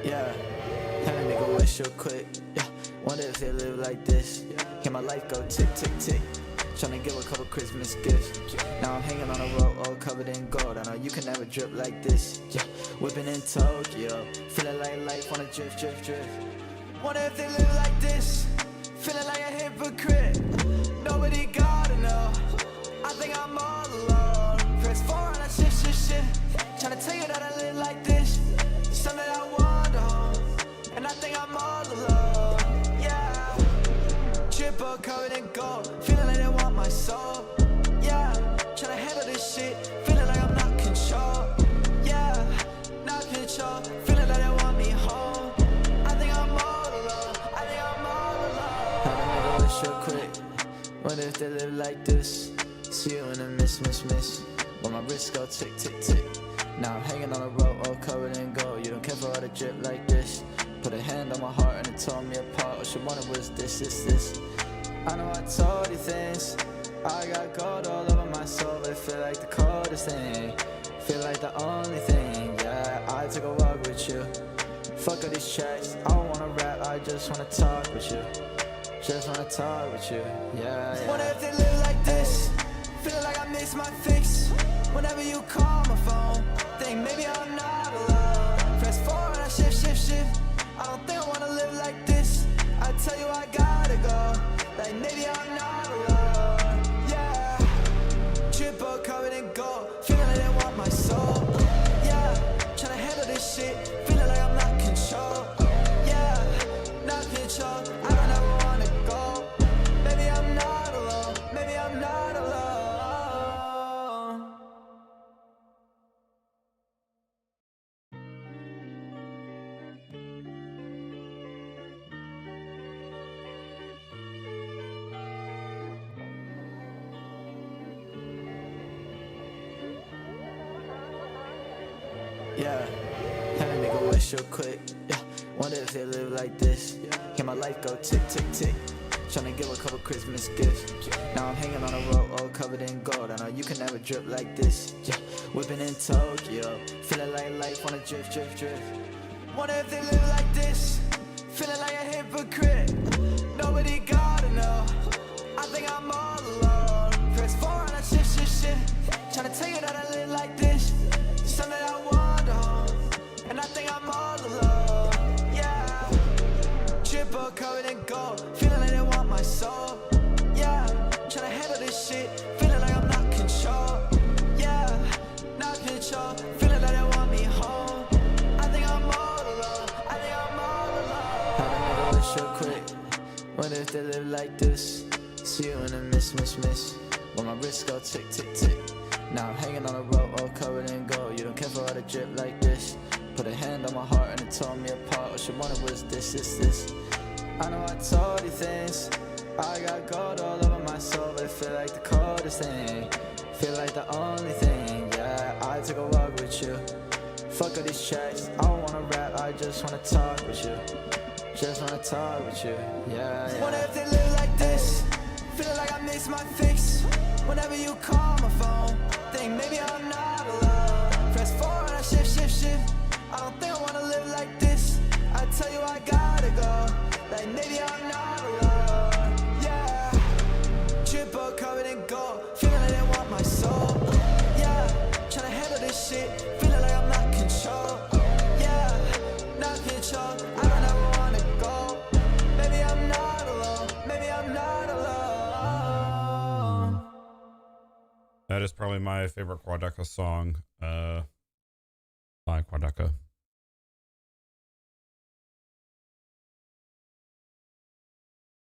Yeah, had a nigga wish real quick. Yeah, wonder if they live like this. Hear my life go tick, tick, tick. Tryna give a couple Christmas gifts. Now I'm hanging on a rope all covered in gold. I know you can never drip like this. Yeah, whipping in Tokyo. Feeling like life on a drift, drift, drift. Wonder if they live like this. Feeling like a hypocrite. Nobody gotta know. I think I'm all alone. Press 4 on a shit, shit, shit. Tryna tell you that I live like this. Something I wonder on. And I think I'm all alone. Yeah. Triple covered in gold. Feeling like they want my soul. Yeah. Tryna handle this shit. Feeling like I'm not control. Yeah. Not control. Feeling like they want me home. I think I'm all alone. I think I'm all alone. Had a nigga wish real quick. What if they live like this? See you in a miss, miss, miss. When my wrists go tick, tick, tick. Now I'm hanging on a rope all covered in gold. You don't care for all the drip like this. Put a hand on my heart and it tore me apart. What you wanted was this, this, this. I know I told you things. I got gold all over my soul, but it feel like the coldest thing. Feel like the only thing, yeah. I took a walk with you. Fuck all these tracks. I don't wanna rap, I just wanna talk with you. Just wanna talk with you, yeah, yeah. What if they live like this? Feel like I miss my fix. Whenever you call my phone, think maybe I'm not alone. Press 4 and I shift, shift, shift. I don't think I wanna live like this. I tell you I gotta go. Like maybe I'm not alone, yeah. Triple covered in gold. Feeling like they want my soul, yeah. Tryna handle this shit. Feeling like I'm not control, yeah. Not control. I don't ever wanna go. Maybe I'm not alone. Maybe I'm not alone. Yeah, had a nigga wish real quick. Yeah, wonder if they live like this. Hear my life go tick, tick, tick. Tryna give a couple Christmas gifts. Now I'm hanging on a rope all covered in gold. I know you can never drip like this. Yeah, whipping in Tokyo. Feeling like life on a drift, drift, drift. Wonder if they live like this. Feeling like a hypocrite. Nobody gotta know. I think I'm all alone. Press 4 on a shit, shit, shit. Tryna tell you that I live like this. Something I wonder on. And I think I'm all alone, yeah. Triple covered in gold. Feeling like they want my soul, yeah. Tryna handle this shit. Feeling like I'm not control, yeah. Not control. Feeling like they want me home. I think I'm all alone. I think I'm all alone. Had a nigga wish real quick. What if they live like this? See you in a miss, miss, miss. When my wrists go tick, tick, tick. Now I'm hanging on a rope all covered in gold. You don't care for all the drip like this. Put a hand on my heart and it tore me apart. What you wanted was this, this, this. I know I told you things. I got gold all over my soul, but it feel like the coldest thing. Feel like the only thing, yeah. I took a walk with you. Fuck all these tracks. I don't wanna rap, I just wanna talk with you. Just wanna talk with you, yeah, yeah. Wonder if they live like this. Feeling like I miss my fix. Whenever you call my phone, think maybe I'm not alone. Press 4 and I shift, shift, shift. I don't think I wanna live like this. I tell you I gotta go. Like maybe I'm not alone, yeah. Triple covered in gold. Feeling like they want my soul, yeah. Tryna handle this shit. Feeling like I'm not control, yeah. Not control. I don't ever wanna go. Maybe I'm not alone. Maybe I'm not alone. That is probably my favorite Quadeca song. By Quadeca.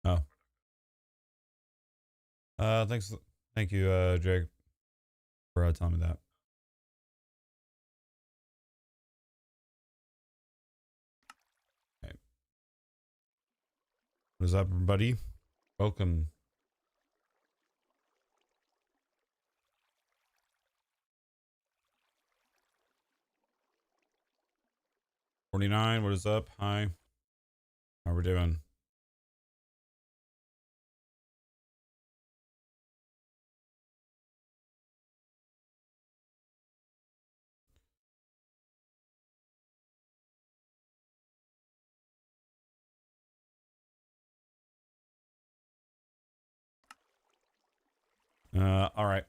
Oh. Thanks. Thank you, Jake, for telling me that. Okay. What is up, everybody? Welcome. $49, what is up? Hi. How we doing? All right.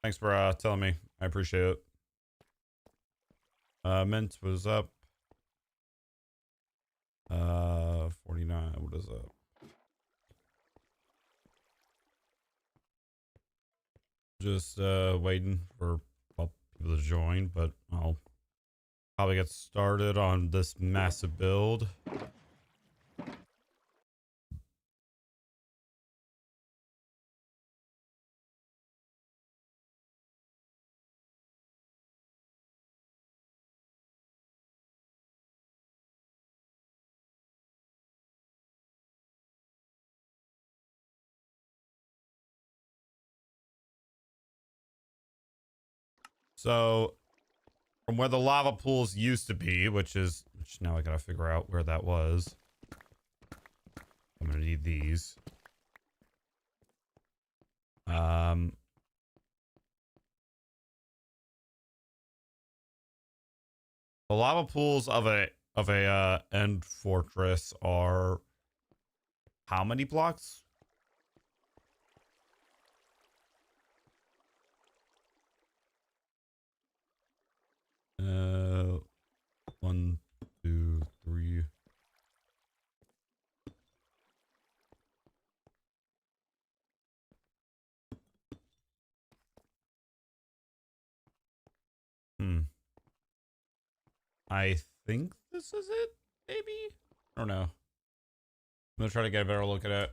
Thanks for telling me. I appreciate it. Mint was up. 49. What is that? Just waiting for people to join, but I'll probably get started on this massive build. So from where the lava pools used to be, which now I gotta figure out where that was. I'm gonna need these. The lava pools of a end fortress are how many blocks? One, two, three. I think this is it, maybe? I don't know. I'm gonna try to get a better look at it.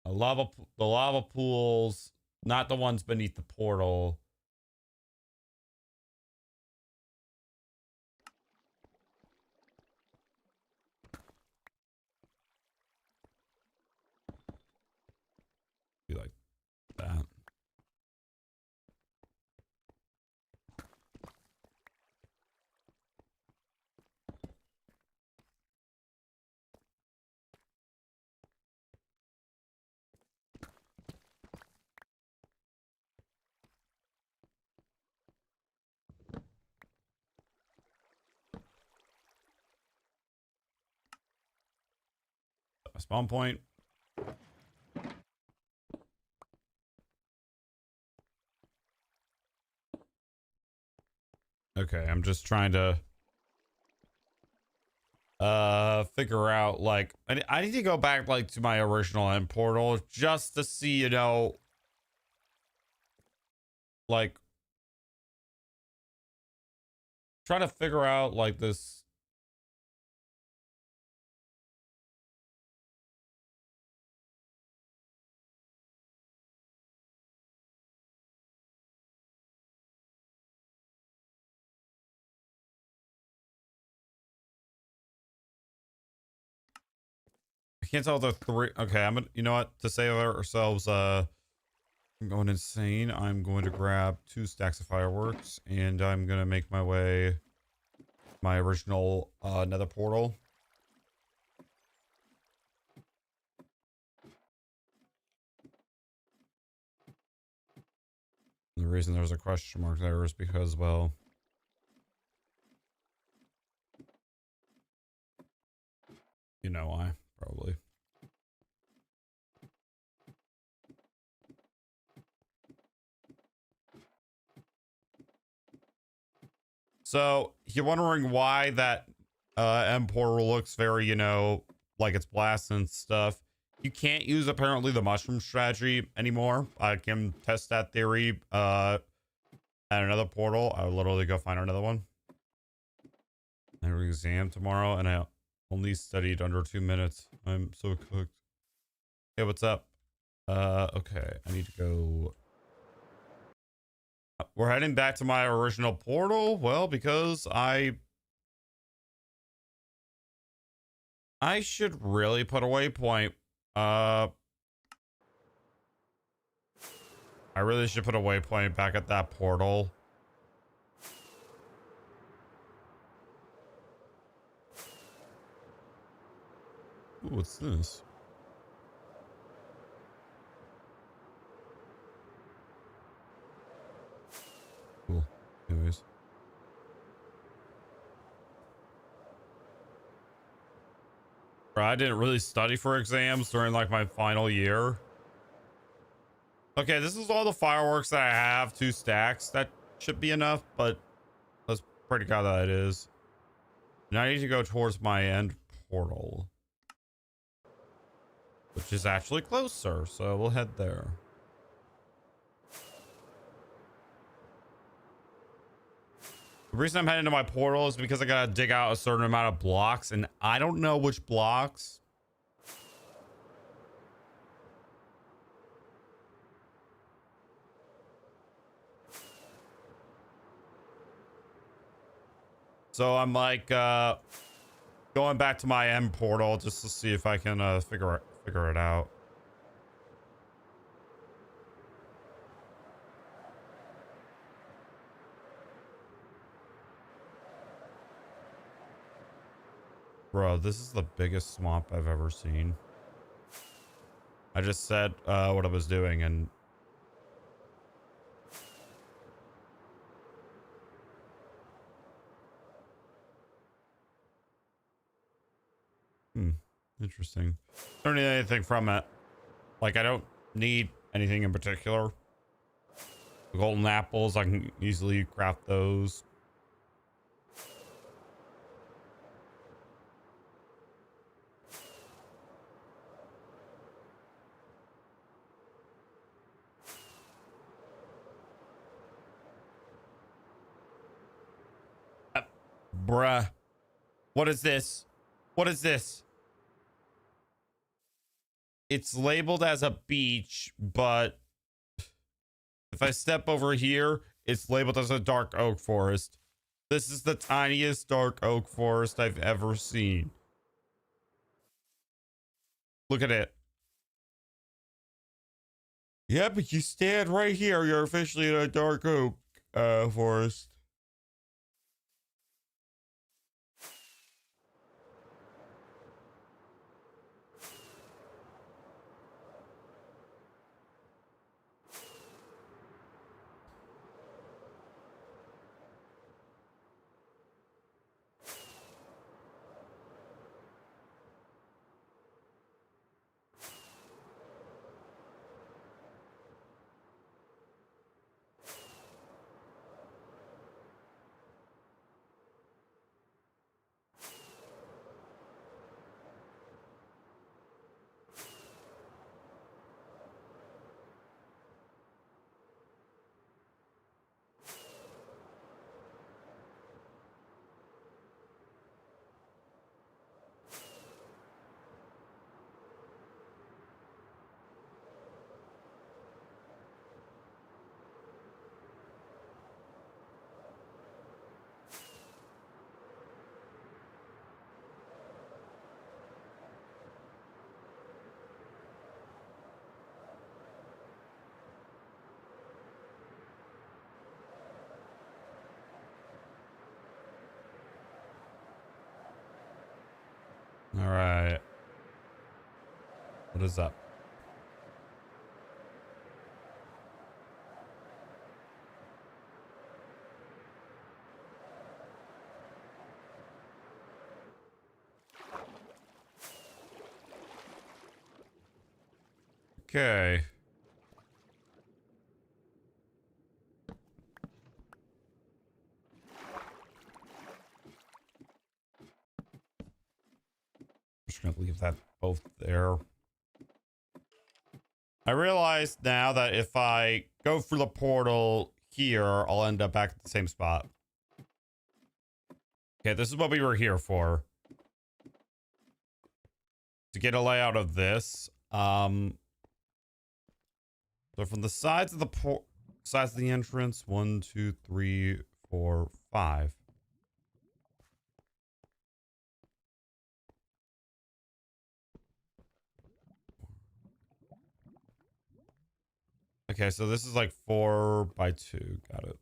The lava pools, not the ones beneath the portal. Be like that. A spawn point. Okay, I'm just trying to figure out, like, I need to go back, like, to my original end portal just to see, you know, like, trying to figure out, like, this. I can't tell the three. Okay, I'm gonna, you know what, to save ourselves, I'm going insane. I'm going to grab 2 stacks of fireworks, and I'm gonna make my way my original nether portal. The reason there's a question mark there is because, well, you know why, probably. So you're wondering why that M portal looks very, you know, like it's blasting and stuff. You can't use apparently the mushroom strategy anymore. I can test that theory at another portal. I'll literally go find another one. I have an exam tomorrow and I only studied under 2 minutes. I'm so cooked. Hey, what's up? Okay, I need to go. We're heading back to my original portal. Well, because I should really put a waypoint. I really should put a waypoint back at that portal. Ooh, what's this? Cool. Anyways. Bro, I didn't really study for exams during like my final year. Okay, this is all the fireworks that I have. 2 stacks. That should be enough, but let's pray to God that it is. Now I need to go towards my end portal, which is actually closer, so we'll head there. The reason I'm heading to my portal is because I gotta dig out a certain amount of blocks, and I don't know which blocks. So I'm like going back to my end portal just to see if I can figure it out. Bro, this is the biggest swamp I've ever seen. I just said what I was doing, and interesting. I don't need anything from it. Like, I don't need anything in particular. The golden apples, I can easily craft those. Bruh. What is this? What is this? It's labeled as a beach, but if I step over here, it's labeled as a dark oak forest. This is the tiniest dark oak forest I've ever seen. Look at it. Yeah, but you stand right here. You're officially in a dark oak forest. All right. What is up? Okay. Just gonna leave that both there. I realize now that if I go through the portal here, I'll end up back at the same spot. Okay, this is what we were here for. To get a layout of this. So from the sides of the sides of the entrance, 1, 2, 3, 4, 5. Okay, so this is like 4 by 2. Got it.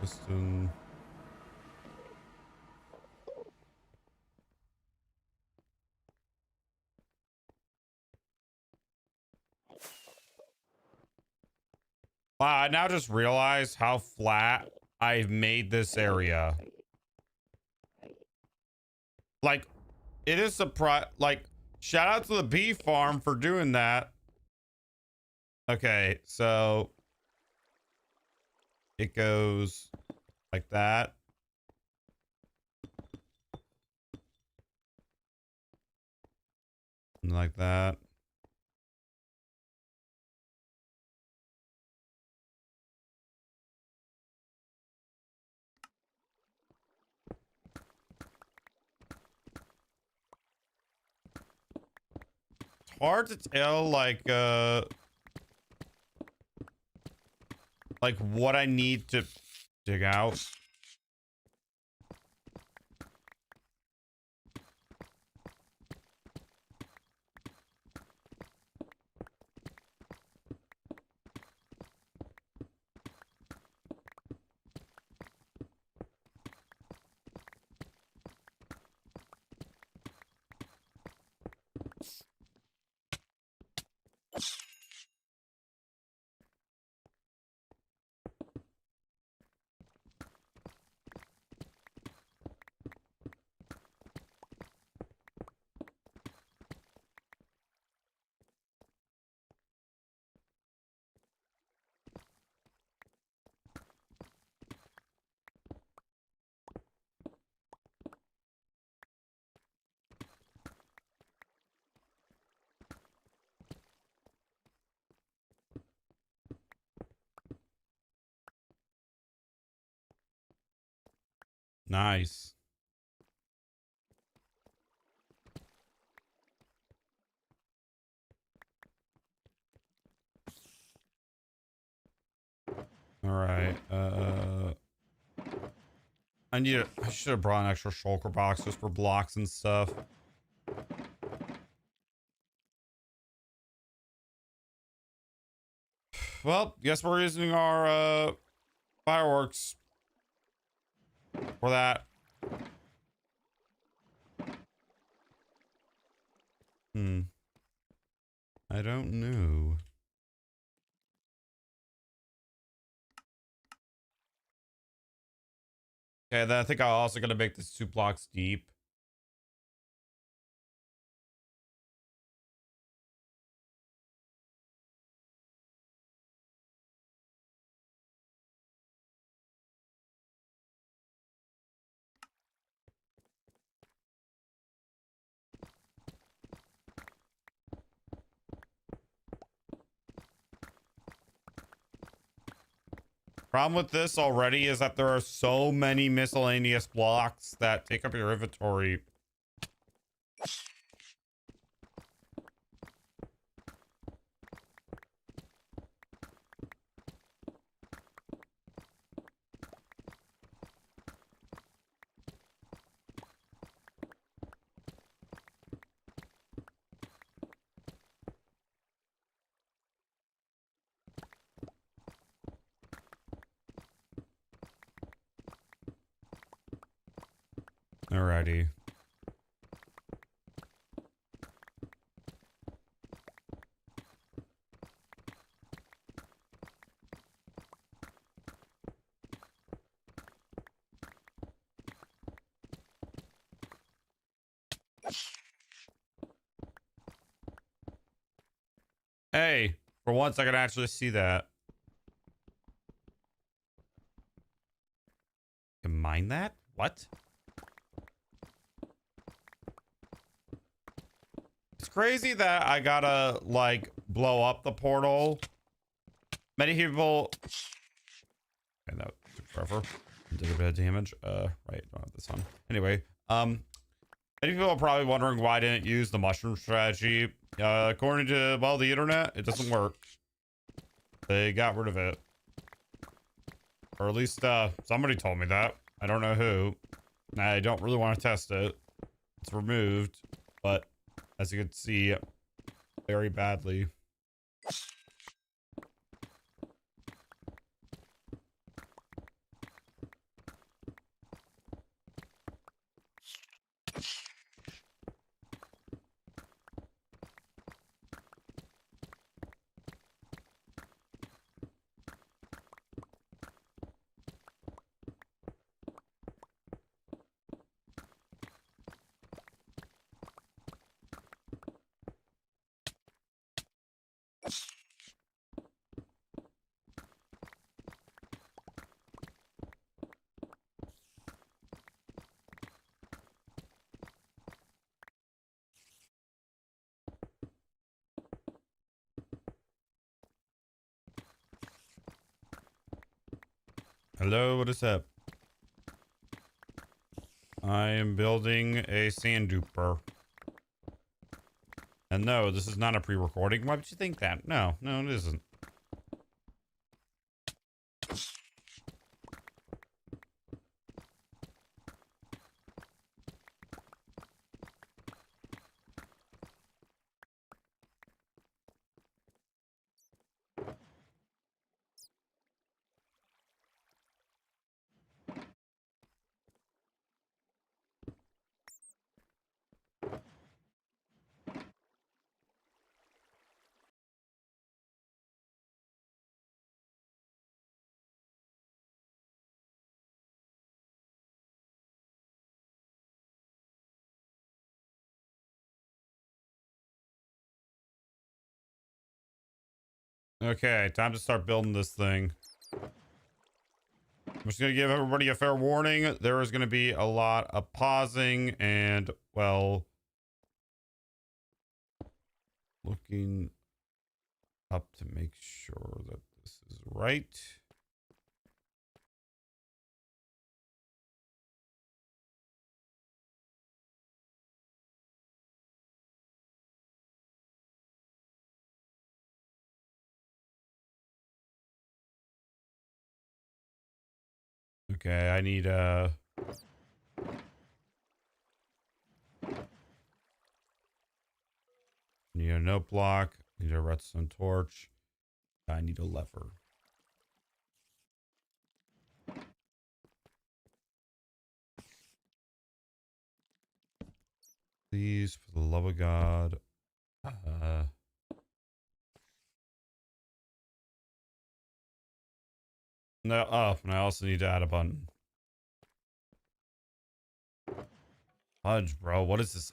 Piston. Wow, I now just realized how flat I've made this area. Like, it is surprise. Like, shout out to the bee farm for doing that. Okay, so it goes like that. And like that. It's hard to tell, like what I need to dig out. Nice. All right. I should have brought an extra shulker box just for blocks and stuff. Well, guess we're using our fireworks for that. I don't know. Okay, then I think I'm also gonna make this 2 blocks deep. Problem with this already is that there are so many miscellaneous blocks that take up your inventory. Alrighty. Hey, for once I can actually see that. Can mine that? What? It's crazy that I gotta like blow up the portal. Many people. Okay, that took forever. Did a bit of damage. Right, don't have this on. Anyway, many people are probably wondering why I didn't use the mushroom strategy. According to, well, the internet, it doesn't work. They got rid of it. Or at least, somebody told me that. I don't know who. I don't really want to test it. It's removed, but as you can see, very badly. Hello, what is up? I am building a sand duper. And no, this is not a pre-recording. Why would you think that? No, no, it isn't. Okay, time to start building this thing. I'm just gonna give everybody a fair warning. There is gonna be a lot of pausing and, well, looking up to make sure that this is right. Okay, I need note block, need a redstone torch, I need a lever. Please, for the love of God. No, oh, and I also need to add a button. Fudge, bro, what is this?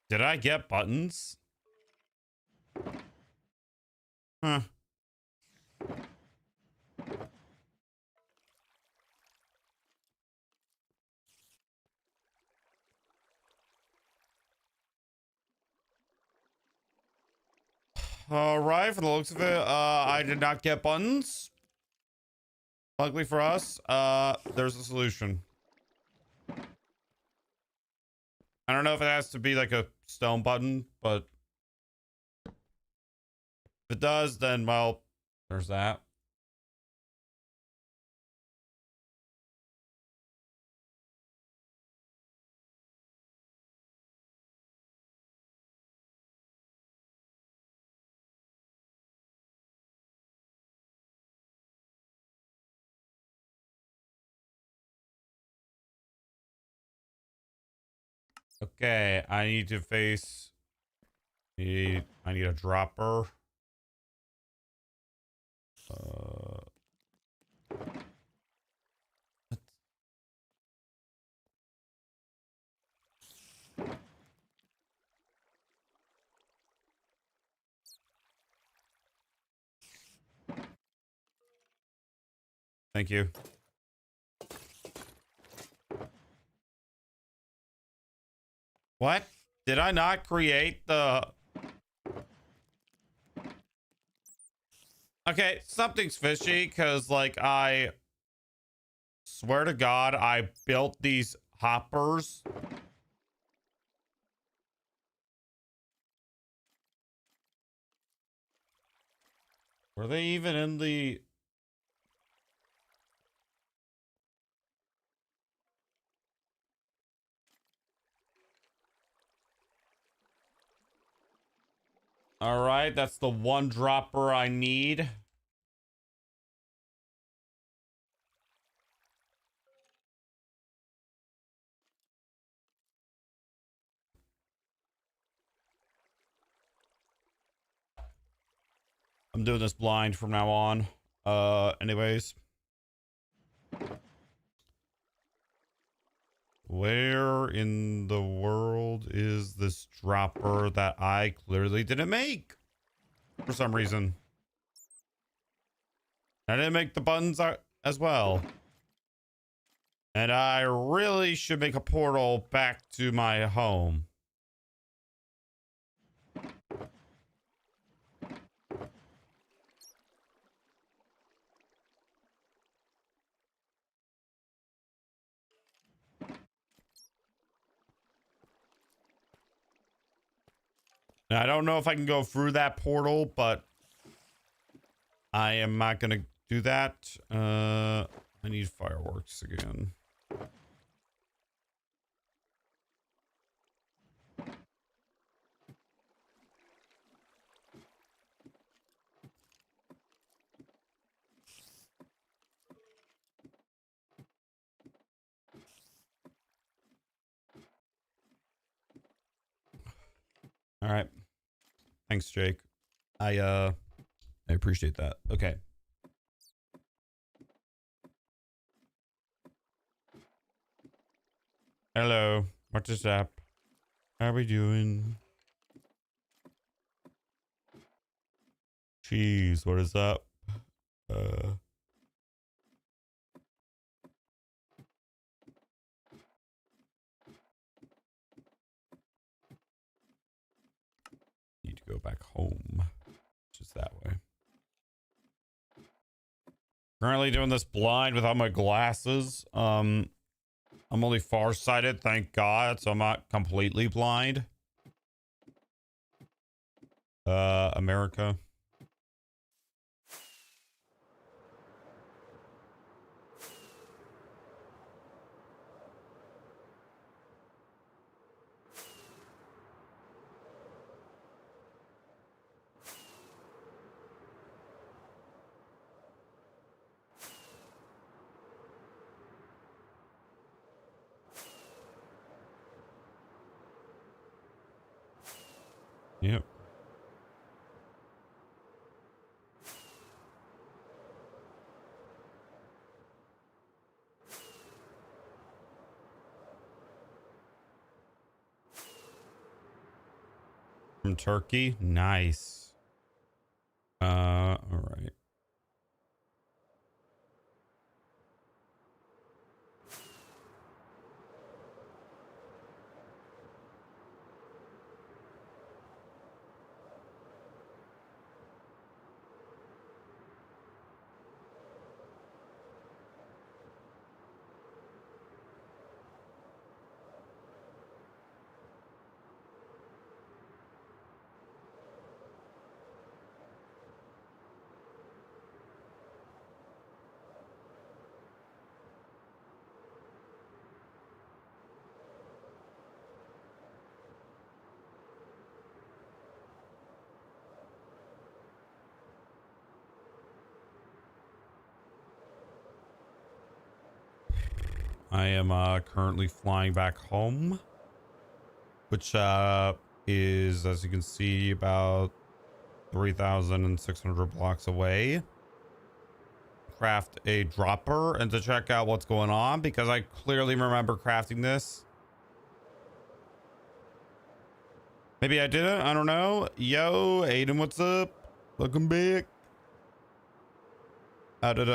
Did I get buttons? Huh. All right, for the looks of it, I did not get buttons. Luckily for us, there's a solution. I don't know if it has to be like a stone button, but if it does, then, well, there's that. Okay, I need to face. I need a dropper. What? Thank you. What? Did I not create the... Okay, something's fishy, because, like, I swear to God, I built these hoppers. Were they even in the... All right, that's the one dropper I need. I'm doing this blind from now on. Anyways. where in the world is this dropper that I clearly didn't make for some reason? I didn't make the buttons as well. And I really should make a portal back to my home. Now, I don't know if I can go through that portal, but I am not going to do that. I need fireworks again. All right. Thanks, Jake. I appreciate that. Okay. Hello. What is up? How are we doing? Jeez, what is up? Need to go back home. Just that way. Currently doing this blind without my glasses. I'm only farsighted, thank God, so I'm not completely blind. America. Yep. From Turkey? Nice. All right. I am currently flying back home, which is, as you can see, about 3,600 blocks away. Craft a dropper and to check out what's going on, because I clearly remember crafting this. Maybe I didn't, I don't know. Yo, Aiden, what's up? Welcome back. How did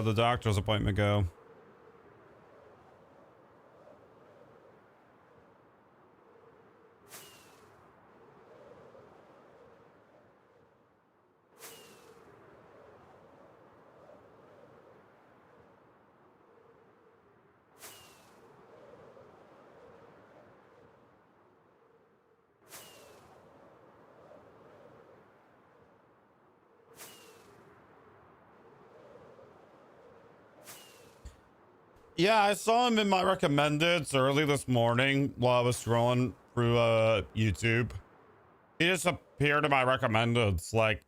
the doctor's appointment go? Yeah, I saw him in my recommendeds early this morning while I was scrolling through YouTube. He just appeared in my recommendeds, like,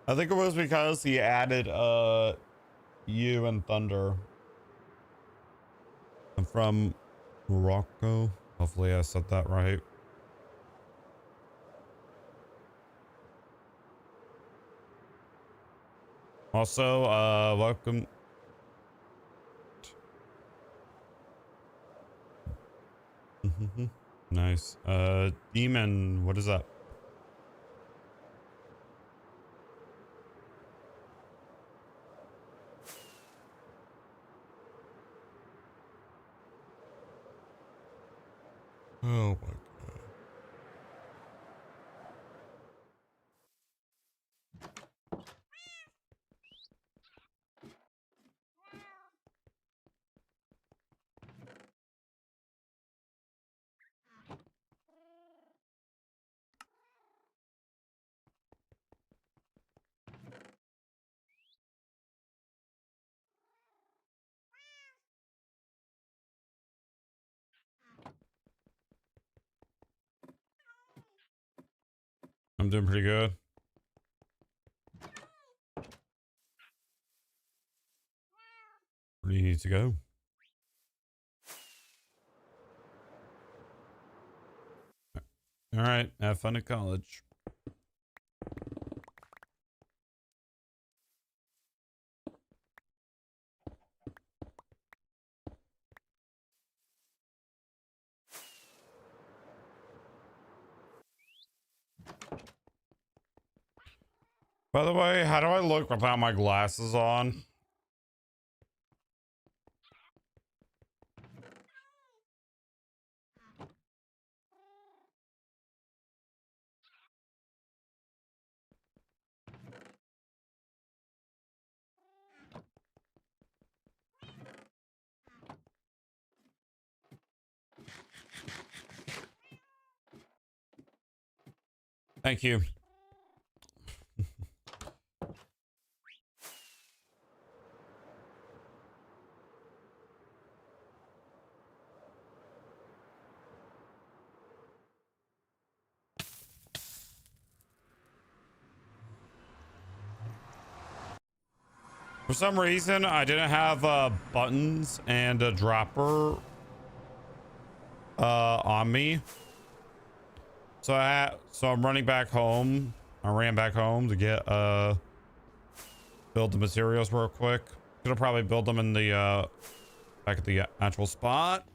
I think it was because he added you and Thunder. I'm from Morocco. Hopefully I said that right. Also, welcome. Nice. Demon, what is that? Oh my. I'm doing pretty good. Where do you need to go? All right, have fun at college. By the way, how do I look without my glasses on? Thank you. For some reason, I didn't have buttons and a dropper on me. So I'm running back home. I ran back home to get build the materials real quick. Gonna probably build them in the back at the actual spot.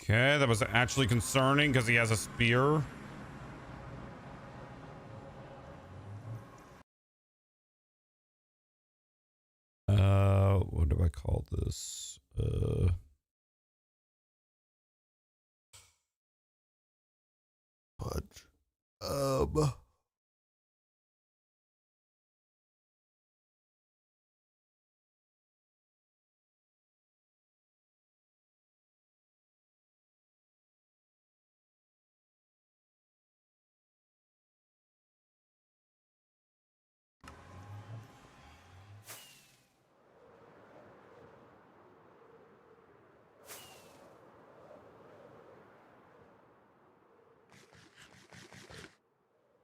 Okay, that was actually concerning because he has a spear. What do I call this? Fudge.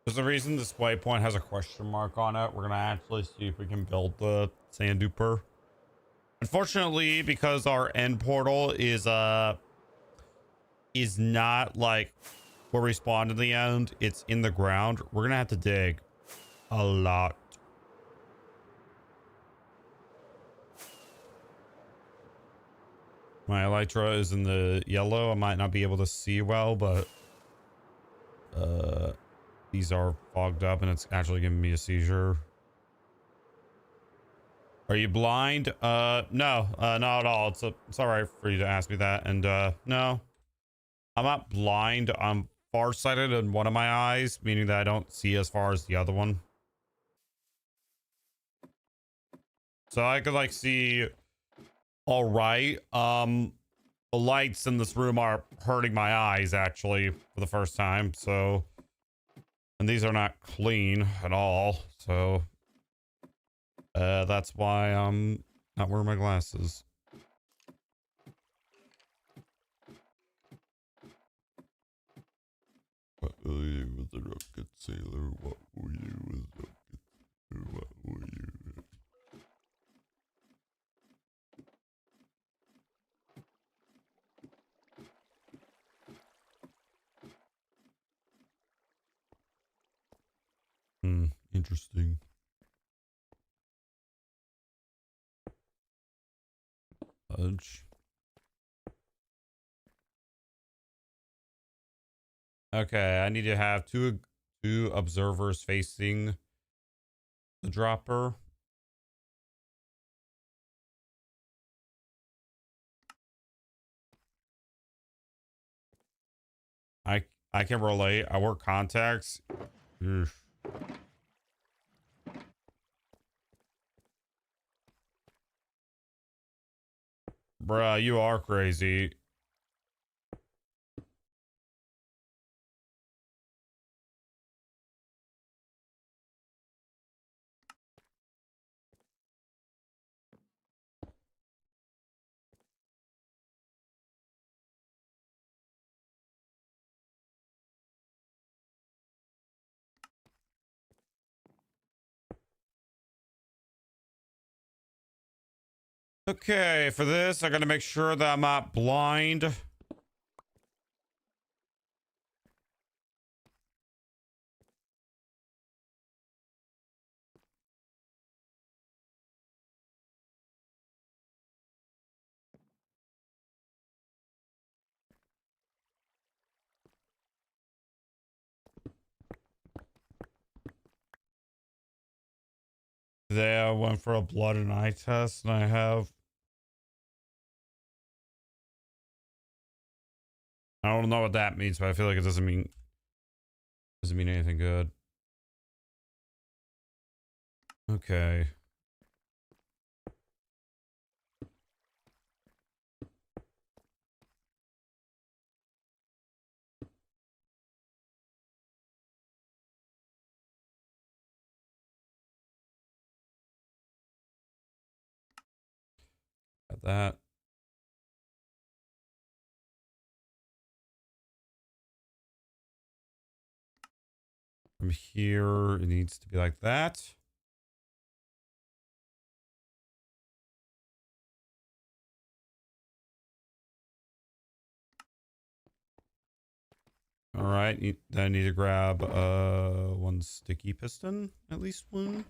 There's a reason this waypoint has a question mark on it. We're gonna actually see if we can build the sand duper. Unfortunately, because our end portal is not like where we spawn in the end, it's in the ground. We're gonna have to dig a lot. My elytra is in the yellow. I might not be able to see well, but these are fogged up and it's actually giving me a seizure. Are you blind? No, not at all. It's all right for you to ask me that. And no, I'm not blind. I'm farsighted in one of my eyes, meaning that I don't see as far as the other one. So I could like see all right. the lights in this room are hurting my eyes actually for the first time. So, and these are not clean at all. So, that's why I'm not wearing my glasses. What will you with the rocket sailor? What will you with the rocket sailor? What will you? Interesting. Fudge. Okay, I need to have two observers facing the dropper. I can relate. I wear contacts. Oof. Bruh, you are crazy. Okay, for this, I gotta make sure that I'm not blind. Today I went for a blood and eye test, and I don't know what that means, but I feel like it doesn't mean anything good. Okay. Got that. From here, it needs to be like that. All right, then I need to grab one sticky piston, at least one.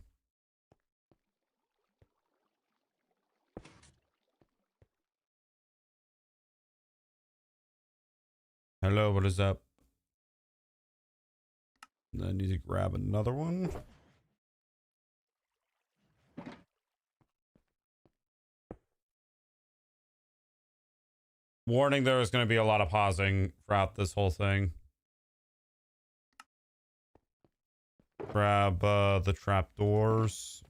Hello, what is up? I need to grab another one. Warning, there is going to be a lot of pausing throughout this whole thing. Grab the trapdoors.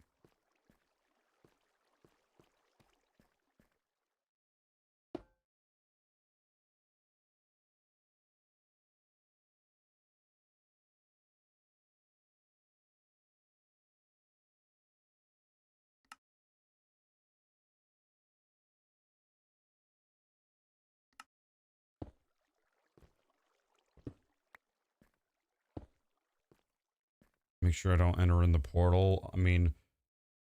Make sure I don't enter in the portal. I mean,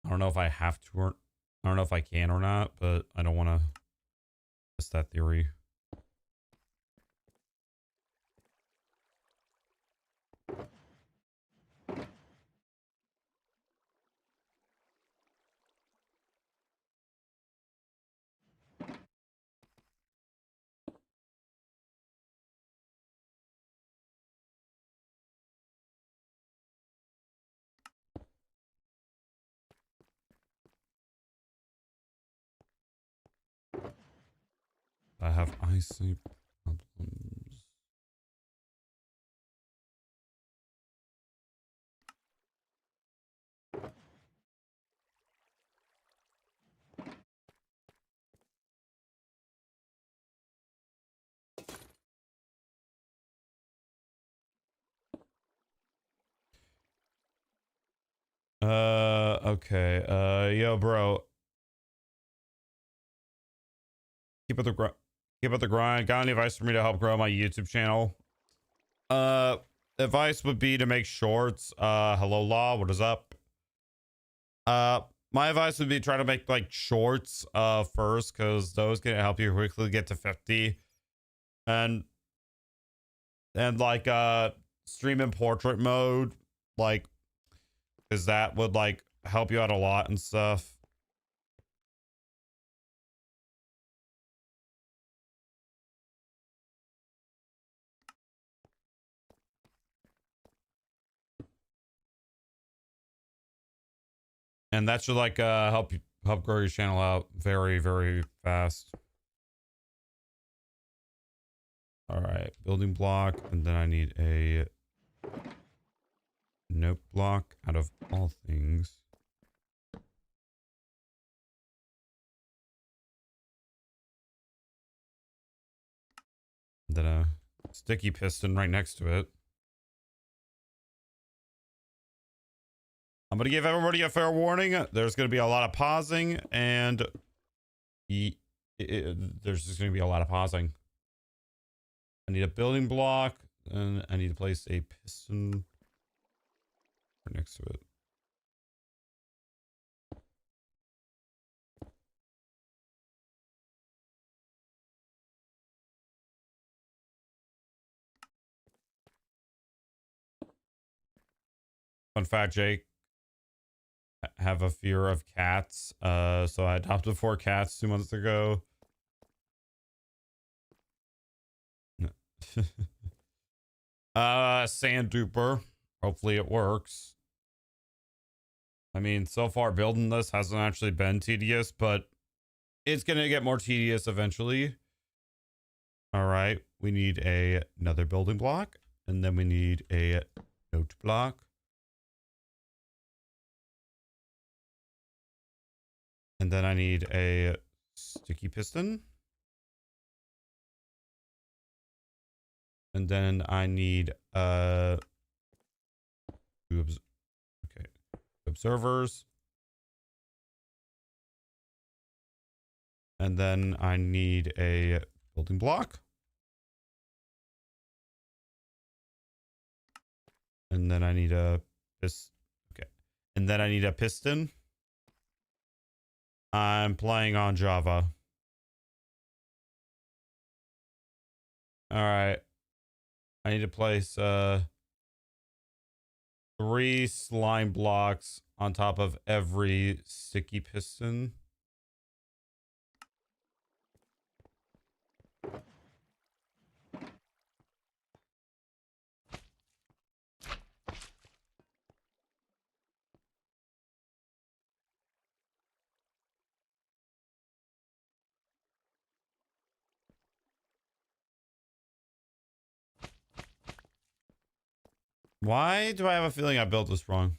I don't know if I have to or I don't know if I can or not, but I don't want to test that theory. I have eyesight problems. Okay. Yo, bro. Keep up the grind. Keep up the grind. Got any advice for me to help grow my YouTube channel? Uh, Advice would be to make shorts. Hello, Law. What is up? My advice would be try to make like shorts first, because those can help you quickly get to 50. And like stream in portrait mode, like, because that would like help you out a lot and stuff. And that should like help grow your channel out very, very fast. All right, building block, and then I need a note block out of all things. And then a sticky piston right next to it. I'm going to give everybody a fair warning. There's going to be a lot of pausing, and there's just going to be a lot of pausing. I need a building block, and I need to place a piston right next to it. Fun fact, Jake, have a fear of cats. So I adopted 4 cats 2 months ago. Sand duper. Hopefully it works. I mean, so far building this hasn't actually been tedious, but it's gonna get more tedious eventually. All right, we need another building block, and then we need a note block. And then I need a sticky piston. And then I need observers. And then I need a building block. And then I need a And then I need a piston. I'm playing on Java. All right. I need to place 3 slime blocks on top of every sticky piston. Why do I have a feeling I built this wrong?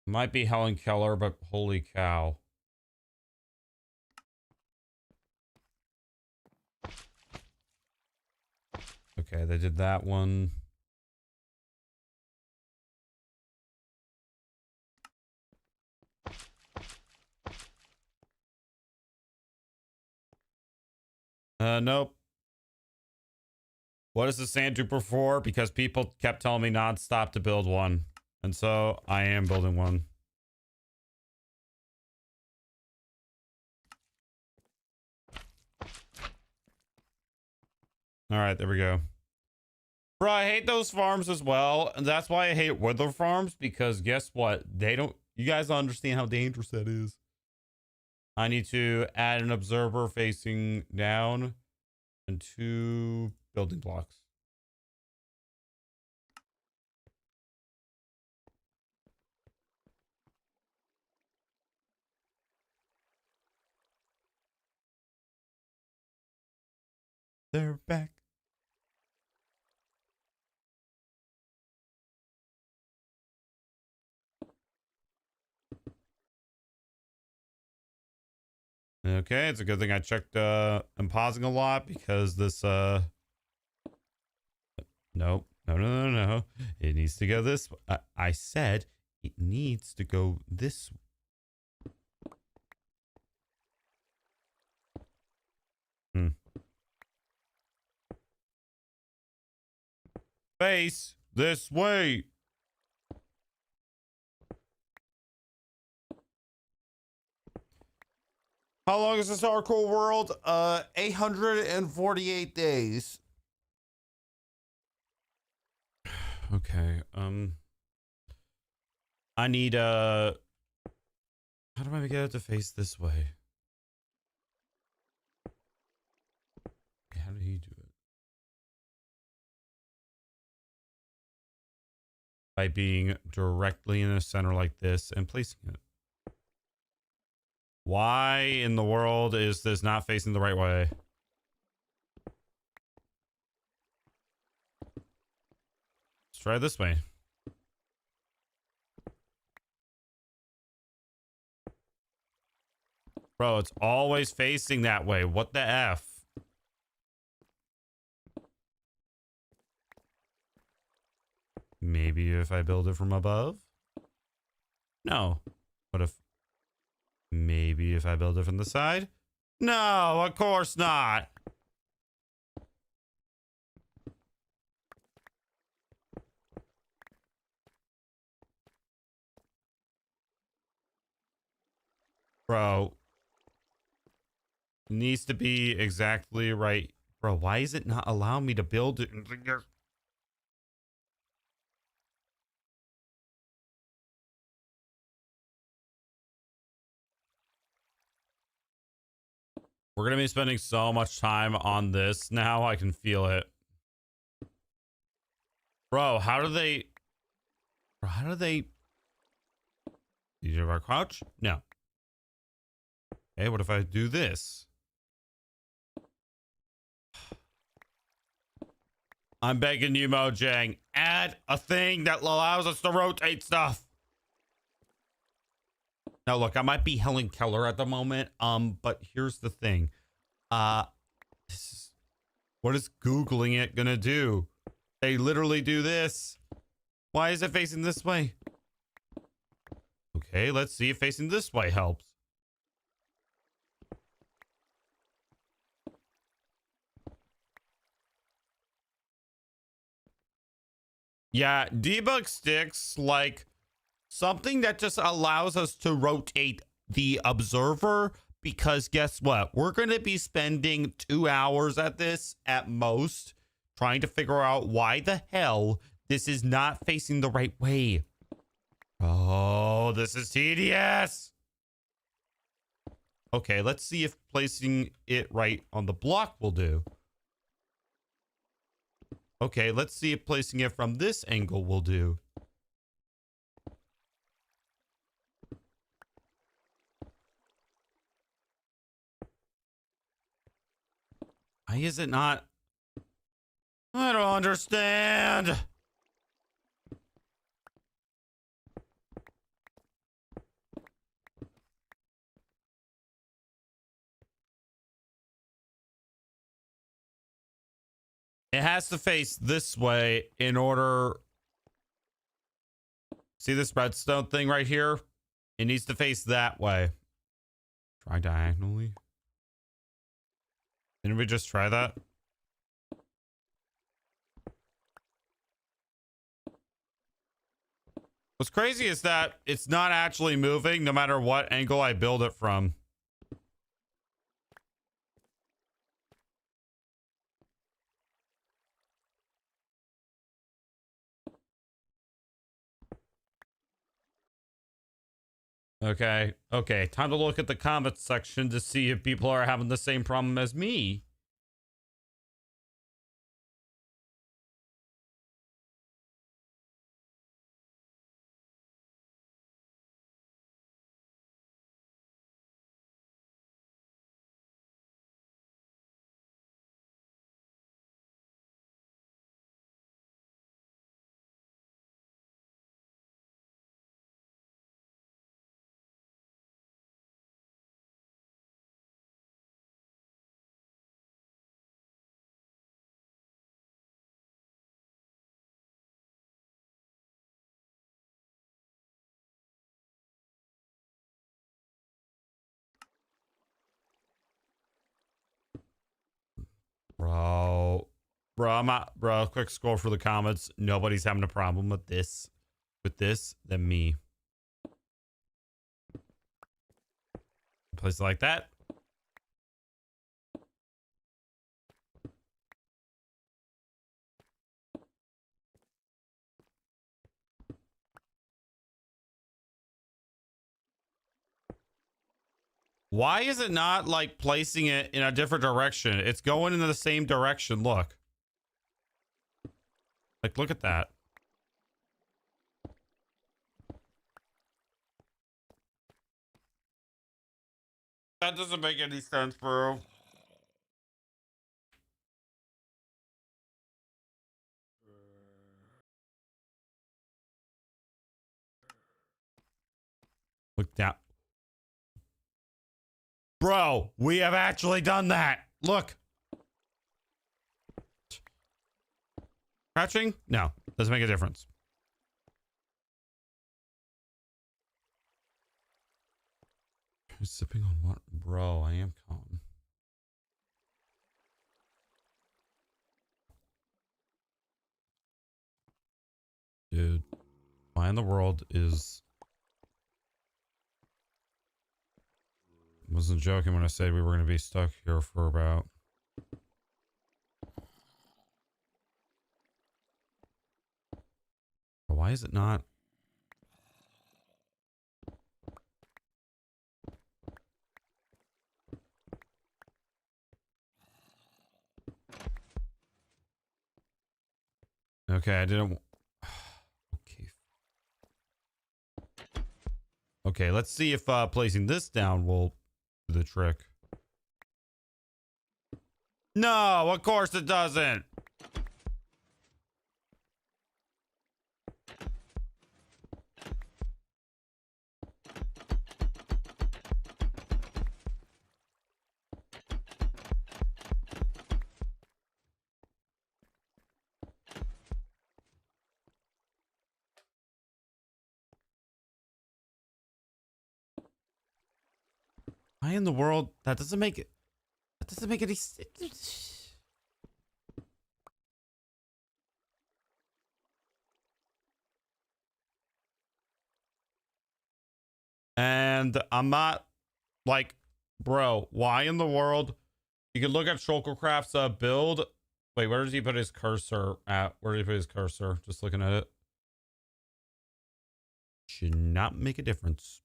Might be Helen Keller, but holy cow. Okay, they did that one. Nope. What is the sand duper for? Because people kept telling me nonstop to build one. And so I am building one. All right, there we go. Bro, I hate those farms as well. And that's why I hate Wither farms, because guess what? You guys don't understand how dangerous that is. I need to add an observer facing down and 2 building blocks. They're back. Okay, it's a good thing I checked I'm pausing a lot because this nope. No. It needs to go this way. I said it needs to go this way. Face this way. How long is this hardcore world? 848 days. Okay. I need how do I get it to face this way? How did he do it? By being directly in the center like this and placing it. Why in the world is this not facing the right way? Let's try this way. Bro, it's always facing that way. What the F? Maybe if I build it from above? No. What if... Maybe if I build it from the side? No, of course not. Bro. It needs to be exactly right. Bro, why is it not allowing me to build it? We're going to be spending so much time on this now. I can feel it. Bro, how do they... Bro, how do they... Did you ever crouch? No. Hey, what if I do this? I'm begging you, Mojang. Add a thing that allows us to rotate stuff. Now, look, I might be Helen Keller at the moment. But here's the thing. What is Googling it gonna do? They literally do this. Why is it facing this way? Okay, let's see if facing this way helps. Yeah, debug sticks like something that just allows us to rotate the observer, because guess what? We're going to be spending 2 hours at this at most trying to figure out why the hell this is not facing the right way. Oh, this is tedious. Okay, let's see if placing it right on the block will do. Okay, let's see if placing it from this angle will do. Why is it not? I don't understand. It has to face this way in order. See this redstone thing right here? It needs to face that way. Try diagonally. Didn't we just try that? What's crazy is that it's not actually moving no matter what angle I build it from. Okay. Time to look at the comments section to see if people are having the same problem as me. Bro, I'm not, bro. Quick scroll for the comments. Nobody's having a problem with this, than me. Place like that. Why is it not like placing it in a different direction? It's going in the same direction. Look. Like, look at that. That doesn't make any sense, bro. Look down. Bro, we have actually done that. Look. Crouching? No, doesn't make a difference. Sipping on what? Bro, I am calm. Dude, why in the world is... Wasn't joking when I said we were going to be stuck here for about... Why is it not? Okay, I didn't... Okay. Okay, let's see if placing this down will do the trick. No, of course it doesn't. Why in the world? That doesn't make it. That doesn't make any sense. And I'm not like, bro, why in the world? You can look at Shulkercraft's build. Wait, where does he put his cursor at? Where did he put his cursor? Just looking at it. Should not make a difference.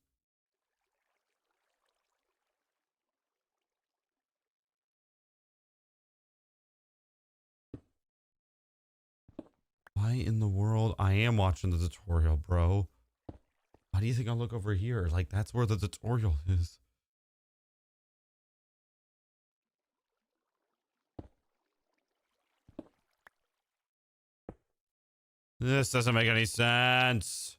Why in the world? I am watching the tutorial, bro. Why do you think I'll look over here? Like, that's where the tutorial is. This doesn't make any sense.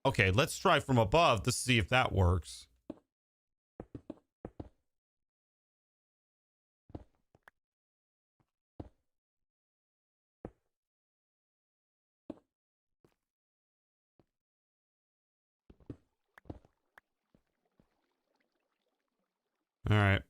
Okay, let's try from above to see if that works. All right.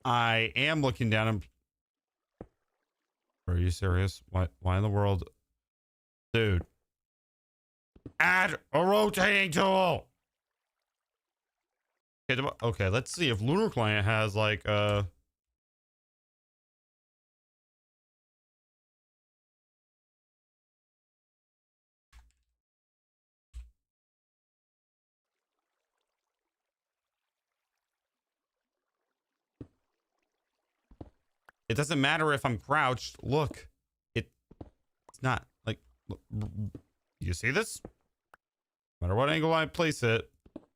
I am looking down and... Are you serious? Why in the world? Dude. Add a rotating tool. Okay, let's see if Lunar Client has like it doesn't matter if I'm crouched. Look. It's not like look, you see this? No matter what angle I place it,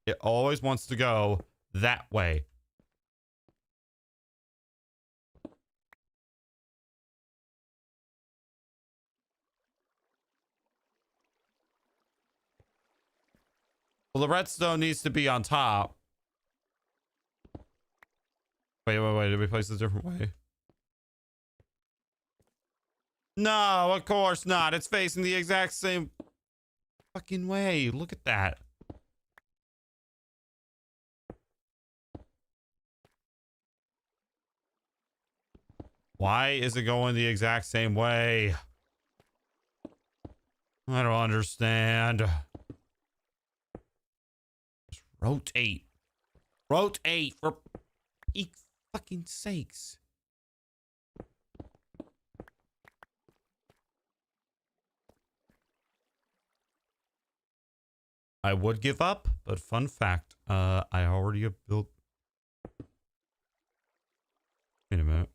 it always wants to go that way. Well, the redstone needs to be on top. Wait. Did we place it a different way? No, of course not. It's facing the exact same fucking way. Look at that. Why is it going the exact same way? I don't understand. Just rotate. Rotate for fucking sakes. I would give up, but fun fact, I already have built. Wait a minute.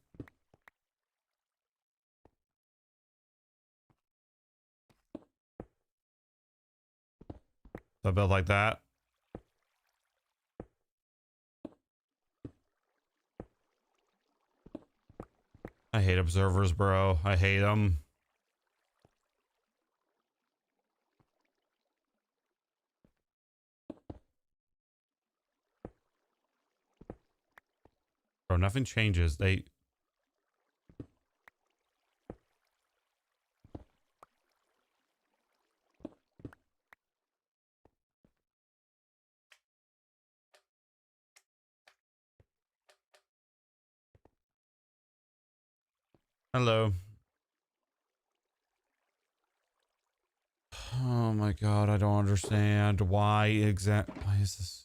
So I built like that. I hate observers, bro. I hate them. Bro, nothing changes. They... Hello. Oh my god, I don't understand why why is this?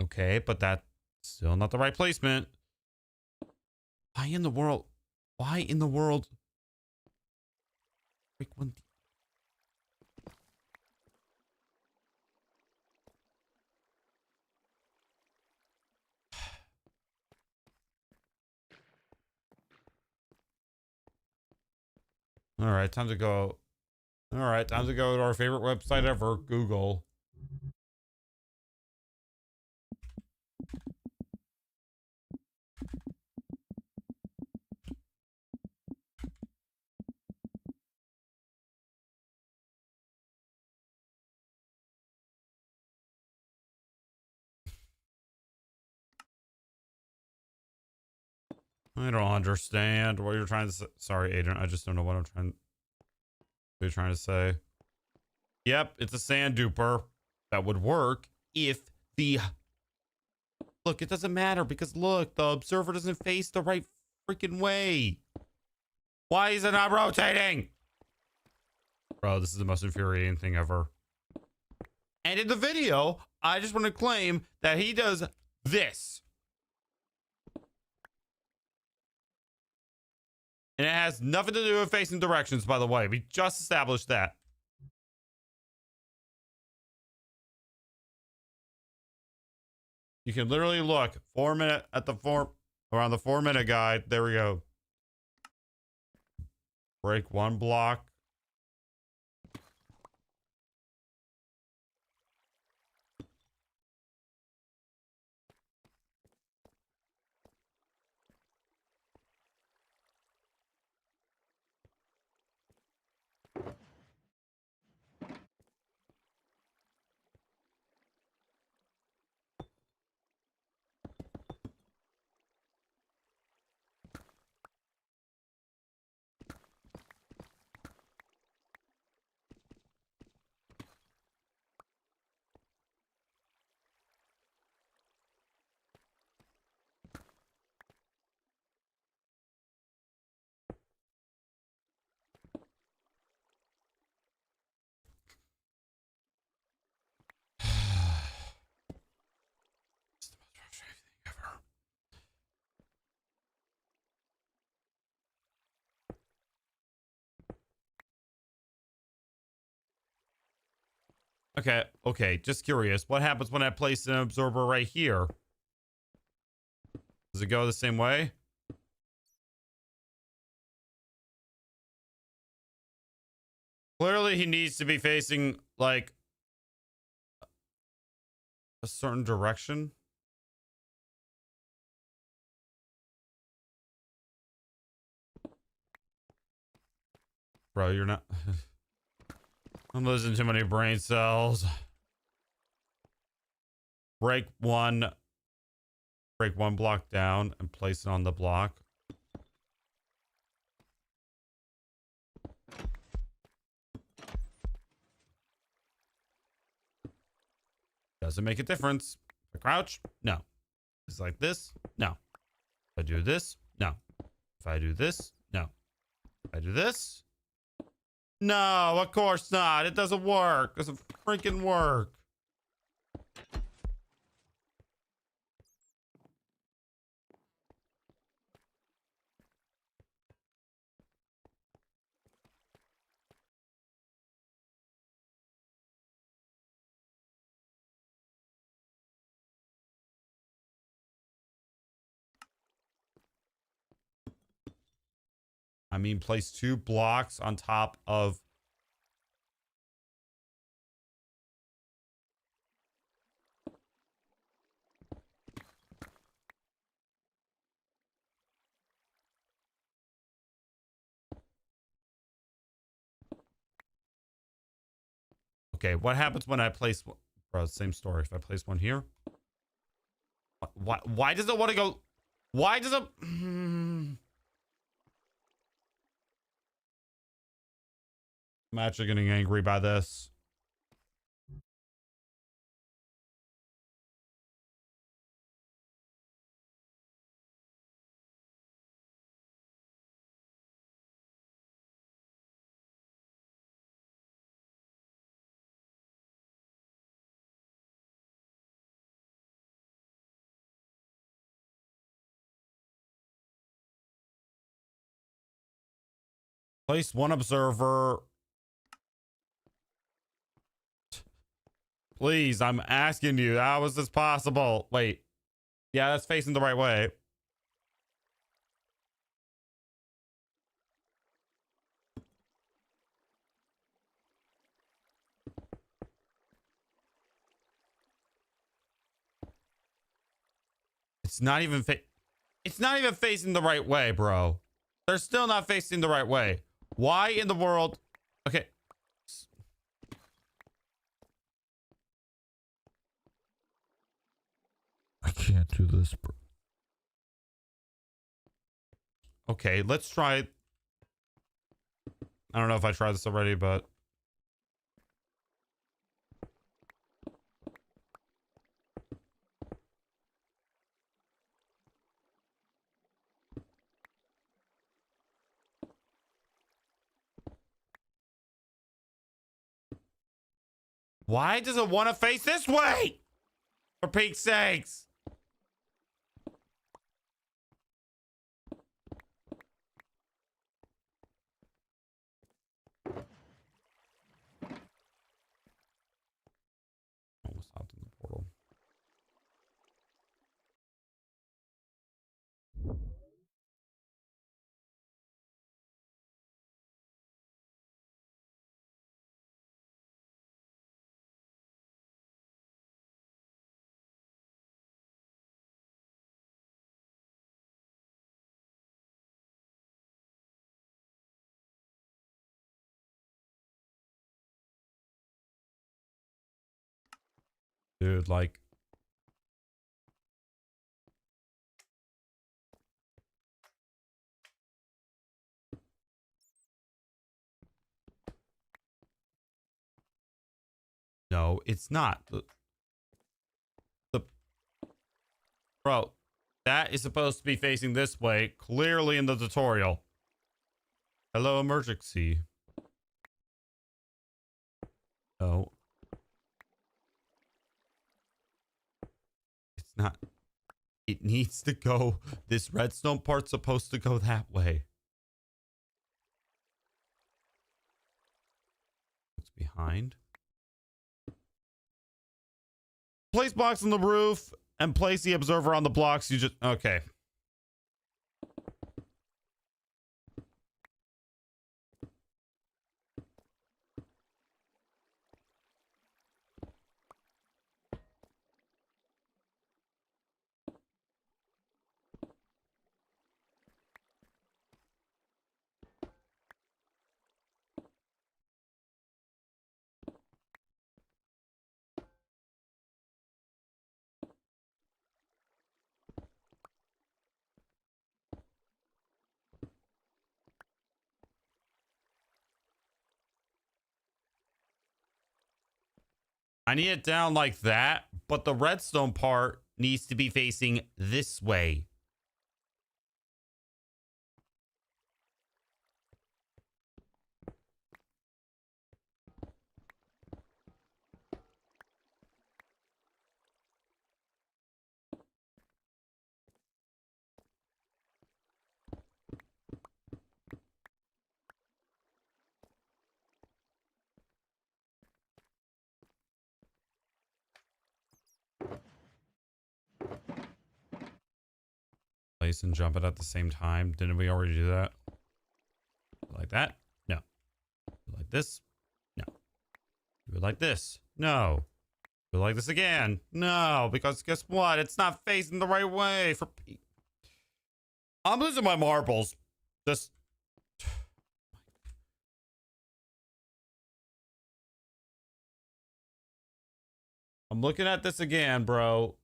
Okay, but that's still not the right placement. Why in the world? Why in the world? Break one. All right, time to go. All right, time to go to our favorite website ever, Google. I don't understand what you're trying to say. Sorry, Adrian. I just don't know what you're trying to say. Yep, it's a sand duper. That would work if the... Look, it doesn't matter because look, the observer doesn't face the right freaking way. Why is it not rotating? Bro, this is the most infuriating thing ever. And in the video, I just want to claim that he does this. And it has nothing to do with facing directions, by the way. We just established that. You can literally look 4 minute at the around the 4-minute guide. There we go. Break one block. It's the most frustrating thing ever. Okay, just curious. What happens when I place an absorber right here? Does it go the same way? Clearly, he needs to be facing like a certain direction. Bro, you're not. I'm losing too many brain cells. Break one block down and place it on the block. Does it make a difference? If I crouch? No. It's like this? No. If I do this? No. If I do this? No. If I do this? No, of course not. It doesn't work. It doesn't freaking work. I mean, place 2 blocks on top of. Okay, what happens when I place, bro, same story. If I place one here, why does it want to go? Why does it? I'm actually getting angry by this. Place 1 observer. Please, I'm asking you. How is this possible? Wait. Yeah, that's facing the right way. It's not even facing the right way, bro. They're still not facing the right way. Why in the world? Okay. I can't do this, bro. Okay, let's try it. I don't know if I tried this already, but why does it want to face this way? For Pete's sakes. Almost out in the portal. Dude, like, no, it's not. The bro, that is supposed to be facing this way, clearly in the tutorial. Hello, emergency. No. It's not. It needs to go. This redstone part's supposed to go that way. What's behind? Place blocks on the roof and place the observer on the blocks. You just, okay. I need it down like that, but the redstone part needs to be facing this way. Place and jump it at the same time. Didn't we already do that? Like that? No. Like this? No. Do it like this? No. Do it like this again? No, because guess what? It's not facing the right way. I'm losing my marbles. Just. I'm looking at this again, bro.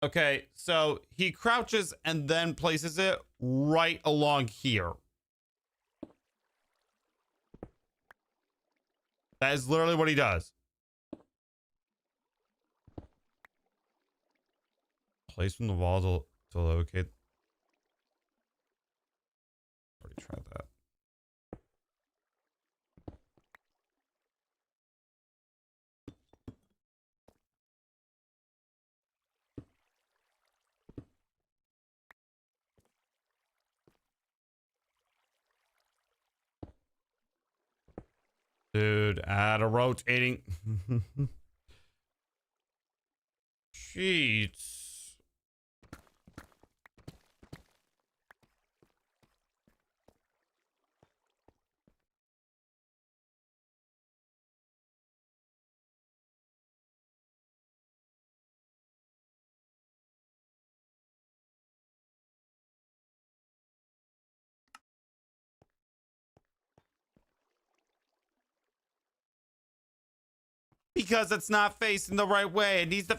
Okay, so he crouches and then places it right along here. That is literally what he does. Place from the wall to locate. Already tried that. Dude, add a rotating. Sheets. Because it's not facing the right way. It needs to.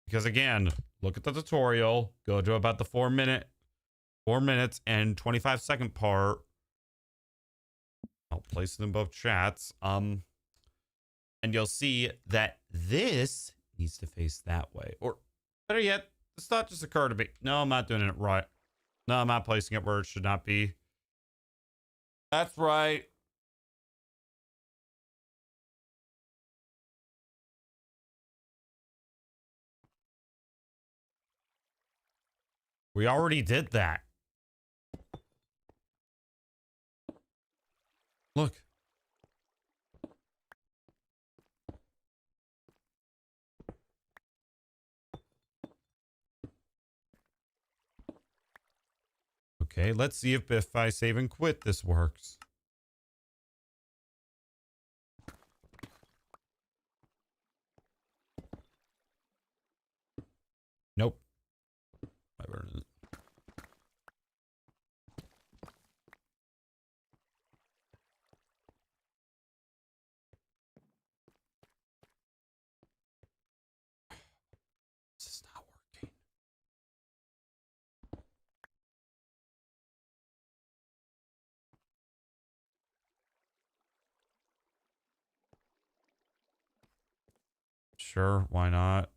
Because again, look at the tutorial. Go to about the 4 minutes and 25-second part. I'll place it in both chats. And you'll see that this needs to face that way. Or better yet, this thought just occurred to me. No, I'm not doing it right. No, I'm not placing it where it should not be. That's right. We already did that. Look. Okay, let's see if I save and quit this works. Nope. This is not working. Sure, why not?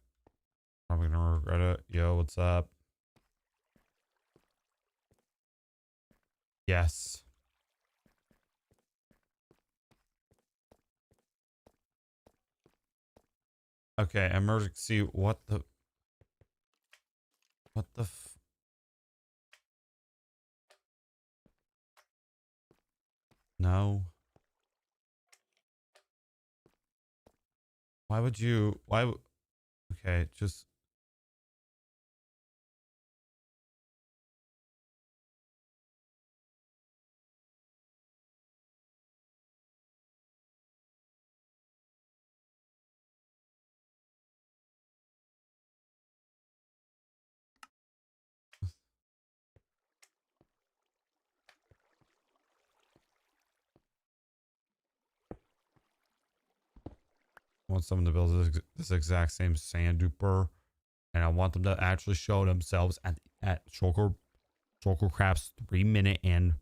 Probably gonna regret it. Yo, what's up? Yes. Okay, emergency. What the No. Why would you? Okay, just. I want someone to build this exact same sand duper, and I want them to actually show themselves at Shulker Craft's 3 minute and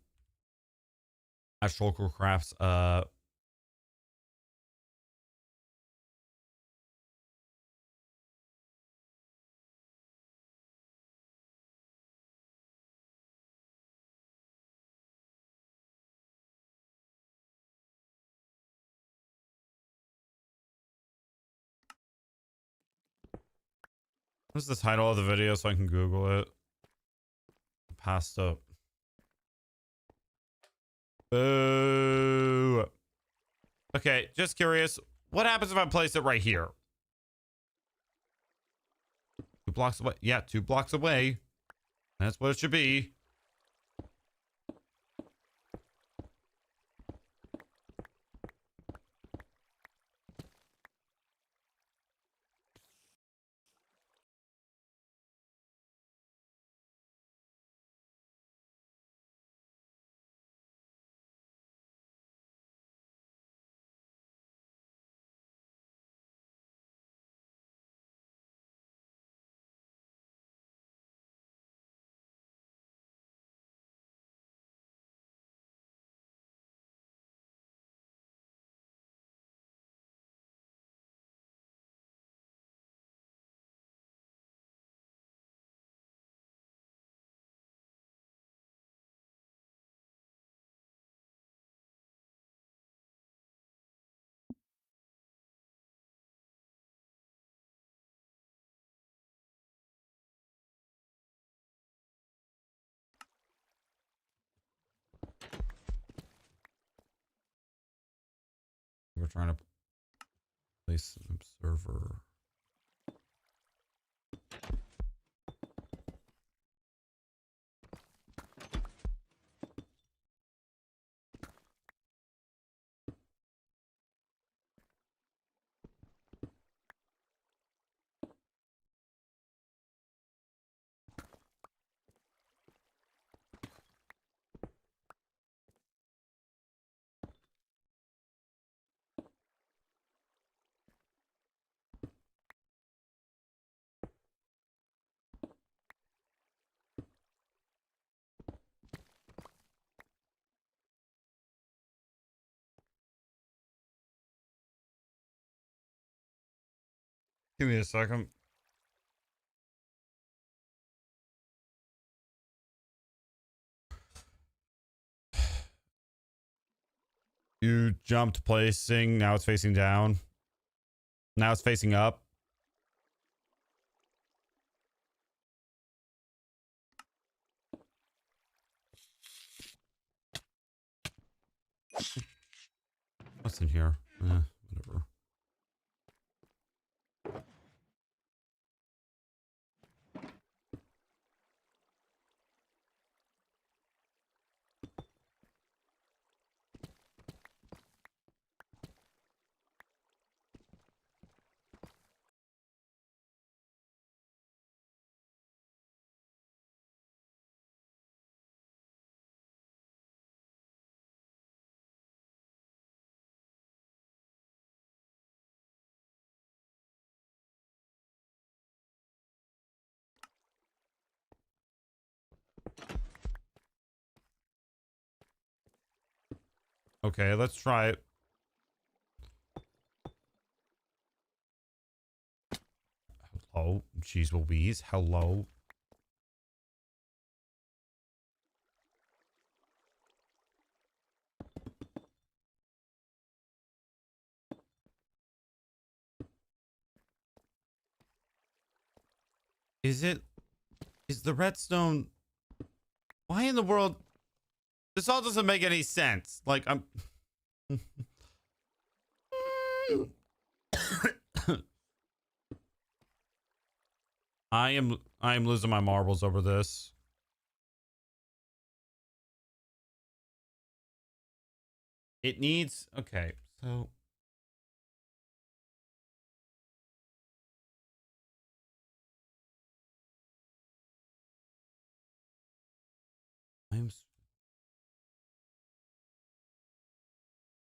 Astrocal Crafts. What's the title of the video so I can Google it? Passed up. Boo. Okay, just curious. What happens if I place it right here? 2 blocks away. Yeah, 2 blocks away. That's what it should be. We're trying to place an observer. Give me a second. You jumped placing. Now it's facing down. Now it's facing up. What's in here? Whatever. Okay, let's try it. Hello, jeez Louise. Hello. Is the redstone? Why in the world? This all doesn't make any sense. Like I'm. I am losing my marbles over this. It needs, okay, so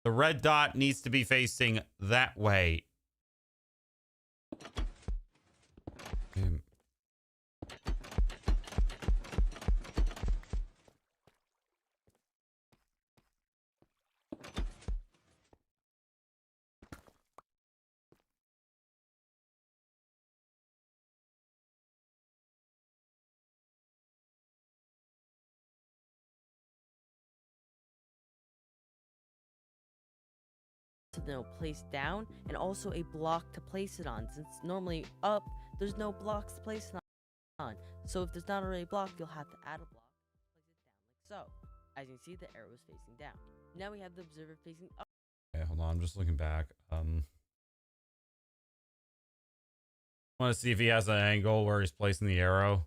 the red dot needs to be facing that way. place down, and also a block to place it on. Since normally up, there's no blocks to place it on. So if there's not already a block, you'll have to add a block, place it down like so. As you can see, the arrow is facing down. Now we have the observer facing up. Okay, hold on. I'm just looking back. Want to see if he has an angle where he's placing the arrow.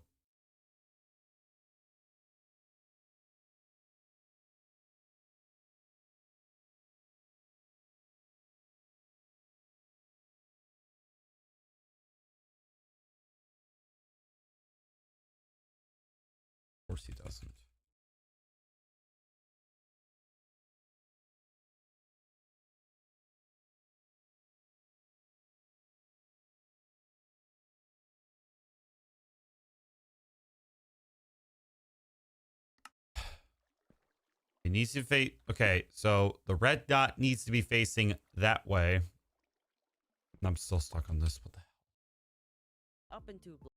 Of course he doesn't. It needs to face. Okay, so the red dot needs to be facing that way. And I'm still stuck on this. What the hell? Up into a block.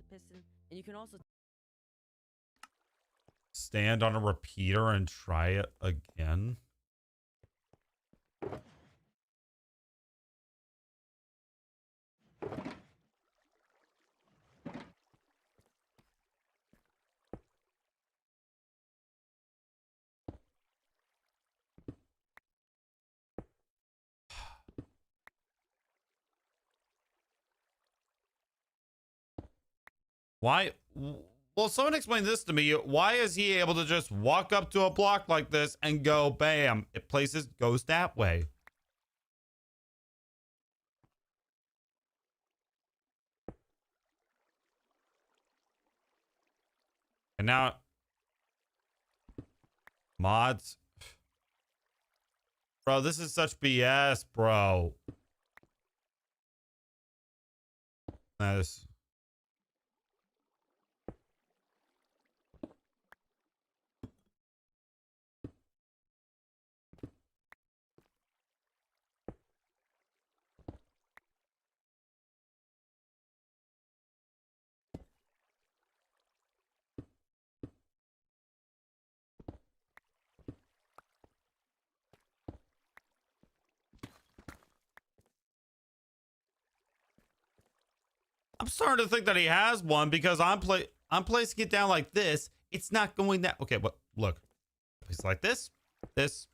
Piston, and you can also Stand on a repeater and try it again. Why? Well, someone explain this to me. Why is he able to just walk up to a block like this and go, bam, it places, goes that way? And now, mods. Bro, this is such BS, bro. This. I'm starting to think that he has one because I'm placing it down like this. It's not going that. Okay, but look, place like this, this.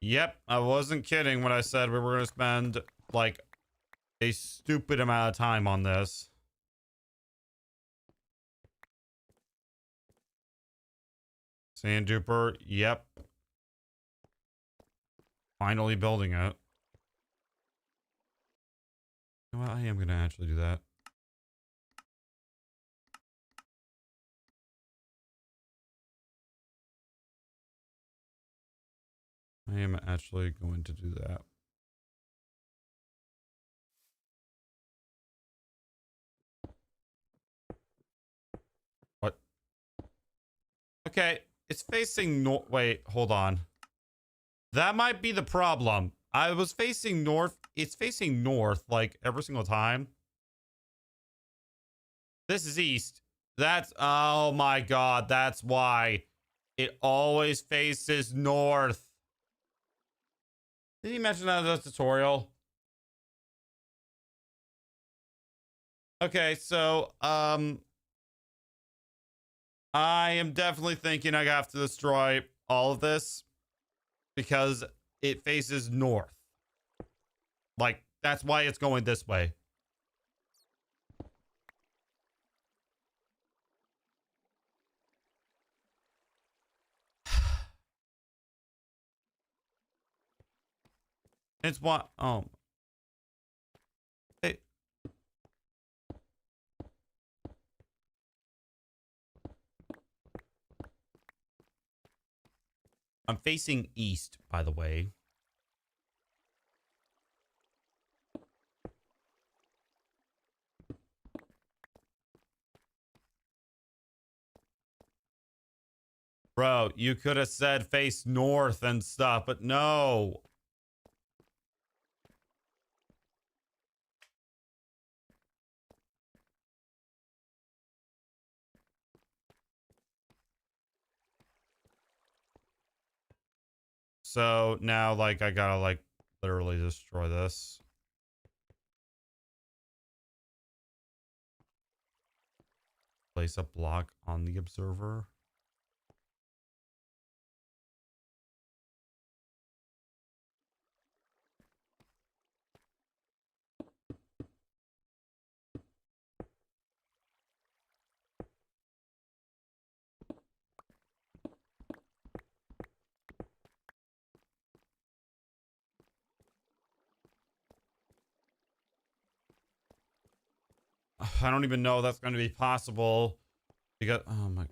Yep, I wasn't kidding when I said we were going to spend like a stupid amount of time on this. Sand duper, yep. Finally building it. You know what? I am going to actually do that. I am actually going to do that. What? Okay, it's facing north. Wait, hold on. That might be the problem. I was facing north. It's facing north like every single time. This is east. That's, oh my God, that's why it always faces north. Did he mention that in the tutorial? Okay, so, I am definitely thinking I have to destroy all of this because it faces north. Like, That's why it's going this way. It's what? Oh. Hey. I'm facing east, by the way. Bro, you could have said face north and stuff, but no. So now, like, I gotta, like, literally destroy this. Place a block on the observer. I don't even know if that's going to be possible. Because, oh my.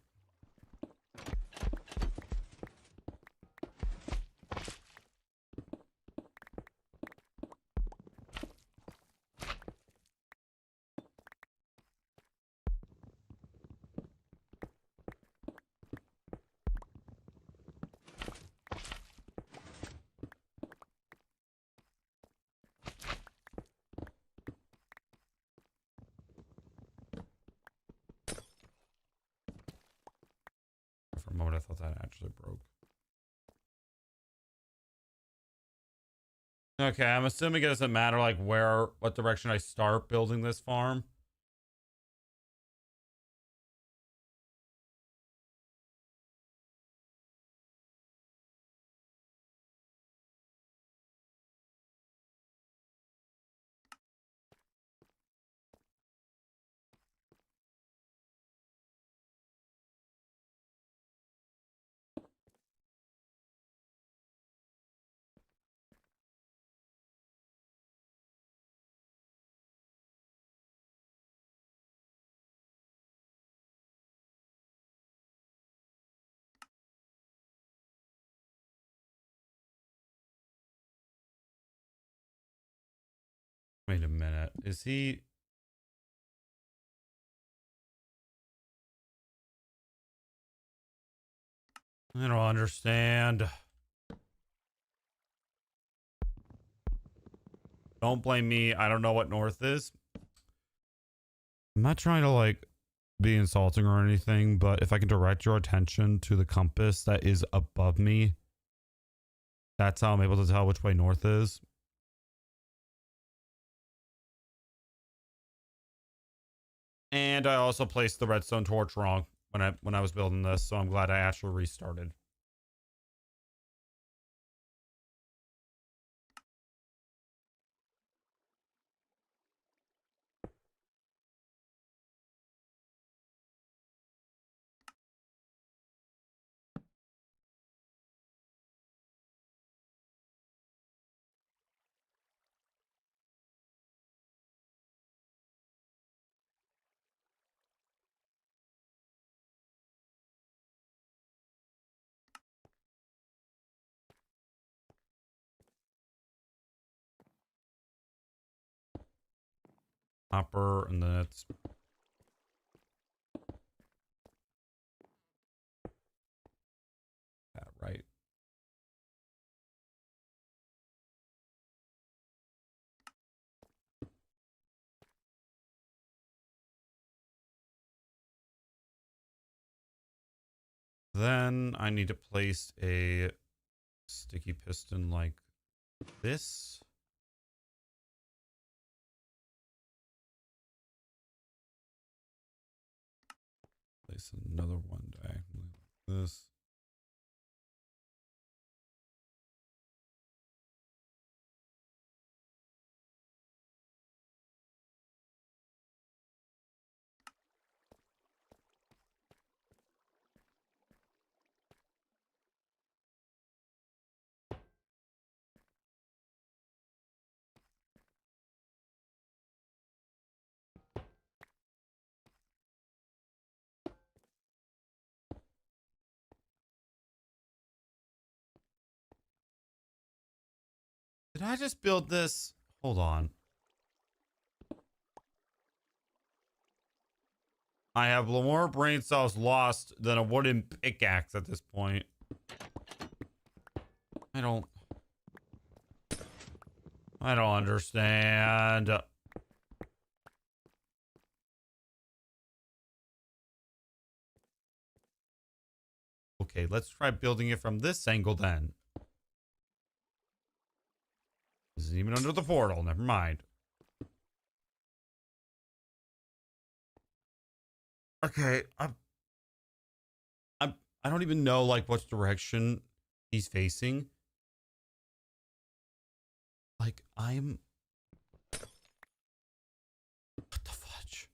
For a moment, I thought that actually broke. Okay, I'm assuming it doesn't matter, like, what direction I start building this farm. Wait a minute. Is he... I don't understand. Don't blame me. I don't know what north is. I'm not trying to, like, be insulting or anything, but if I can direct your attention to the compass that is above me, that's how I'm able to tell which way north is. And I also placed the redstone torch wrong when I was building this, so I'm glad I actually restarted. Hopper, and then it's... that right. Then I need to place a sticky piston like this. Place another one diagonally like this. Did I just build this? Hold on. I have more brain cells lost than a wooden pickaxe at this point. I don't understand. Okay, let's try building it from this angle then. This isn't even under the portal. Never mind. Okay, I don't even know like which direction he's facing. Like what the fudge?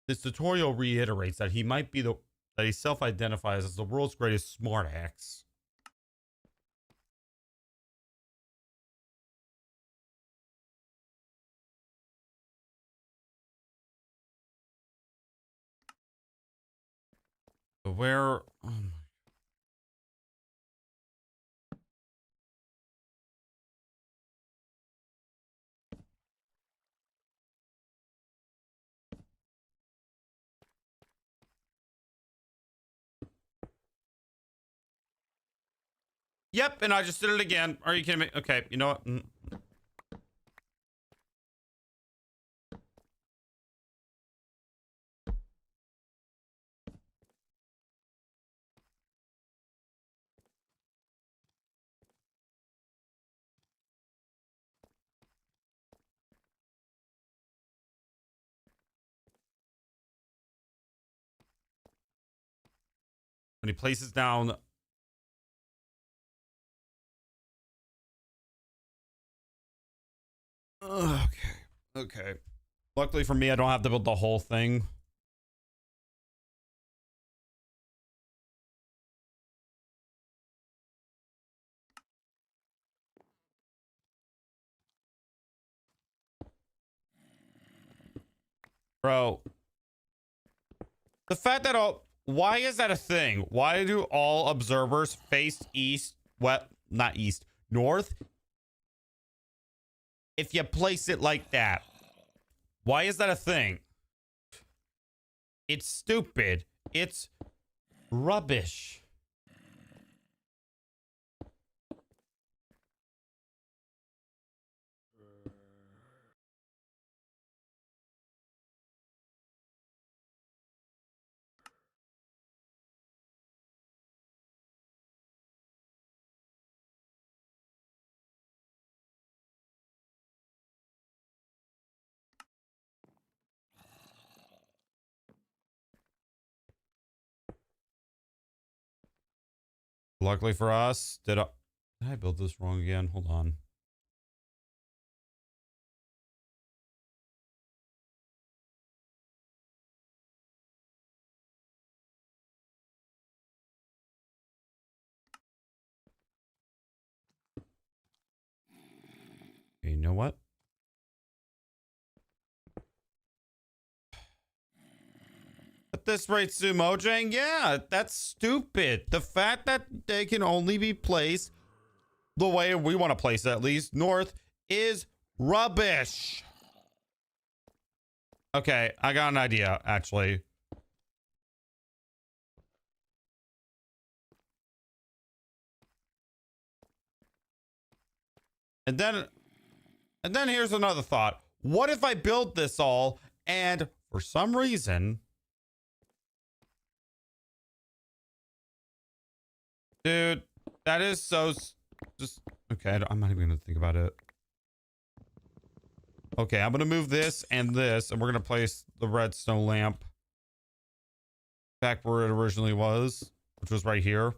This tutorial reiterates that he might be that he self-identifies as the world's greatest smartass. But where? Yep, and I just did it again. Are you kidding me? Okay, you know what? When he places down. Okay. Luckily for me, I don't have to build the whole thing. Bro. The fact that why is that a thing? Why do all observers face east, not east, north? If you place it like that. Why is that a thing? It's stupid. It's rubbish. Luckily for us, did I build this wrong again? Hold on. Okay, you know what? At this rate, Sumojang, yeah, that's stupid. The fact that they can only be placed the way we want to place it, at least north, is rubbish. Okay, I got an idea, actually. And then here's another thought. What if I build this all and for some reason, dude, that is so just okay. I'm not even gonna think about it. Okay, I'm gonna move this, and we're gonna place the redstone lamp back where it originally was, which was right here.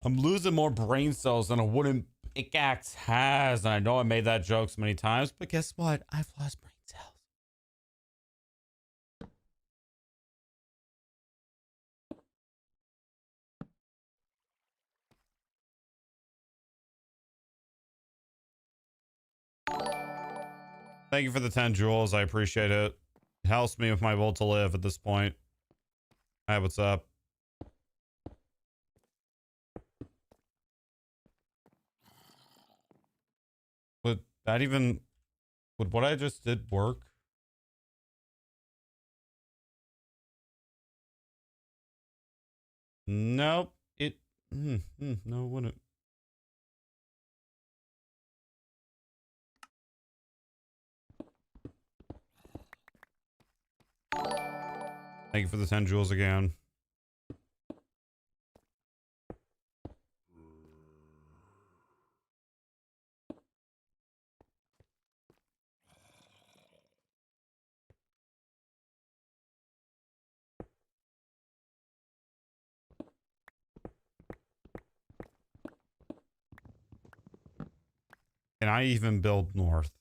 I'm losing more brain cells than a wooden pickaxe has. And I know I made that joke so many times, but guess what? I've lost brain cells. Thank you for the 10 jewels. I appreciate it. It helps me with my will to live at this point. Hi, what's up? Would that even... Would what I just did work? Nope. It... no, it wouldn't. Thank you for the 10 jewels again. Can I even build north?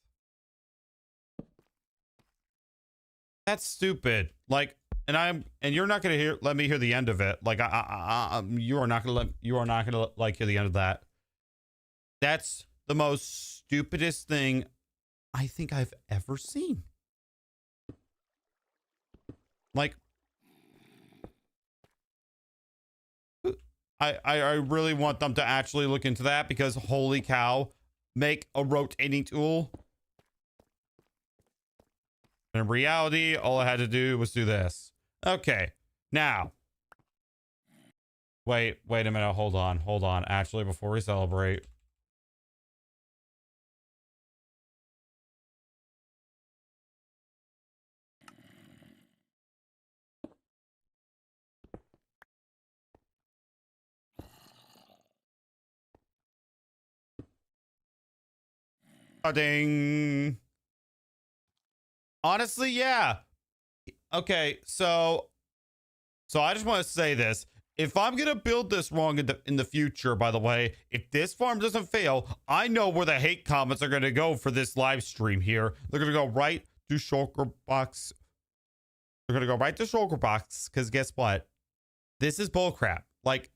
That's stupid. Like, and you're not gonna let me hear the end of it. Like, you are not gonna like hear the end of that. That's the most stupidest thing I think I've ever seen. Like, I really want them to actually look into that, because holy cow, make a rotating tool. In reality, all I had to do was do this. Okay, now. Wait a minute. Hold on. Actually, before we celebrate. Ding. Honestly, yeah. Okay, so I just want to say this. If I'm gonna build this wrong in the future, by the way, if this farm doesn't fail, I know where the hate comments are gonna go for this live stream here. They're gonna go right to Shulker Box. They're gonna go right to Shulker Box, because guess what? This is bullcrap. Like,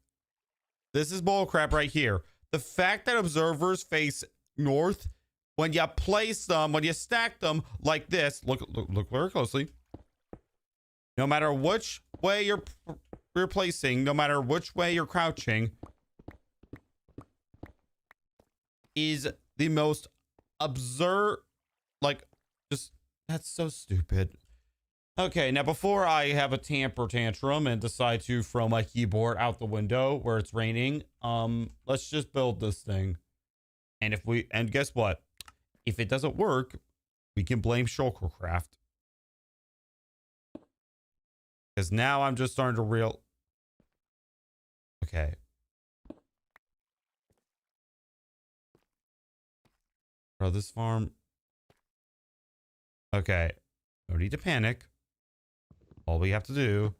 this is bullcrap right here. The fact that observers face north, when you place them, when you stack them like this, look very closely. No matter which way you're placing, no matter which way you're crouching, is the most absurd, like, just, that's so stupid. Okay, now before I have a temper tantrum and decide to throw my keyboard out the window where it's raining, let's just build this thing. And guess what? If it doesn't work, we can blame Shulkercraft. Because now I'm just starting to Okay. Bro, this farm. Okay. No need to panic. All we have to do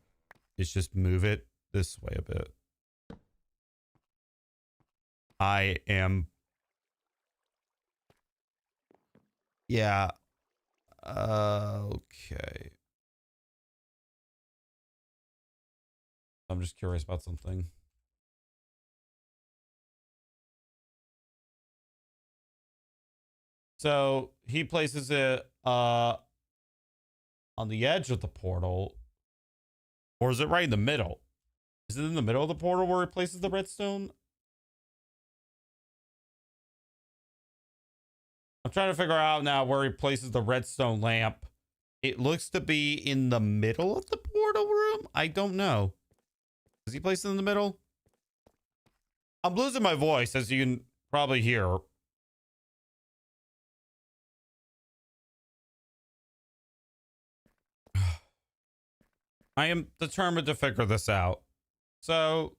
is just move it this way a bit. I am... Yeah. Okay. I'm just curious about something. So he places it on the edge of the portal. Or is it right in the middle? Is it in the middle of the portal where he places the redstone? I'm trying to figure out now where he places the redstone lamp. It looks to be in the middle of the portal room. I don't know. Does he place it in the middle? I'm losing my voice, as you can probably hear. I am determined to figure this out. So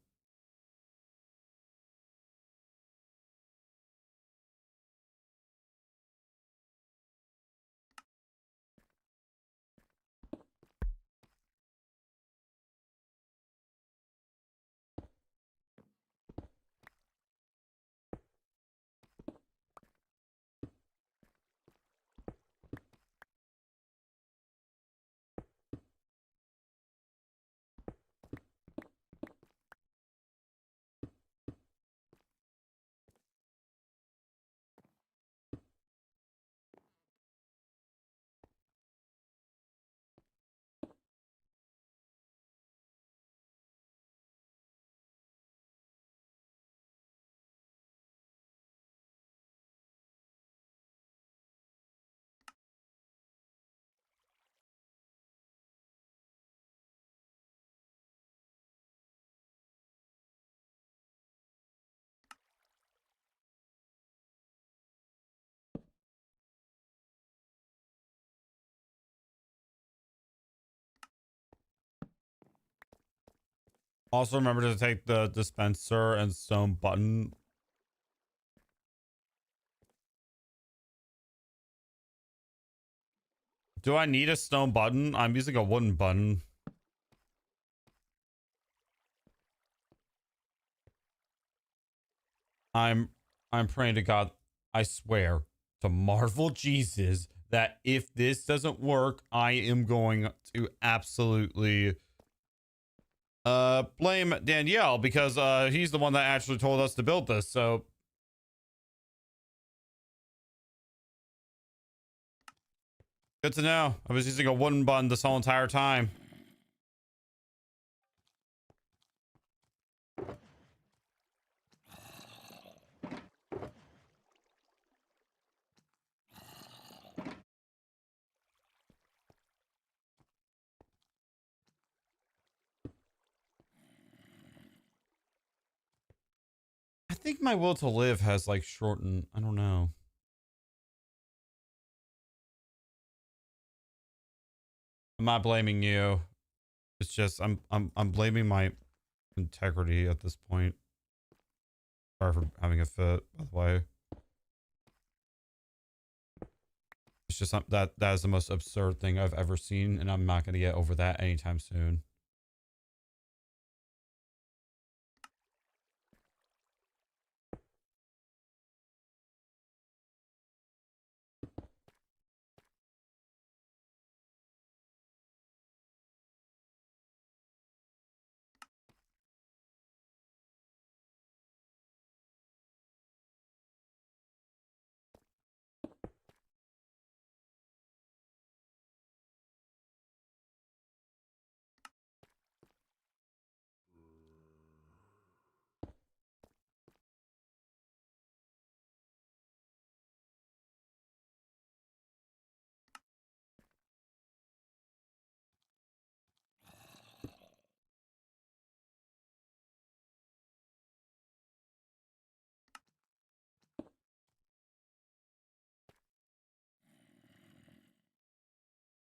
Also remember to take the dispenser and stone button. Do I need a stone button? I'm using a wooden button. I'm praying to God, I swear to Marvel Jesus, that if this doesn't work, I am going to absolutely blame Danielle, because he's the one that actually told us to build this. So good to know. I was using a wooden button this whole entire time. I think my will to live has like shortened. I don't know. I'm not blaming you. It's just I'm blaming my integrity at this point. Sorry for having a fit, by the way. It's just that is the most absurd thing I've ever seen, and I'm not going to get over that anytime soon.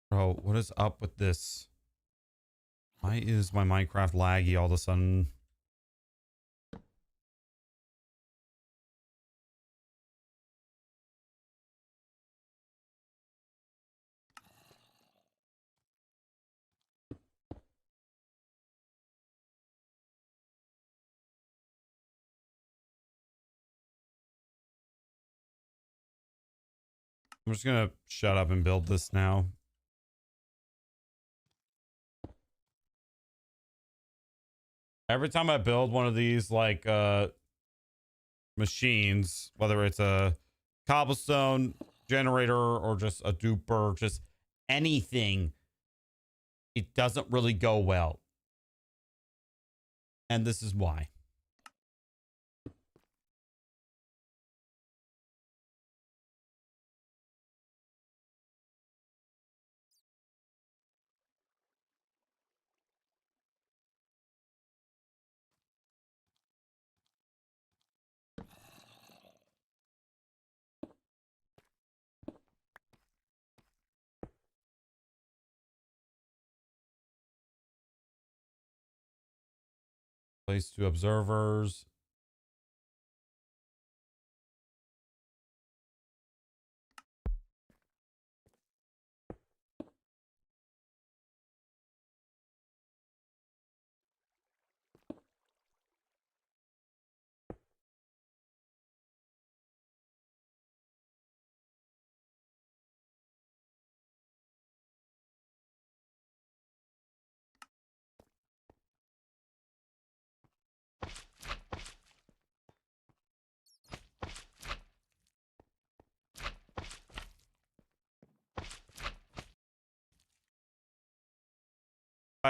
Bro, what is up with this? Why is my Minecraft laggy all of a sudden? I'm just gonna shut up and build this now. Every time I build one of these like machines, whether it's a cobblestone generator or just a duper, just anything, it doesn't really go well. And this is why. Place 2 observers.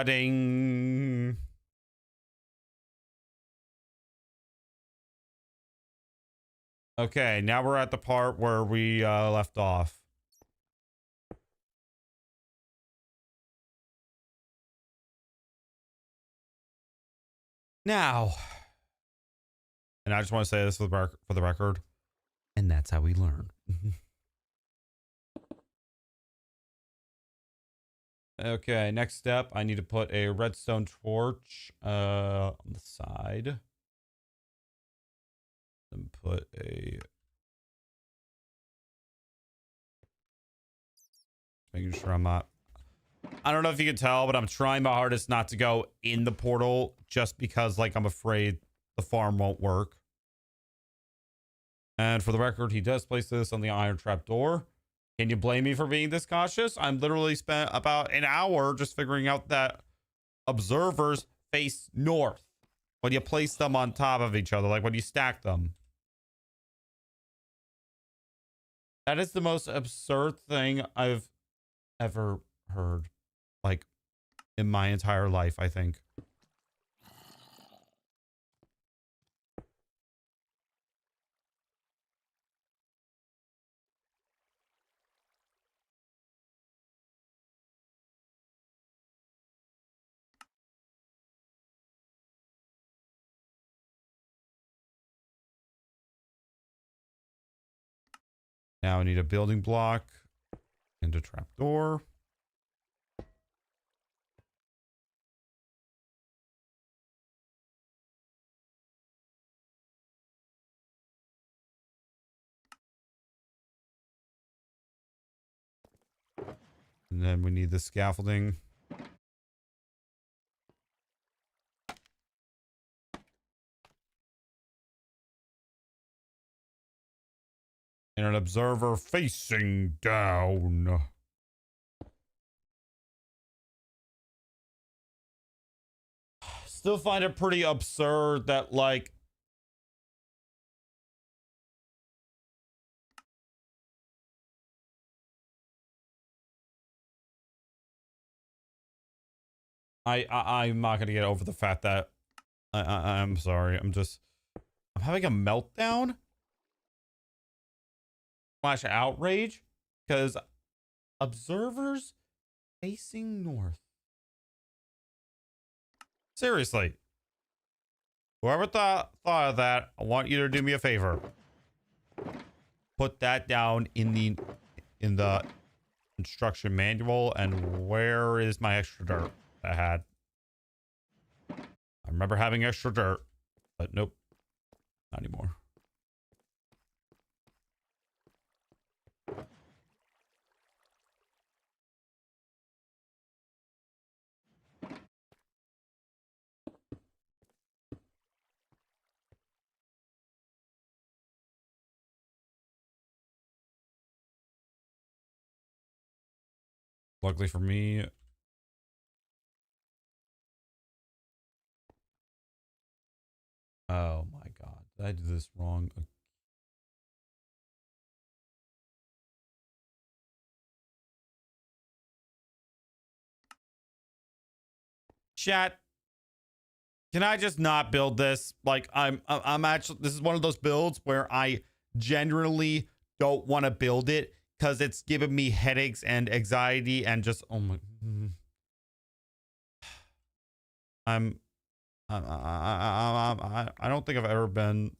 Ding. Okay, now we're at the part where we left off. Now, and I just want to say this for the record, and that's how we learn. Okay, next step, I need to put a redstone torch on the side. Then put a... Making sure I'm not... I don't know if you can tell, but I'm trying my hardest not to go in the portal just because, like, I'm afraid the farm won't work. And for the record, he does place this on the iron trap door. Can you blame me for being this cautious? I'm literally spent about an hour just figuring out that observers face north when you place them on top of each other, like when you stack them. That is the most absurd thing I've ever heard, like, in my entire life, I think. Now I need a building block and a trapdoor. And then we need the scaffolding. And an observer facing down. Still find it pretty absurd that, like, I'm not gonna get over the fact that I'm sorry. I'm having a meltdown / outrage because observers facing north. Seriously, whoever thought of that, I want you to do me a favor. Put that down in the instruction manual. And where is my extra dirt I had? I remember having extra dirt, but nope, not anymore. Luckily for me, oh my god, did I do this wrong? Chat, can I just not build this? Like, I'm actually, this is one of those builds where I genuinely don't want to build it because it's giving me headaches and anxiety and just, oh my, I don't think I've ever been.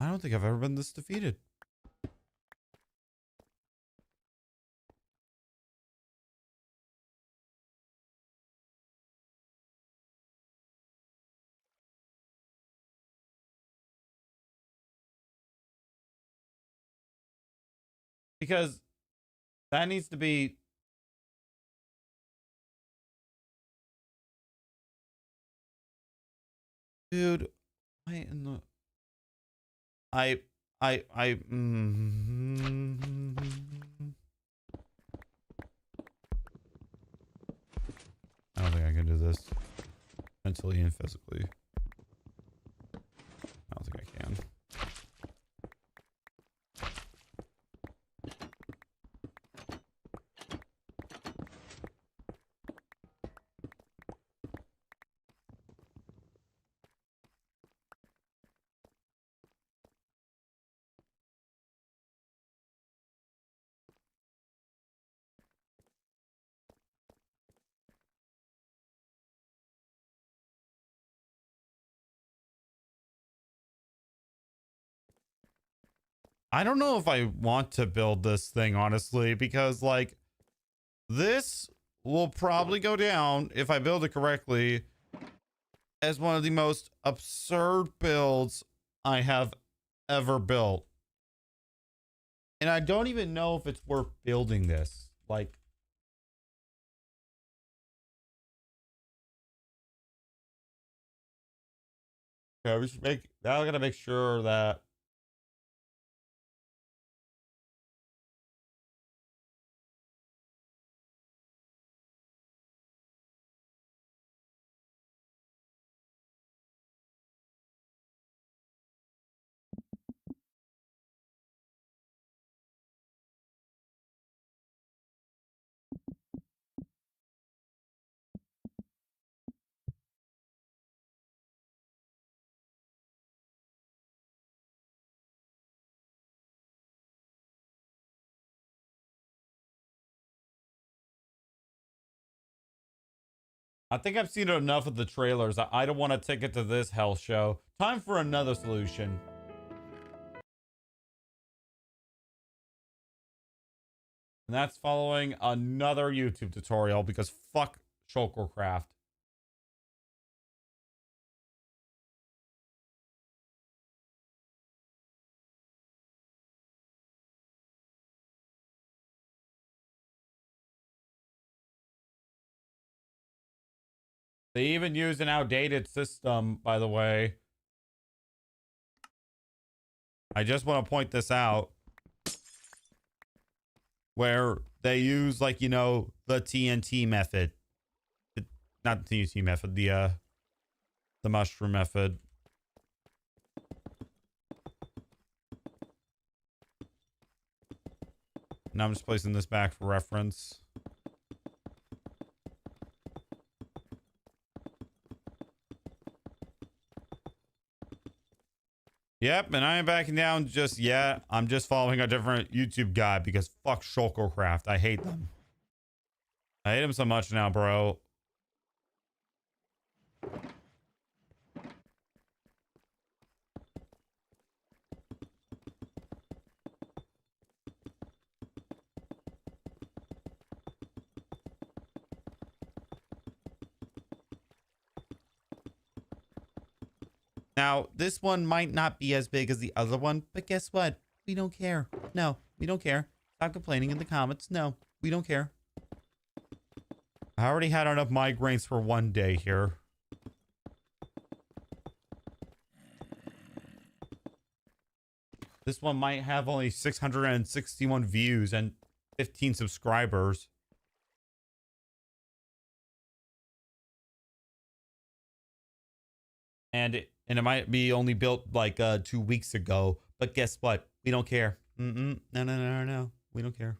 I don't think I've ever been this defeated. Because that needs to be. Dude, I in the. I I don't think I can do this mentally and physically. I don't think I can. I don't know if I want to build this thing, honestly, because like this will probably go down if I build it correctly as one of the most absurd builds I have ever built. And I don't even know if it's worth building this. Like, okay, we should make, now I gotta make sure that I think I've seen enough of the trailers. I don't want to take it to this hell show. Time for another solution. And that's following another YouTube tutorial because fuck Shulkercraft. They even use an outdated system, by the way. I just want to point this out. Where they use, like, you know, the TNT method. Not the TNT method, the mushroom method. Now I'm just placing this back for reference. Yep, and I ain't backing down just yet. I'm just following a different YouTube guide because fuck Shulkercraft. I hate them. I hate them so much now, bro. Now, this one might not be as big as the other one, but guess what? We don't care. No, we don't care. Stop complaining in the comments. No, we don't care. I already had enough migraines for one day here. This one might have only 661 views and 15 subscribers. And it might be only built like 2 weeks ago. But guess what? We don't care. No, no, no, no, no. We don't care.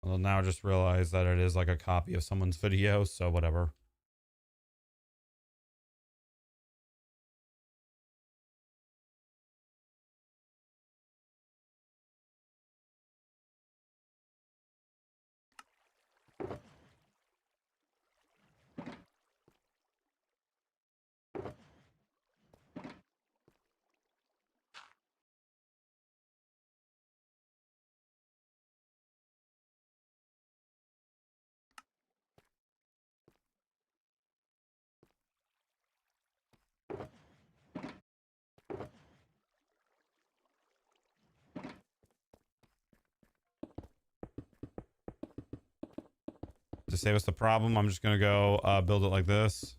Well, now I just realized that it is like a copy of someone's video, so whatever. To save us the problem, I'm just gonna go build it like this.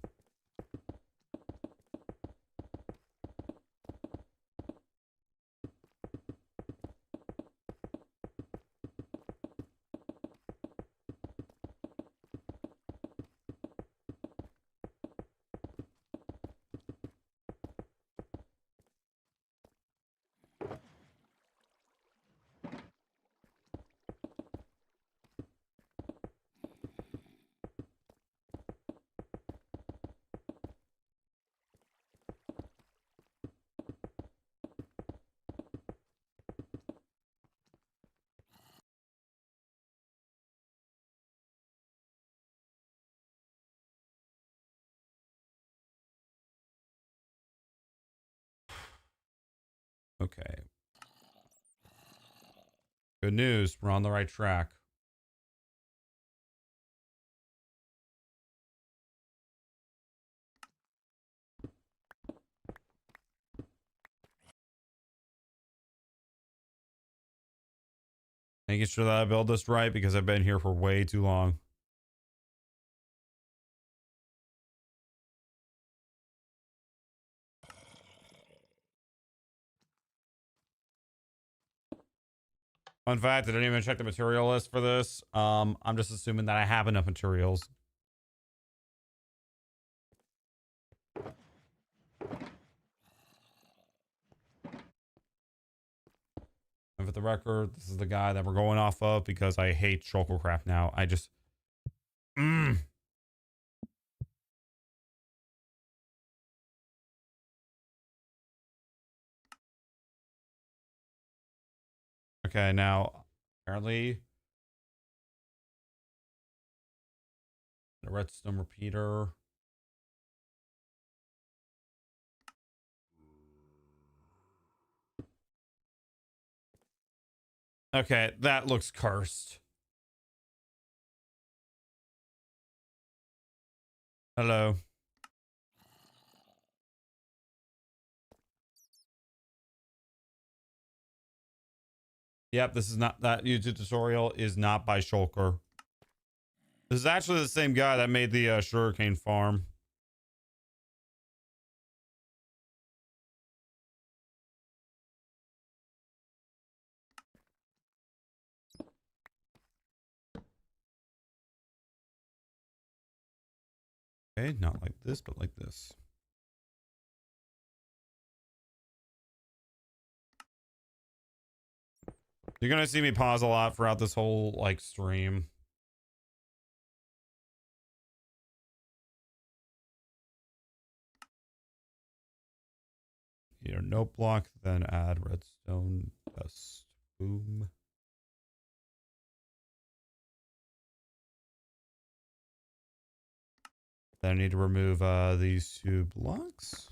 Okay. Good news. We're on the right track. Making sure that I build this right because I've been here for way too long. Fun fact, I didn't even check the material list for this. I'm just assuming that I have enough materials. And for the record, this is the guy that we're going off of because I hate Shulkercraft now. I just... Okay, now, apparently... The redstone repeater... Okay, that looks cursed. Hello. Yep, this is not, that YouTube tutorial is not by Shulker. This is actually the same guy that made the sugarcane farm. Okay, not like this, but like this. You're gonna see me pause a lot throughout this whole like stream. Here, note block, then add redstone dust. Boom. Then I need to remove these 2 blocks.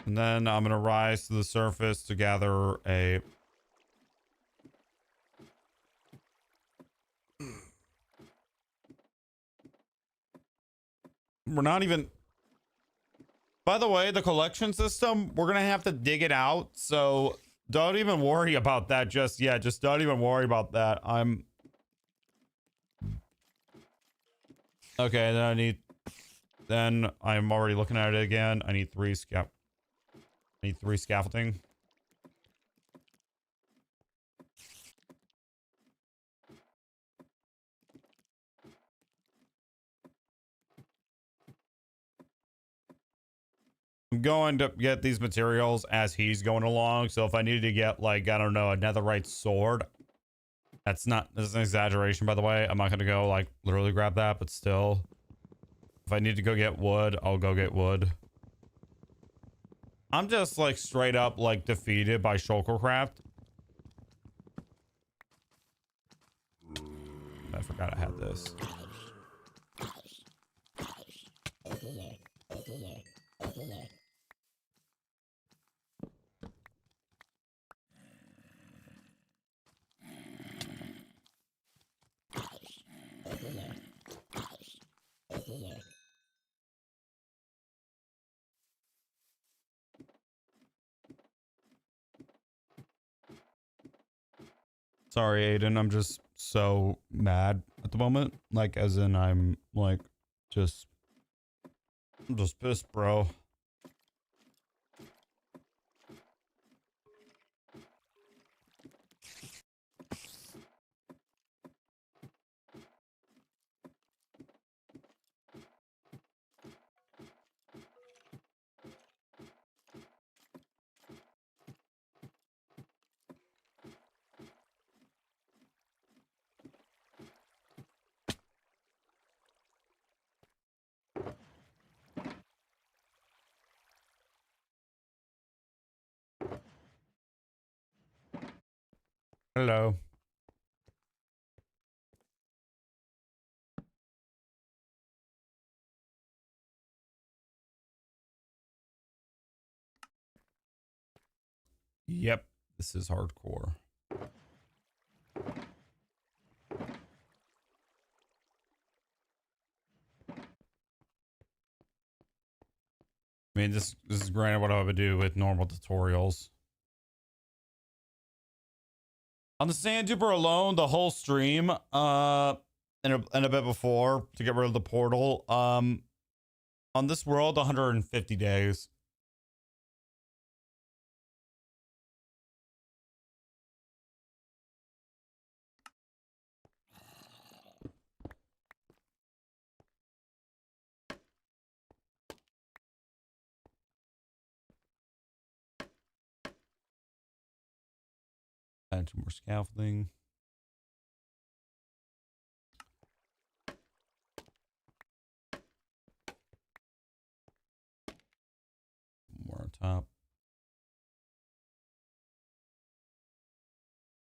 And then I'm gonna rise to the surface to gather a... We're not even... By the way, the collection system, we're gonna have to dig it out, so don't even worry about that just yet. Just don't even worry about that. Okay, then I need... Then I'm already looking at it again. I need 3 scaffolding. I'm going to get these materials as he's going along. So if I needed to get like, I don't know, a netherite sword, that's an exaggeration, by the way. I'm not going to go like literally grab that, but still, if I need to go get wood, I'll go get wood. I'm just like straight up like defeated by Shulkercraft. I forgot I had this. Sorry, Aiden. I'm just so mad at the moment. Like, as in, I'm like, I'm just pissed, bro. Hello. Yep, this is hardcore. I mean, this is granted what I would do with normal tutorials. On the Sand Duper alone, the whole stream, and a bit before to get rid of the portal, on this world, 150 days. Add some more scaffolding. More on top.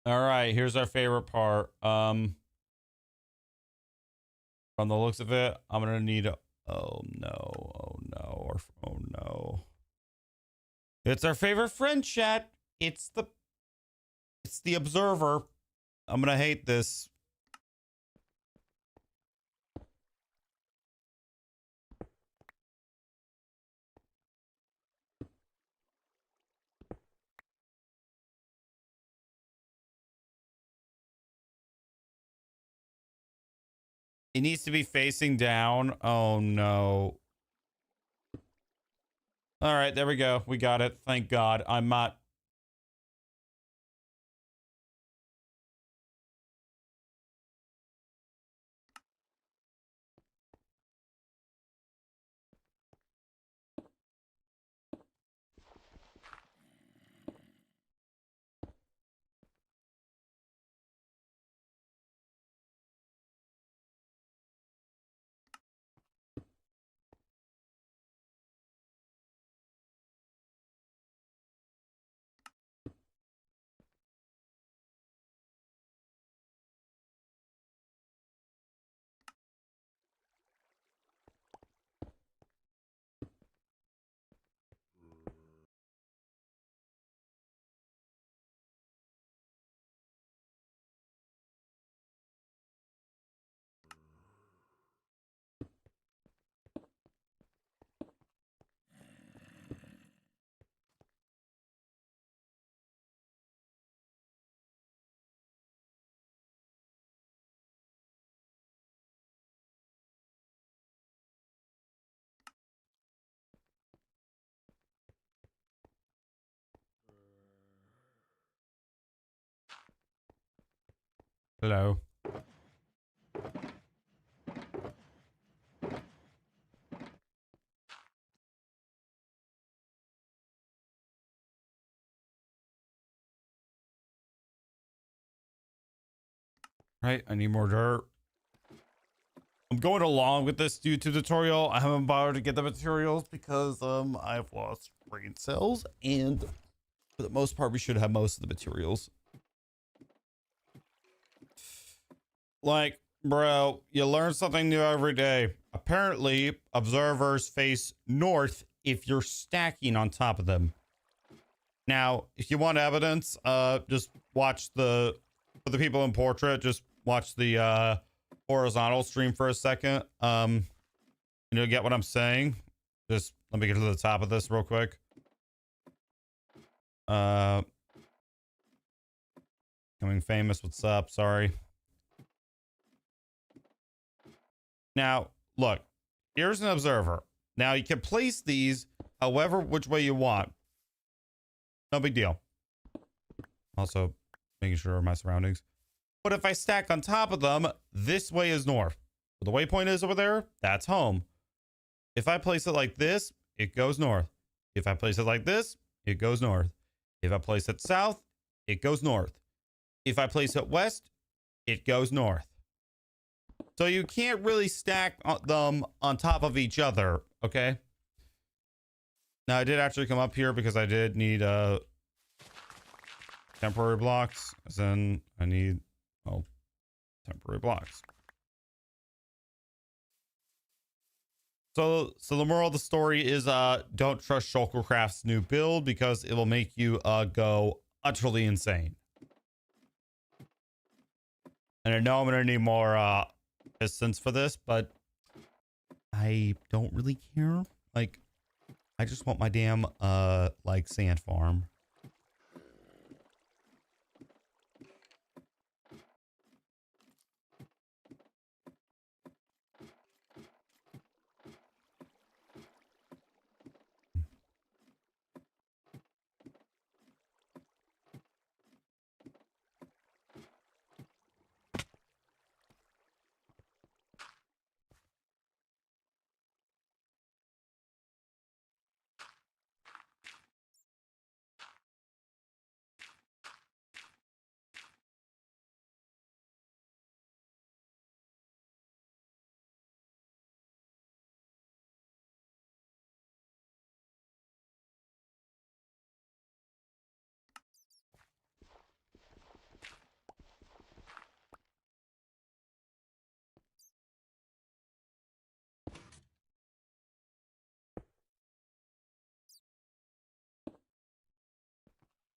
All right, here's our favorite part. From the looks of it, I'm gonna need a, oh no. It's our favorite friend chat. It's the observer. I'm gonna hate this. It needs to be facing down. Oh no. All right, there we go. We got it. Thank God. I'm not. Hello. Right, I need more dirt. I'm going along with this YouTube tutorial. I haven't bothered to get the materials because I've lost brain cells, and for the most part we should have most of the materials. Like, bro, you learn something new every day. Apparently, observers face north if you're stacking on top of them. Now, if you want evidence, just watch for the people in portrait, just watch the horizontal stream for a second. You'll get what I'm saying. Just let me get to the top of this real quick. Coming famous, what's up? Sorry. Now, look, here's an observer. Now, you can place these however which way you want. No big deal. Also, making sure of my surroundings. But if I stack on top of them, this way is north. Where the waypoint is over there, that's home. If I place it like this, it goes north. If I place it like this, it goes north. If I place it south, it goes north. If I place it west, it goes north. So you can't really stack them on top of each other, okay? Now, I did actually come up here because I did need Temporary blocks, as in I need, well, temporary blocks. So the moral of the story is don't trust Shulkercraft's new build because it will make you go utterly insane. And I know I'm gonna need more pistons for this, but I don't really care. Like, I just want my damn like sand farm.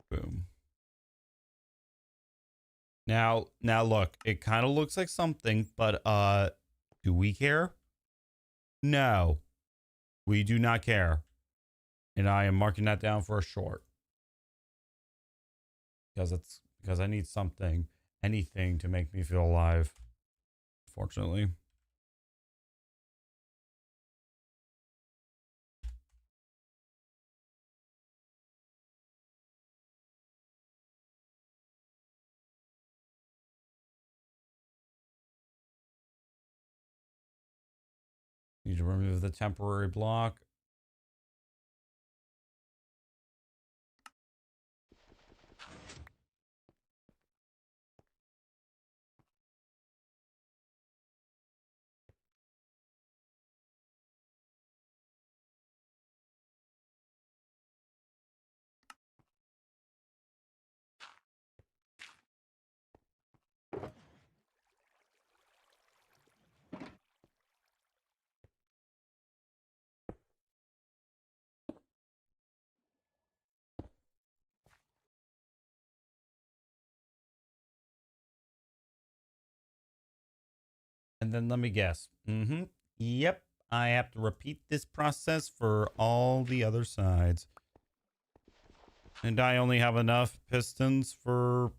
Boom. Now look, it kind of looks like something, but do we care? No, we do not care. And I am marking that down for a short. Because I need something, anything to make me feel alive. Fortunately. Need to remove the temporary block. And then let me guess. Yep. I have to repeat this process for all the other sides. And I only have enough pistons for...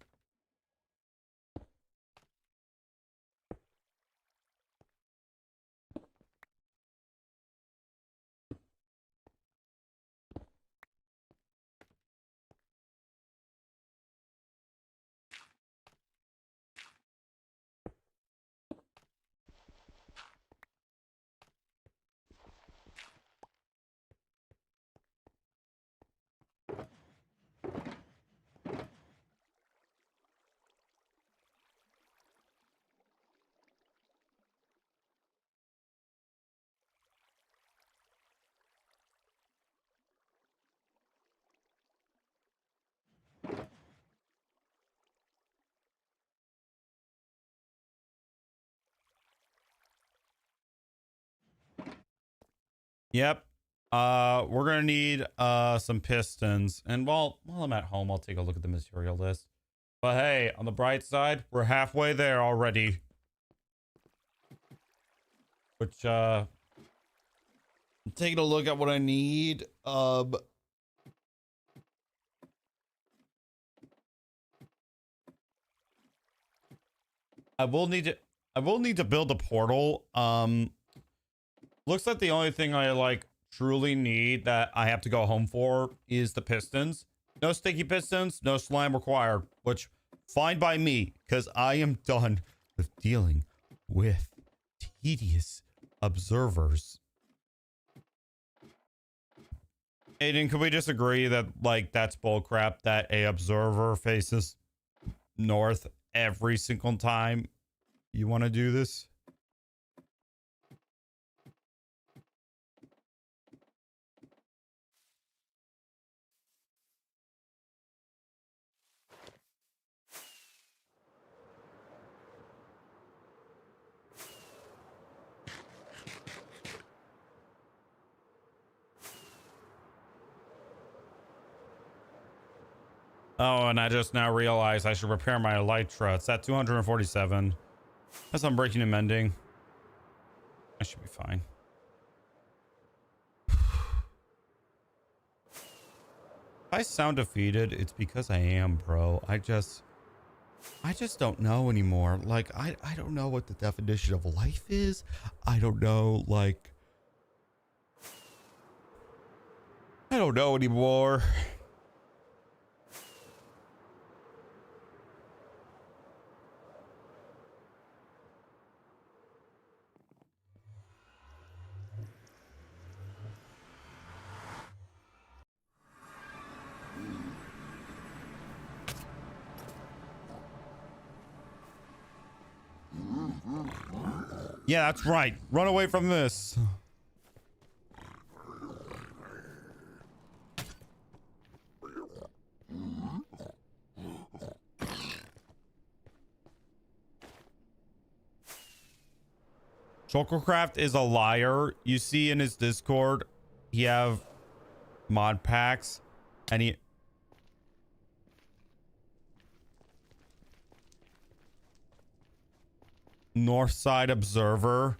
Yep. We're gonna need some pistons. And while I'm at home, I'll take a look at the material list. But hey, on the bright side, we're halfway there already. Which I'm taking a look at what I need. I will need to build a portal. Looks like the only thing I like truly need that I have to go home for is the pistons. No sticky pistons, no slime required, which fine by me, because I am done with dealing with tedious observers. Aiden, can we just agree that like that's bullcrap that a observer faces north every single time you want to do this? Oh, and I just now realized I should repair my Elytra. It's at 247. That's unbreaking and mending. I should be fine. If I sound defeated, it's because I am, bro. I just don't know anymore. Like, I don't know what the definition of life is. I don't know, like, I don't know anymore. Yeah, that's right. Run away from this. Chocolcraft is a liar. You see in his Discord, he have mod packs and he Northside Observer.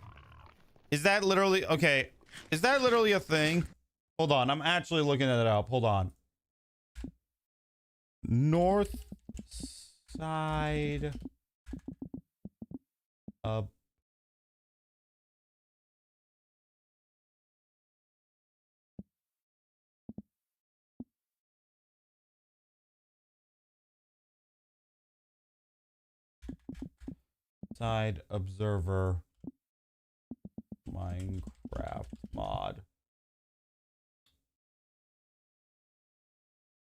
Is that literally okay? Is that literally a thing? Hold on, I'm actually looking it up. Hold on. Northside Side Observer Minecraft mod.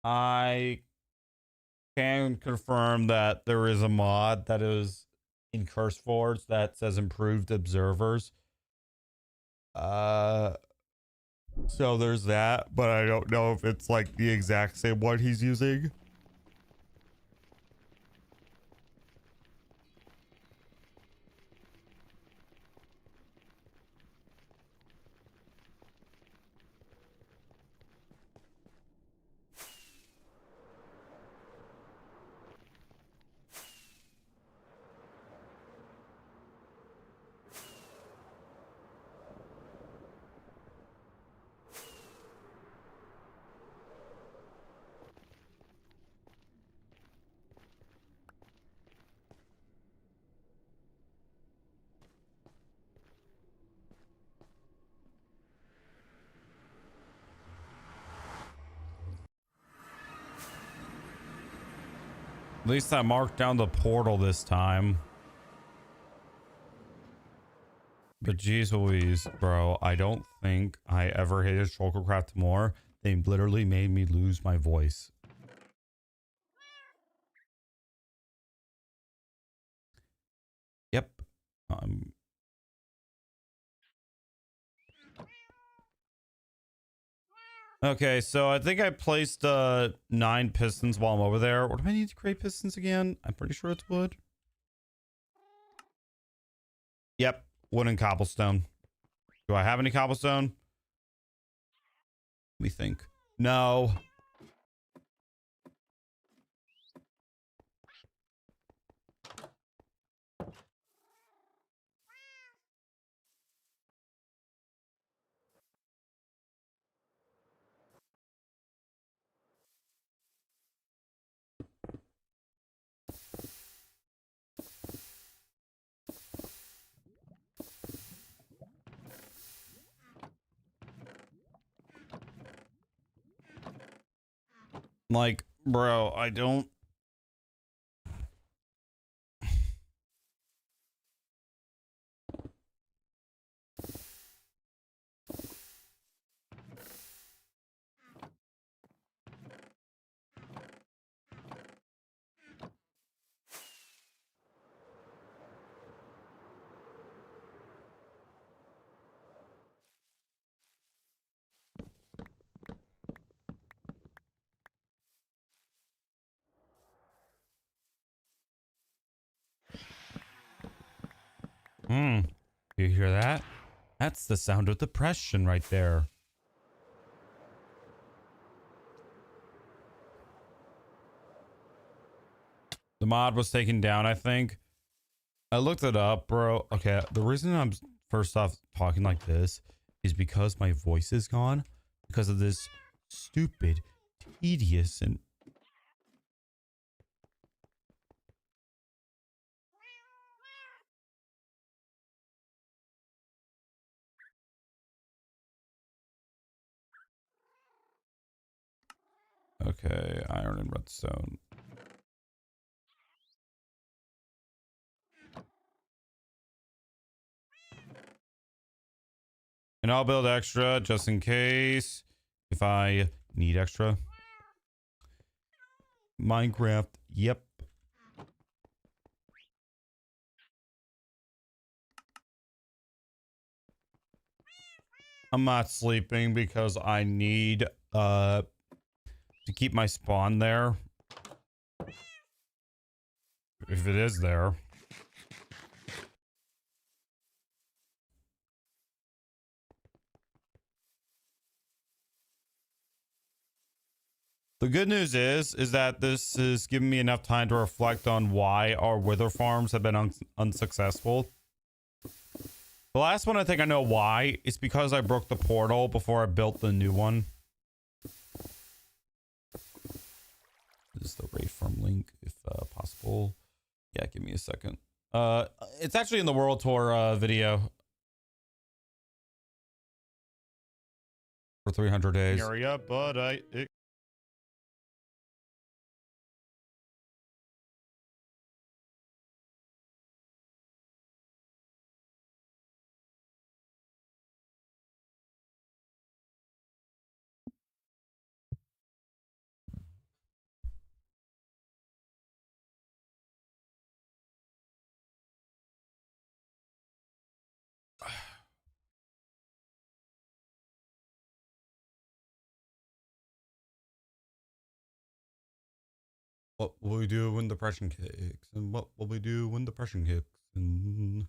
I can confirm that there is a mod that is in CurseForge that says improved observers. So there's that, but I don't know if it's like the exact same one he's using. At least I marked down the portal this time. But geez Louise, bro, I don't think I ever hated Chocolcraft more. They literally made me lose my voice. Yep. Okay, so I think I placed 9 pistons while I'm over there. What do I need to create pistons again? I'm pretty sure it's wood. Yep, wood and cobblestone. Do I have any cobblestone? Let me think. No. Like, bro, I don't. You hear that? That's the sound of depression right there. mod was taken down, I think. I looked it up, bro. Okay, the reason I'm first off talking like this is because my voice is gone because of this stupid, tedious, and okay, iron and redstone. And I'll build extra just in case if I need extra. Minecraft, yep. I'm not sleeping because I need to keep my spawn there. If it is there. The good news is that this is giving me enough time to reflect on why our wither farms have been unsuccessful. The last one, I think I know why. It's because I broke the portal before I built the new one. This is the raid farm link, if possible. Yeah, give me a second. It's actually in the world tour video. For 300 days. Area, but it what will we do when depression kicks? And what will we do when depression kicks? And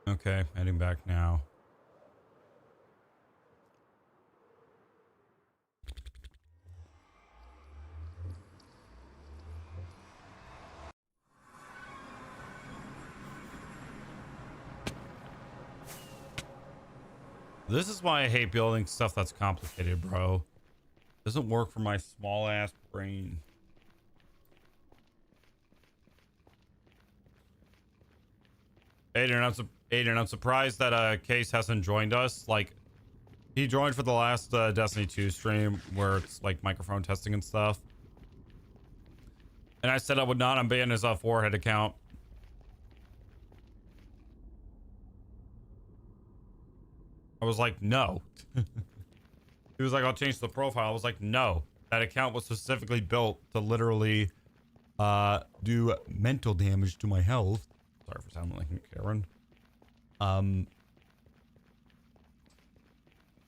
okay, heading back now. This is why I hate building stuff that's complicated, bro. Doesn't work for my small ass brain. Aiden, I'm surprised that Case hasn't joined us. Like, he joined for the last Destiny 2 stream where it's like microphone testing and stuff. And I said I would not unban his forehead account. I was like, no. He was like, I'll change the profile. I was like, no. That account was specifically built to literally do mental damage to my health. Sorry for sounding like Karen.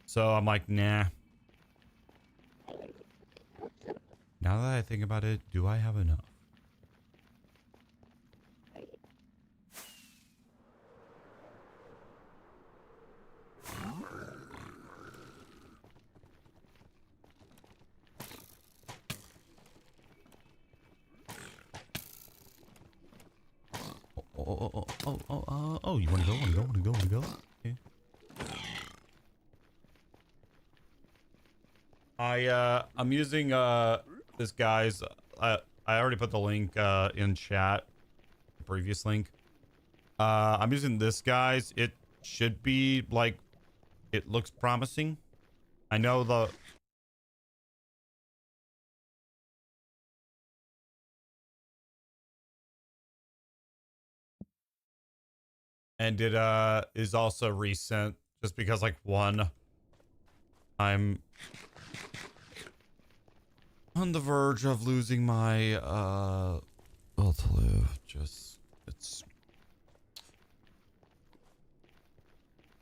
So I'm like, nah. Now that I think about it, do I have enough? Oh, you want to go? Okay. I'm using this guy's I already put the link in chat, the previous link. I'm using this, guys. It should be like, it looks promising. I know the and it is also recent, just because like one, I'm on the verge of losing my will to live. Just, it's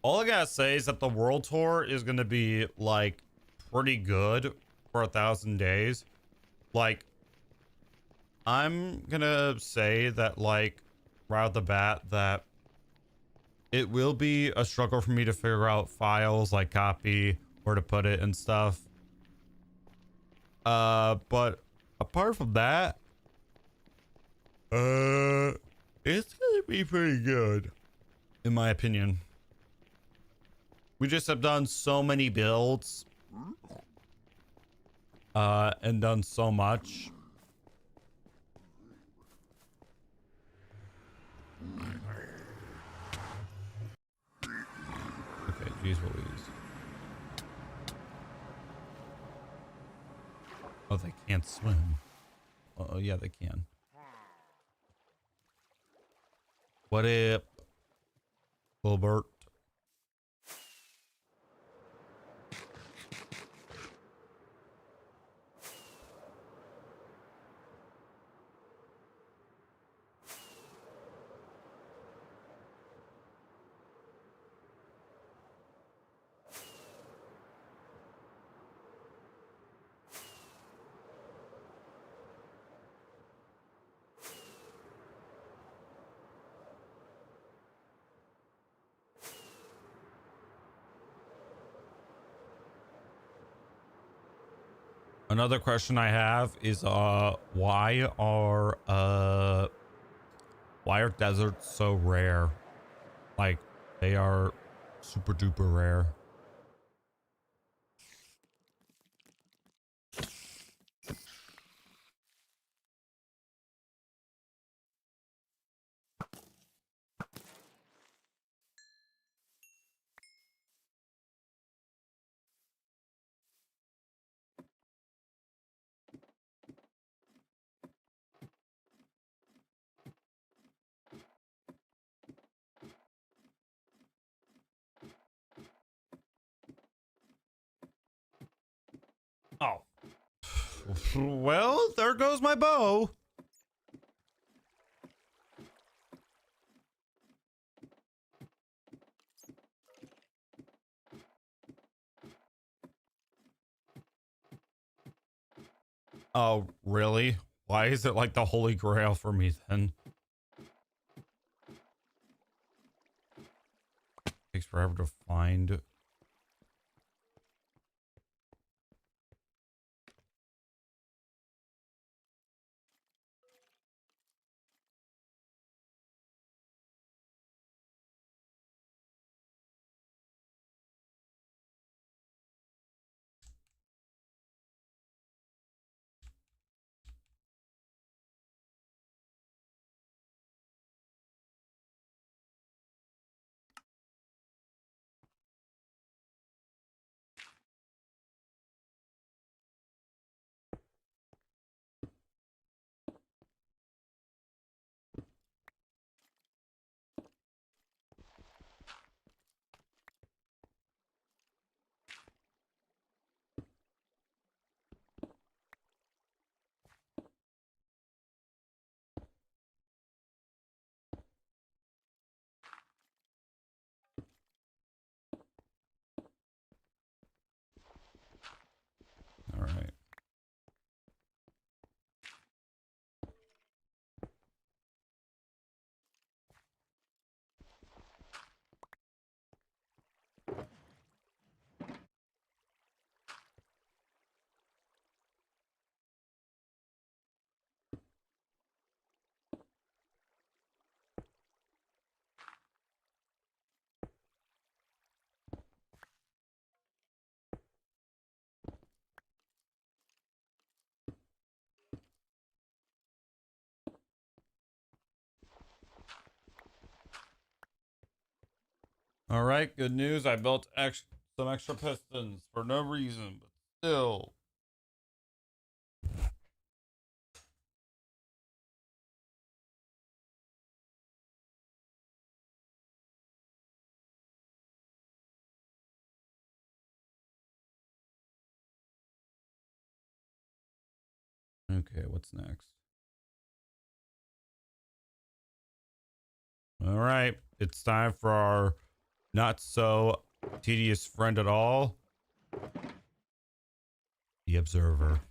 all I gotta say is that the world tour is gonna be like pretty good for 1,000 days. Like, I'm gonna say that, like, right off the bat, that it will be a struggle for me to figure out files, like copy, where to put it and stuff. But apart from that, it's gonna be pretty good, in my opinion. We just have done so many builds, and done so much. Okay, geez Louise. Oh, they can't swim. Oh, yeah, they can. What up, Wilbert? Another question I have is why are deserts so rare? Like, they are super duper rare. Oh. Well, there goes my bow. Oh, really? Why is it like the holy grail for me then? Takes forever to find. All right, good news. I built some extra pistons for no reason, but still. Okay, what's next? All right, it's time for our not so tedious friend at all, the Observer.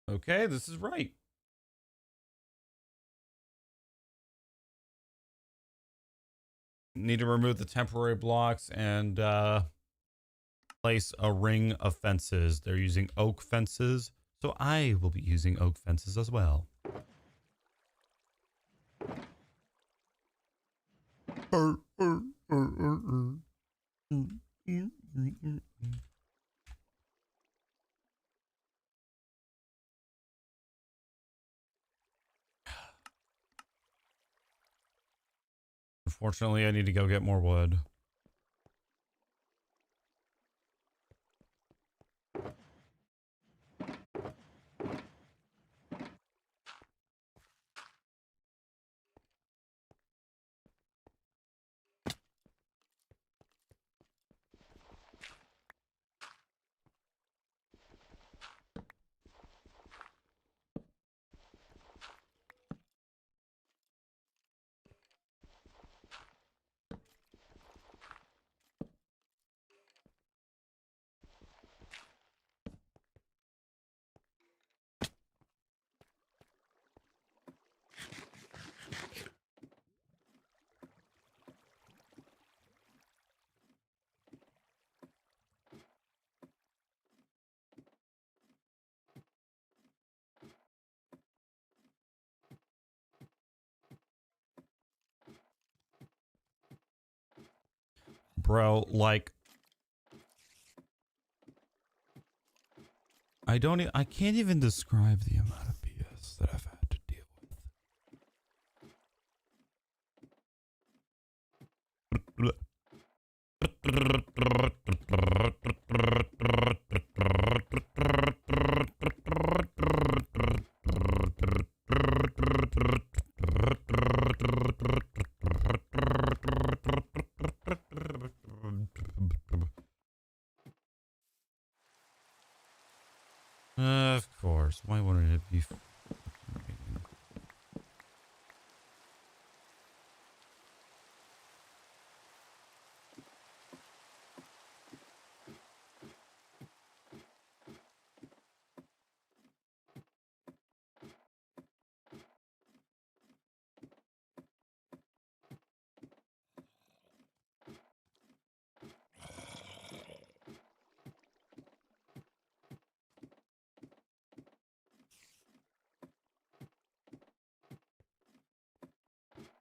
Okay, this is right. Need to remove the temporary blocks and place a ring of fences. They're using oak fences, so I will be using oak fences as well. Unfortunately, I need to go get more wood. Bro, like I can't even describe the amount of BS that I've had to deal with. Of course. Why wouldn't it be?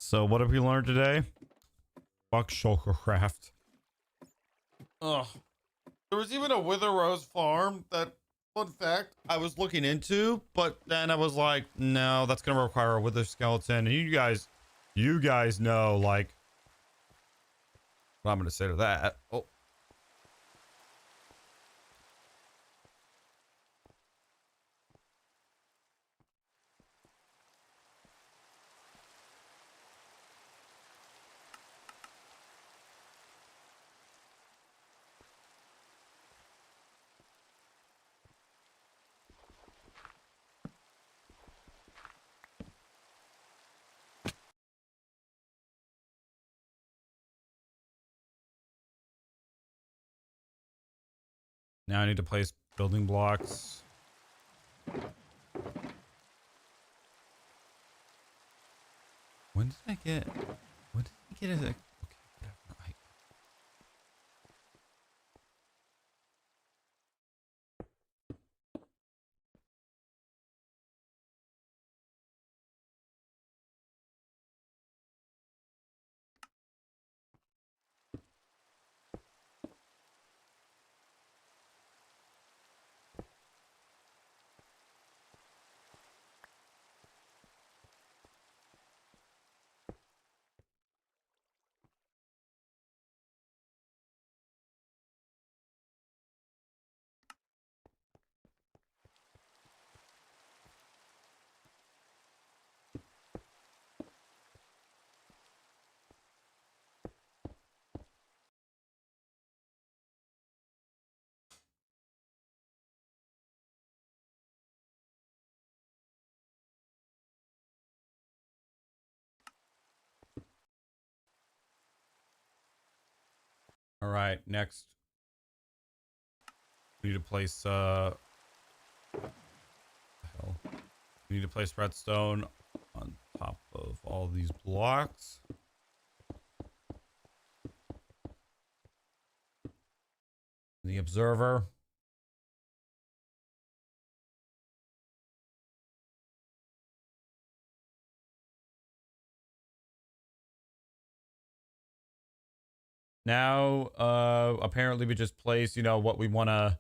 So what have we learned today? Fuck Shulkercraft. Ugh. There was even a Wither Rose farm that, fun fact, I was looking into, but then I was like, no, that's gonna require a Wither skeleton. And you guys know, like, what I'm gonna say to that. Oh. Now I need to place building blocks. When did I get? When did I get it? Okay, whatever. right, next. We need to place hell. We need to place redstone on top of all these blocks. The observer. Now, apparently we just place, you know, what we want to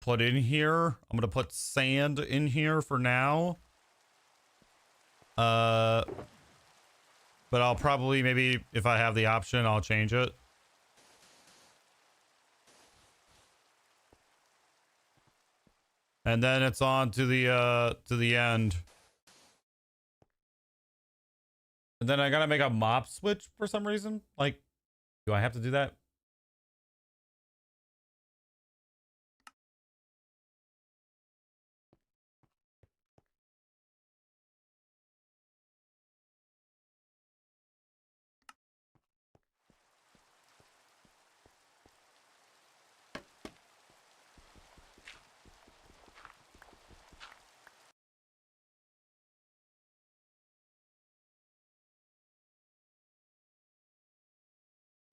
put in here. I'm going to put sand in here for now. But I'll probably, maybe if I have the option, I'll change it. And then it's on to the end. And then I gotta make a mop switch for some reason. Like, do I have to do that?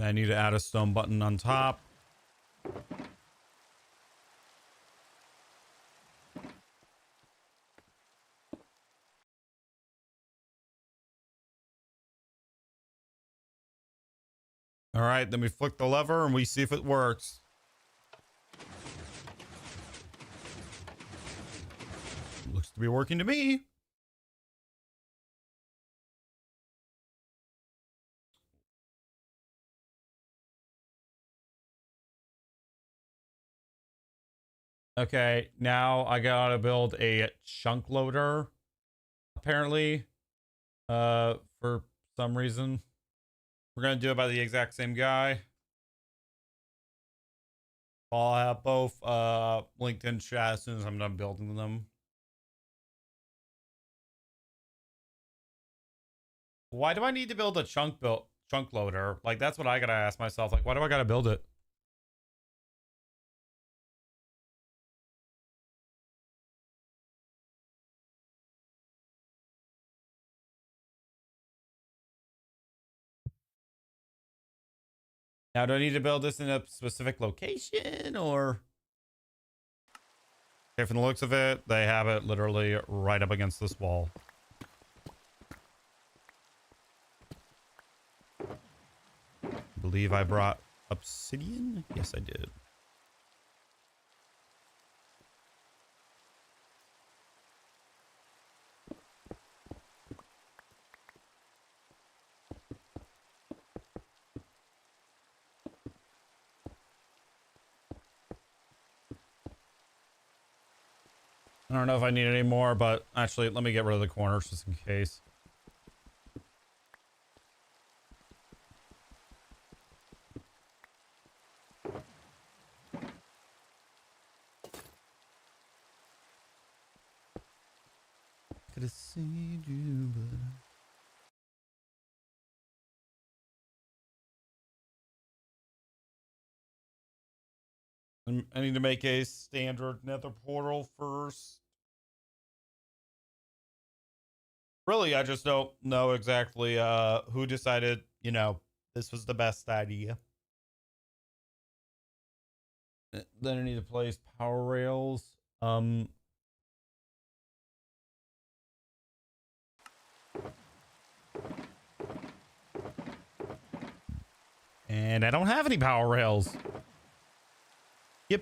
I need to add a stone button on top. All right, then we flick the lever and we see if it works. Looks to be working to me. Okay, now I gotta build a chunk loader, apparently, for some reason. We're gonna do it by the exact same guy. I'll have both linked in chat as soon as I'm done building them. Why do I need to build a chunk loader? Like, that's what I gotta ask myself. Like, why do I gotta build it? Now, do I need to build this in a specific location or? Okay, from the looks of it, they have it literally right up against this wall. I believe I brought obsidian. Yes, I did. I don't know if I need any more, but actually, let me get rid of the corners just in case. Could have seen you, but I need to make a standard nether portal first. Really, I just don't know exactly who decided, you know, this was the best idea. Then I need to place power rails. And I don't have any power rails. Yep.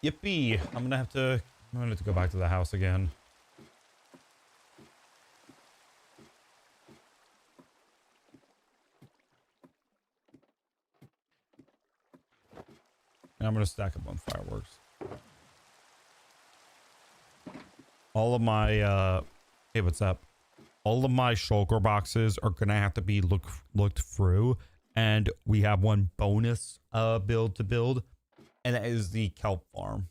Yippee. I'm gonna have to go back to the house again. And I'm gonna stack up on fireworks. All of my hey, what's up? All of my shulker boxes are gonna have to be looked through, and we have one bonus build to build, and that is the kelp farm.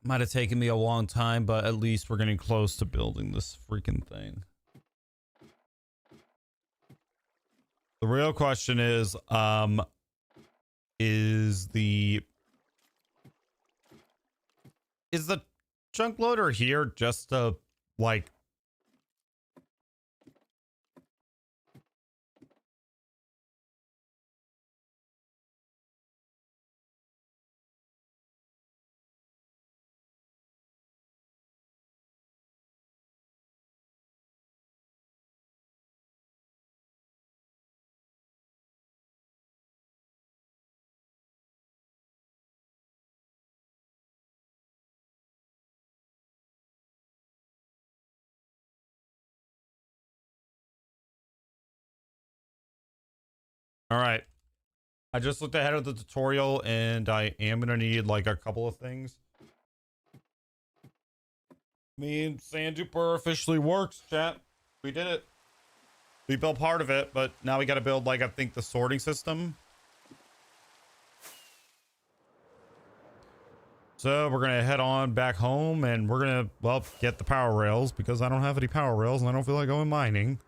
Might have taken me a long time, but at least we're getting close to building this freaking thing. The real question is the chunk loader here just to like all right. I just looked ahead of the tutorial and I am gonna need like a couple of things. Me and Sand Duper officially works, chat. We did it. We built part of it, but now we gotta build like I think the sorting system. So we're gonna head on back home and we're gonna, well, get the power rails because I don't have any power rails and I don't feel like going mining.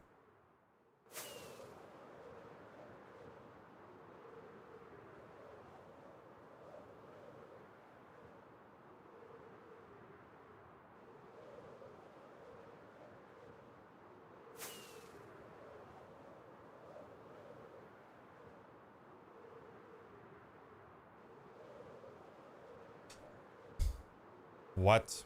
What?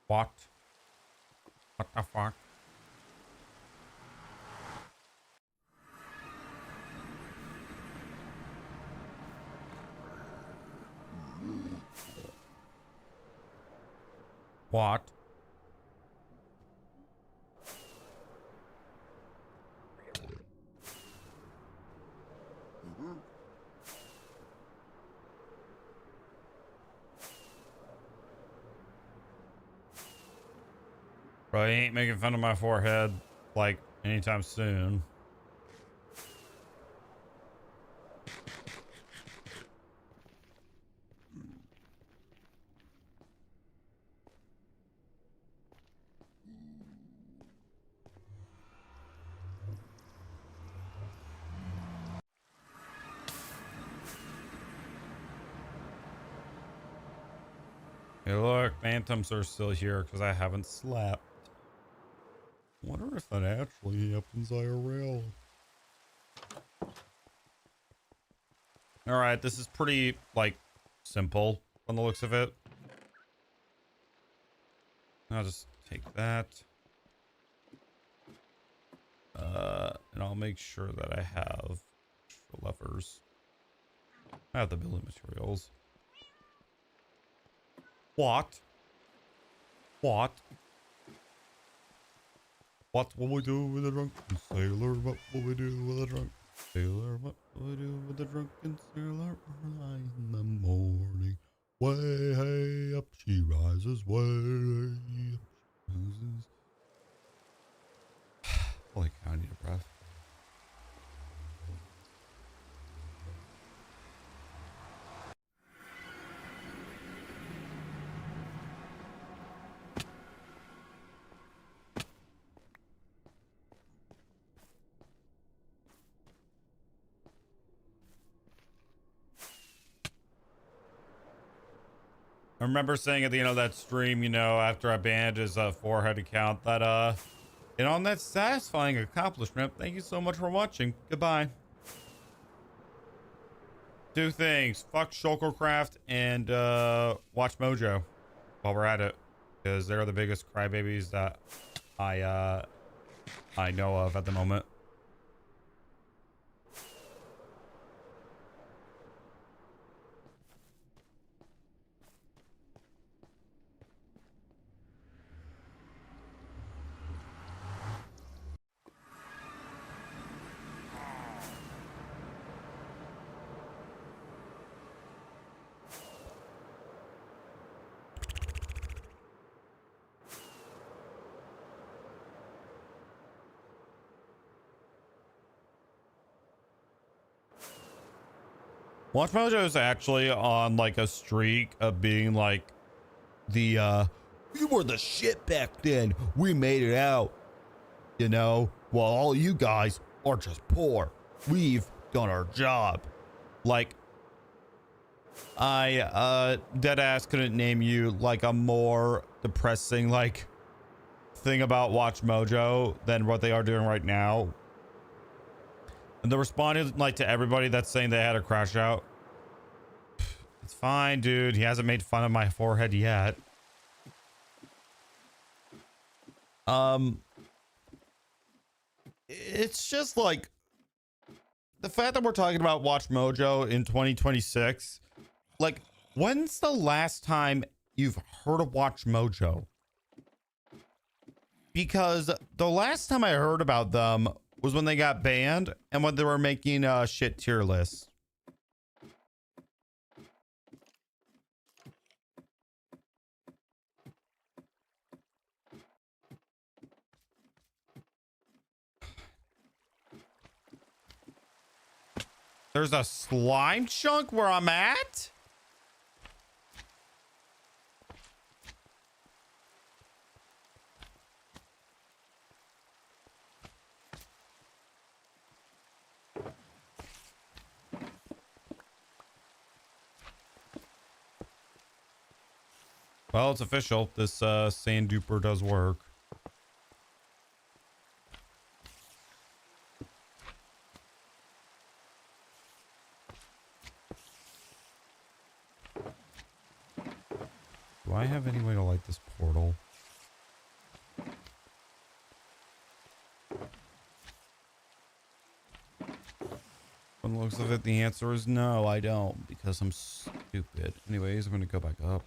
What? What the fuck? What? Bro, he ain't making fun of my forehead like anytime soon. Hey, look, phantoms are still here because I haven't slept. Wonder if that actually happens IRL. All right, this is pretty like simple on the looks of it. I'll just take that. And I'll make sure that I have extra levers. I have the building materials. What? What? What will we do with a drunken sailor? What will we do with a drunken sailor? What will we do with a drunken sailor? Early in the morning, way hey up she rises, way up she rises. Holy cow, I need a breath. I remember saying at the end of that stream, you know, after I banned his forehead account, that and on that satisfying accomplishment, thank you so much for watching. Goodbye. Two things: fuck Shulkercraft and watch Mojo while we're at it, because they're the biggest crybabies that I know of at the moment. Watch Mojo is actually on like a streak of being like the we were the shit back then. We made it out, you know, while all you guys are just poor. We've done our job. Like, I dead ass couldn't name you like a more depressing like thing about Watch Mojo than what they are doing right now. And they're responding like to everybody that's saying they had a crash out. It's fine, dude. He hasn't made fun of my forehead yet. It's just like the fact that we're talking about Watch Mojo in 2026. Like, when's the last time you've heard of Watch Mojo? Because the last time I heard about them was when they got banned and when they were making shit tier lists. There's a slime chunk where I'm at? Well, it's official. This sand duper does work. Do I have any way to light this portal? From the looks of it, the answer is no, I don't, because I'm stupid. Anyways, I'm gonna go back up.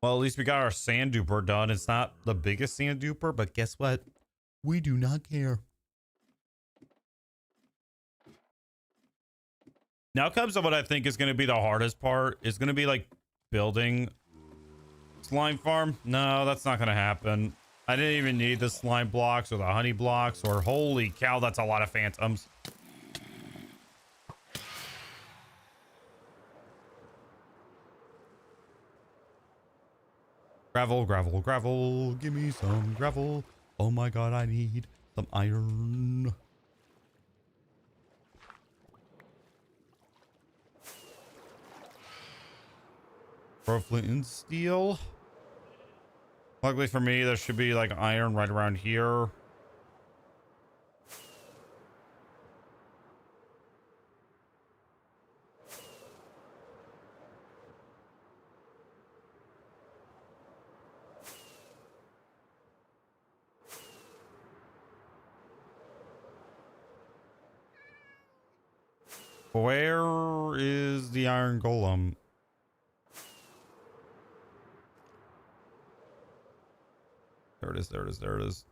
Well, at least we got our sand duper done. It's not the biggest sand duper, but guess what? We do not care. Now comes to what I think is going to be the hardest part. Is going to be like building slime farm. No, that's not going to happen. I didn't even need the slime blocks or the honey blocks, or holy cow, that's a lot of phantoms. Gravel, gravel, gravel. Give me some gravel. Oh my god, I need some iron. For flint and steel. Luckily for me, there should be like iron right around here. Where is the iron golem? There it is, there it is, there it is.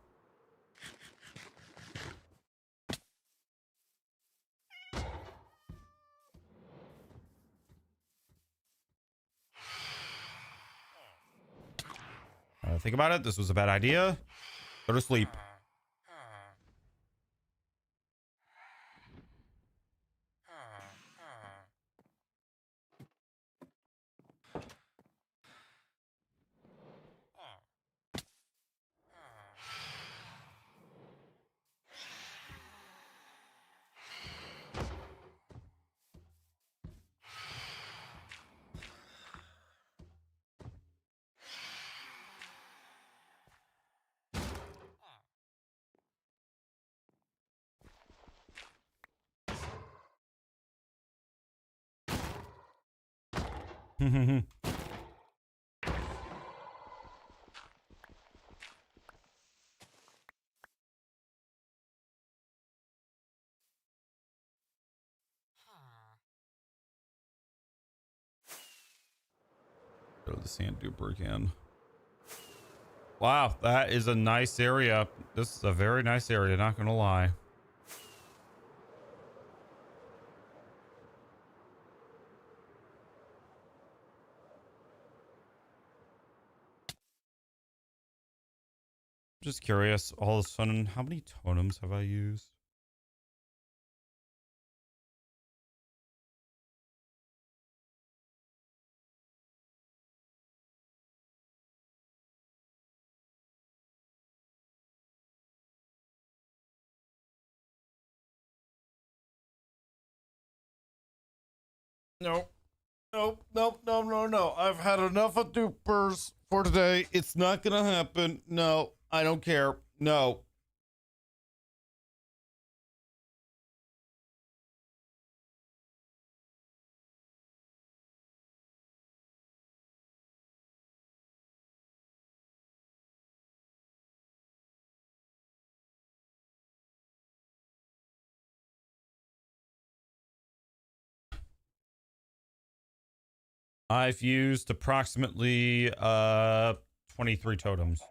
Think about it. This was a bad idea. Go to sleep. the sand duper again. Wow, that is a nice area. This is a very nice area, not gonna lie. Just curious, all of a sudden, how many totems have I used? Nope. Nope, nope, no, no, no. I've had enough of dupers for today. It's not gonna happen. No, I don't care. No. I've used approximately 23 totems.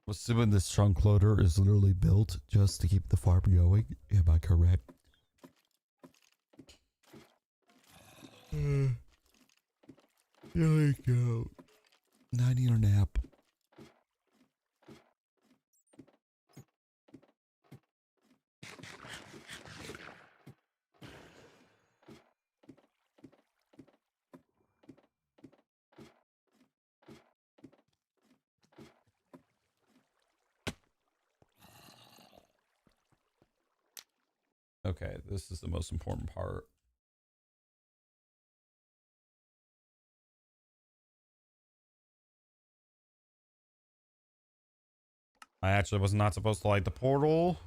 Assuming this trunk loader is literally built just to keep the farm going. Am I correct? Here we go. I need a nap. Okay, this is the most important part. I actually was not supposed to light the portal.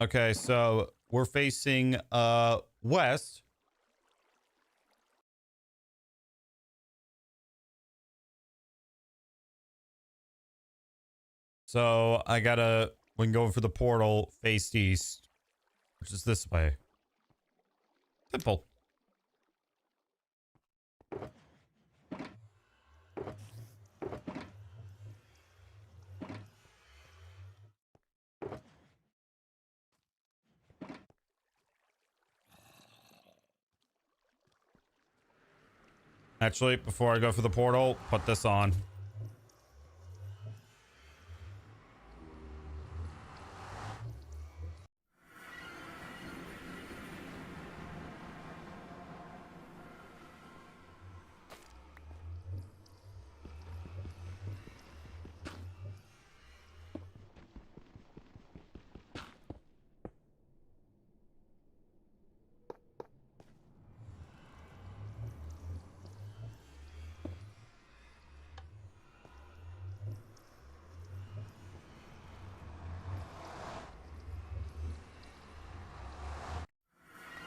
Okay, so we're facing west. So I gotta, when going for the portal, face east, which is this way. Simple. Actually, before I go for the portal, put this on.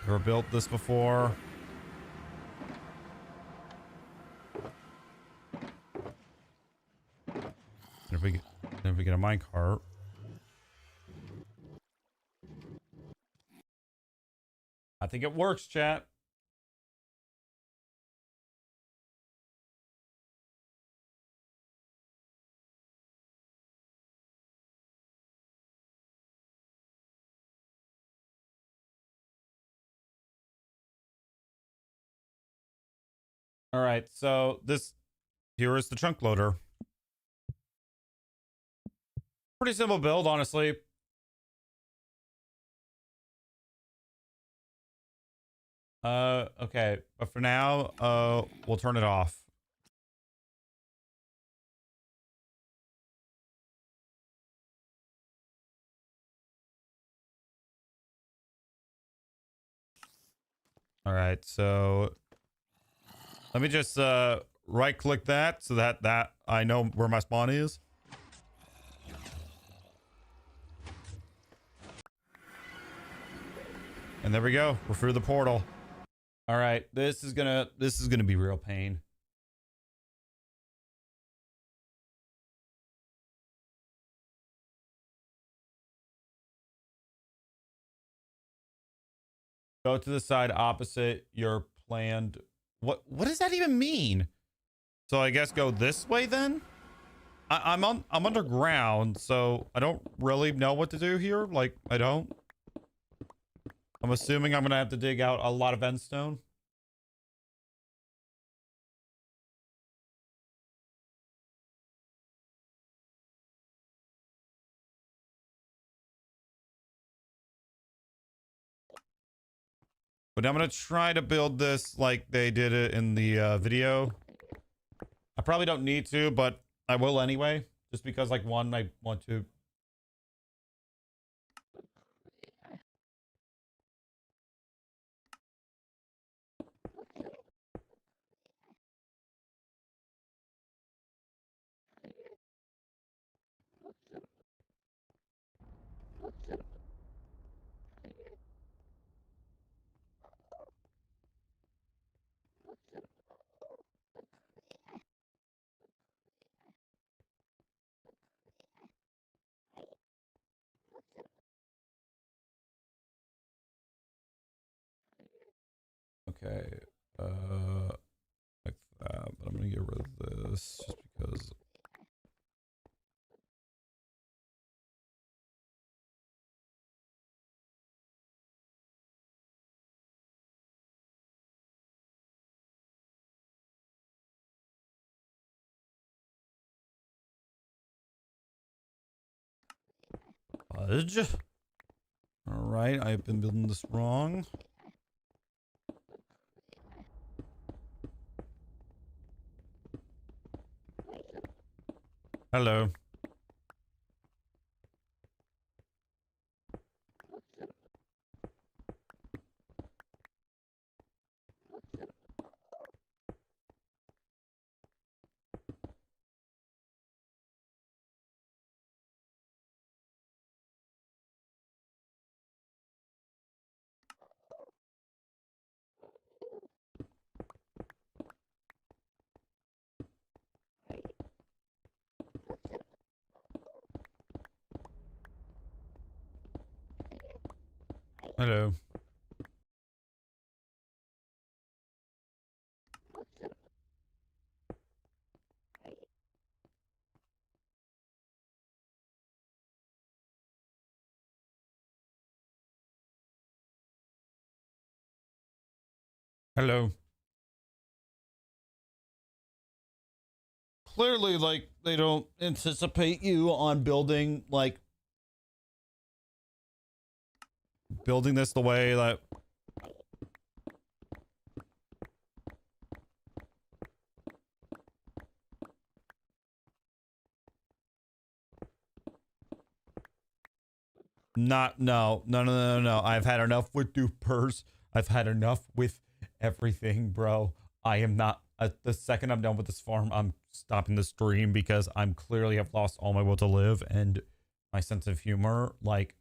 Never built this before. If we get a minecart. I think it works, chat. All right, so here is the chunk loader. Pretty simple build, honestly. Okay, but for now, we'll turn it off. All right, so let me just right click that so that I know where my spawn is. And there we go. We're through the portal. All right, this is gonna be real pain. Go to the side opposite your planned. What does that even mean? So I guess go this way then? I'm underground, so I don't really know what to do here. Like, I don't. I'm assuming I'm gonna have to dig out a lot of endstone. But I'm gonna try to build this like they did it in the video. I probably don't need to, but I will anyway. Just because, like, one, I want to. Okay, like that, but I'm gonna get rid of this just because. Fudge. All right, I've been building this wrong. Hello. Hello. Hello. Clearly, like, they don't anticipate you on building, like, building this the way that. No. I've had enough with dupers. I've had enough with everything, bro. I am not. The second I'm done with this farm, I'm stopping the stream because I'm clearly have lost all my will to live and my sense of humor. Like,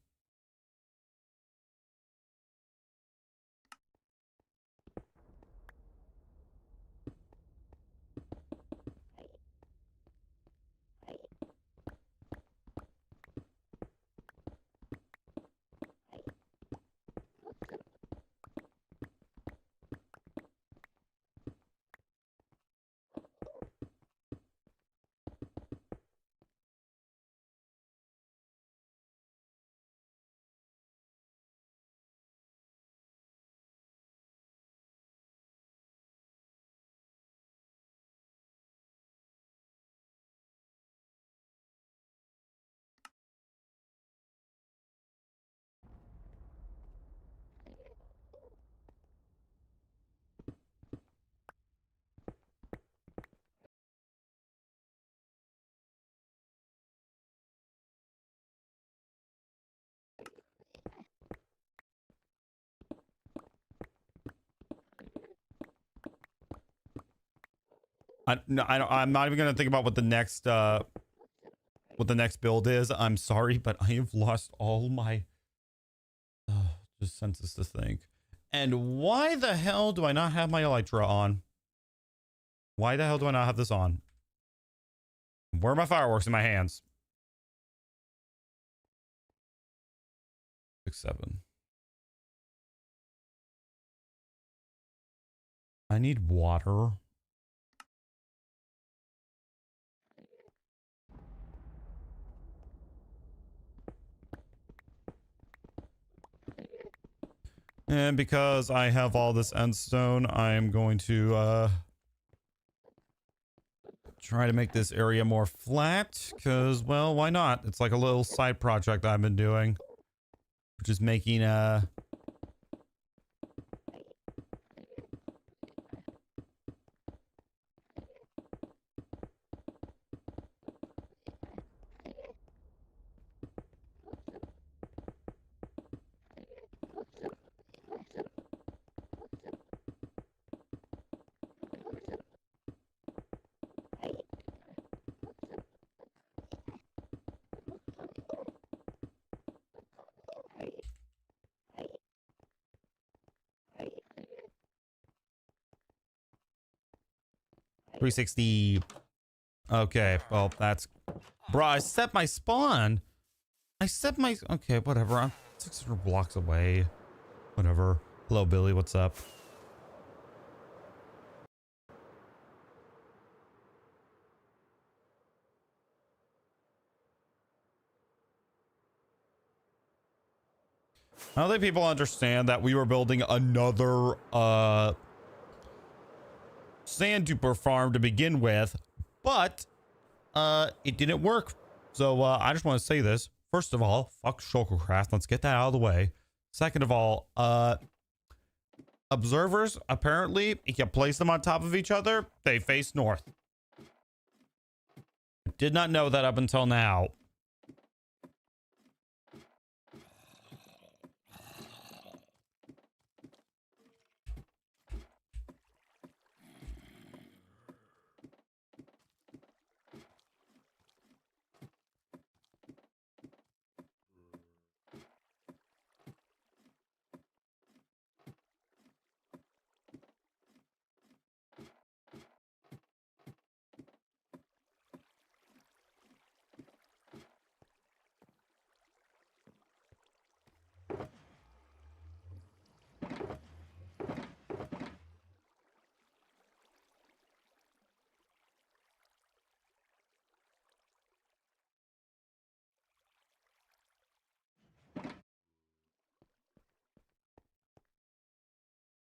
I'm not even gonna think about what the next build is. I'm sorry, but I have lost all my just senses to think. And why the hell do I not have my Elytra on? Why the hell do I not have this on? Where are my fireworks in my hands? 6, 7. I need water. And because I have all this endstone, I'm going to try to make this area more flat. Because, well, why not? It's like a little side project I've been doing. Which is making 360. Okay, well, that's... Bro, I set my spawn. Okay, whatever. I'm 600 blocks away. Whatever. Hello, Billy. What's up? I don't think people understand that we were building another sand duper farm to begin with, but it didn't work. So I just want to say this. First of all, fuck Shulkercraft. Let's get that out of the way. Second of all, observers, apparently, if you place them on top of each other, they face north. Did not know that up until now.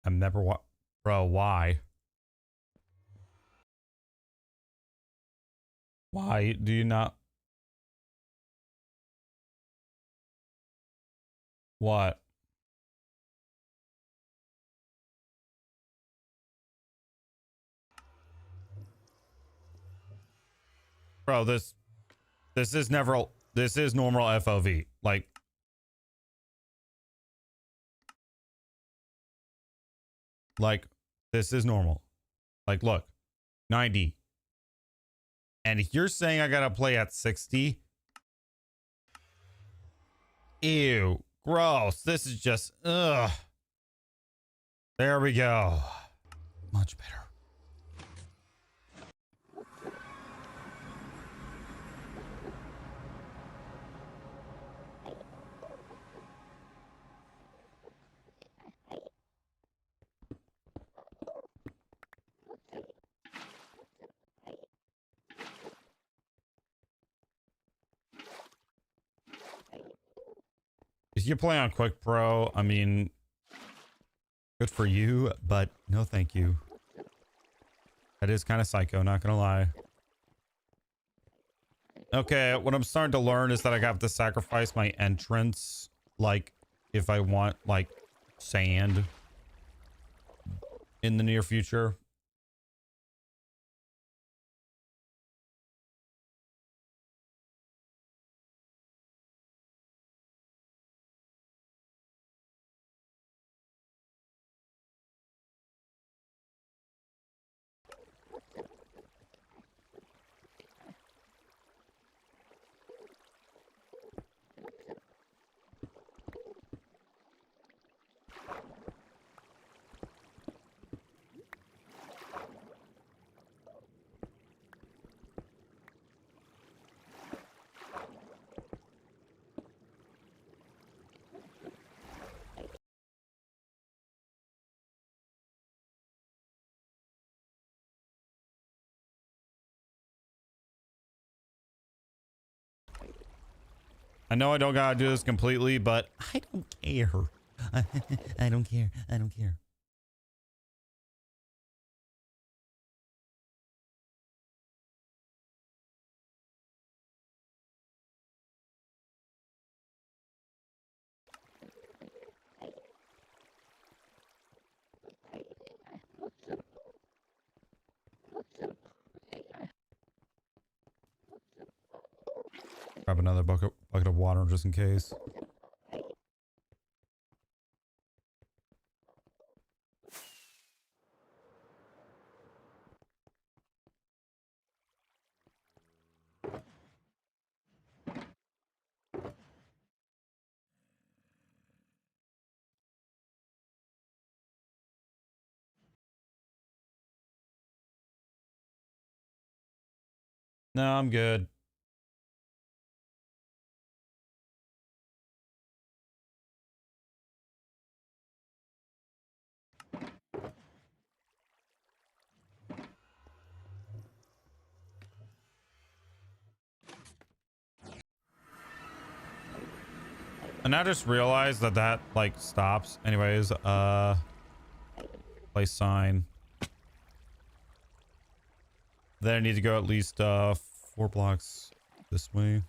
I'm never bro, why? Why do you not? What? Bro, this is never, this is normal FOV. Like, this is normal. Like, look, 90. And if you're saying I gotta play at 60, ew, gross. This is just, ugh. There we go. Much better. If you play on Quick Pro, I mean, good for you, but no thank you. That is kind of psycho, not gonna lie. Okay, what I'm starting to learn is that I have to sacrifice my entrance, like, if I want, like, sand in the near future. I know I don't gotta do this completely, but I don't care. I don't care. I don't care. Grab another bucket of water just in case. No, I'm good. And I just realized that that like stops. Anyways, place sign. Then I need to go at least 4 blocks this way.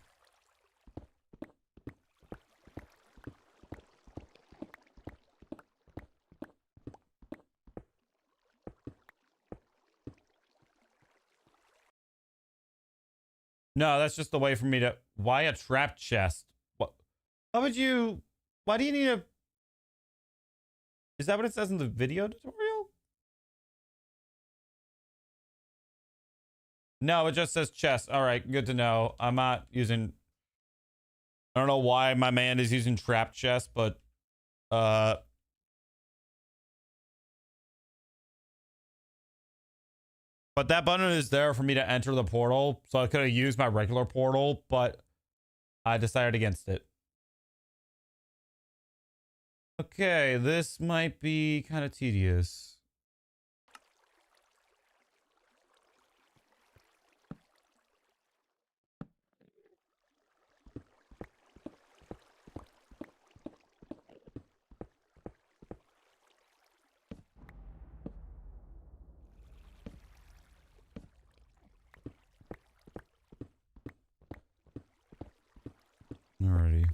No, that's just the way for me to. Why a trap chest? What? How would you? Why do you need a? Is that what it says in the video tutorial? No, it just says chest. All right, good to know. I'm not using. I don't know why my man is using trap chest, but but that button is there for me to enter the portal, so I could have used my regular portal, but I decided against it. Okay, this might be kind of tedious. Alrighty.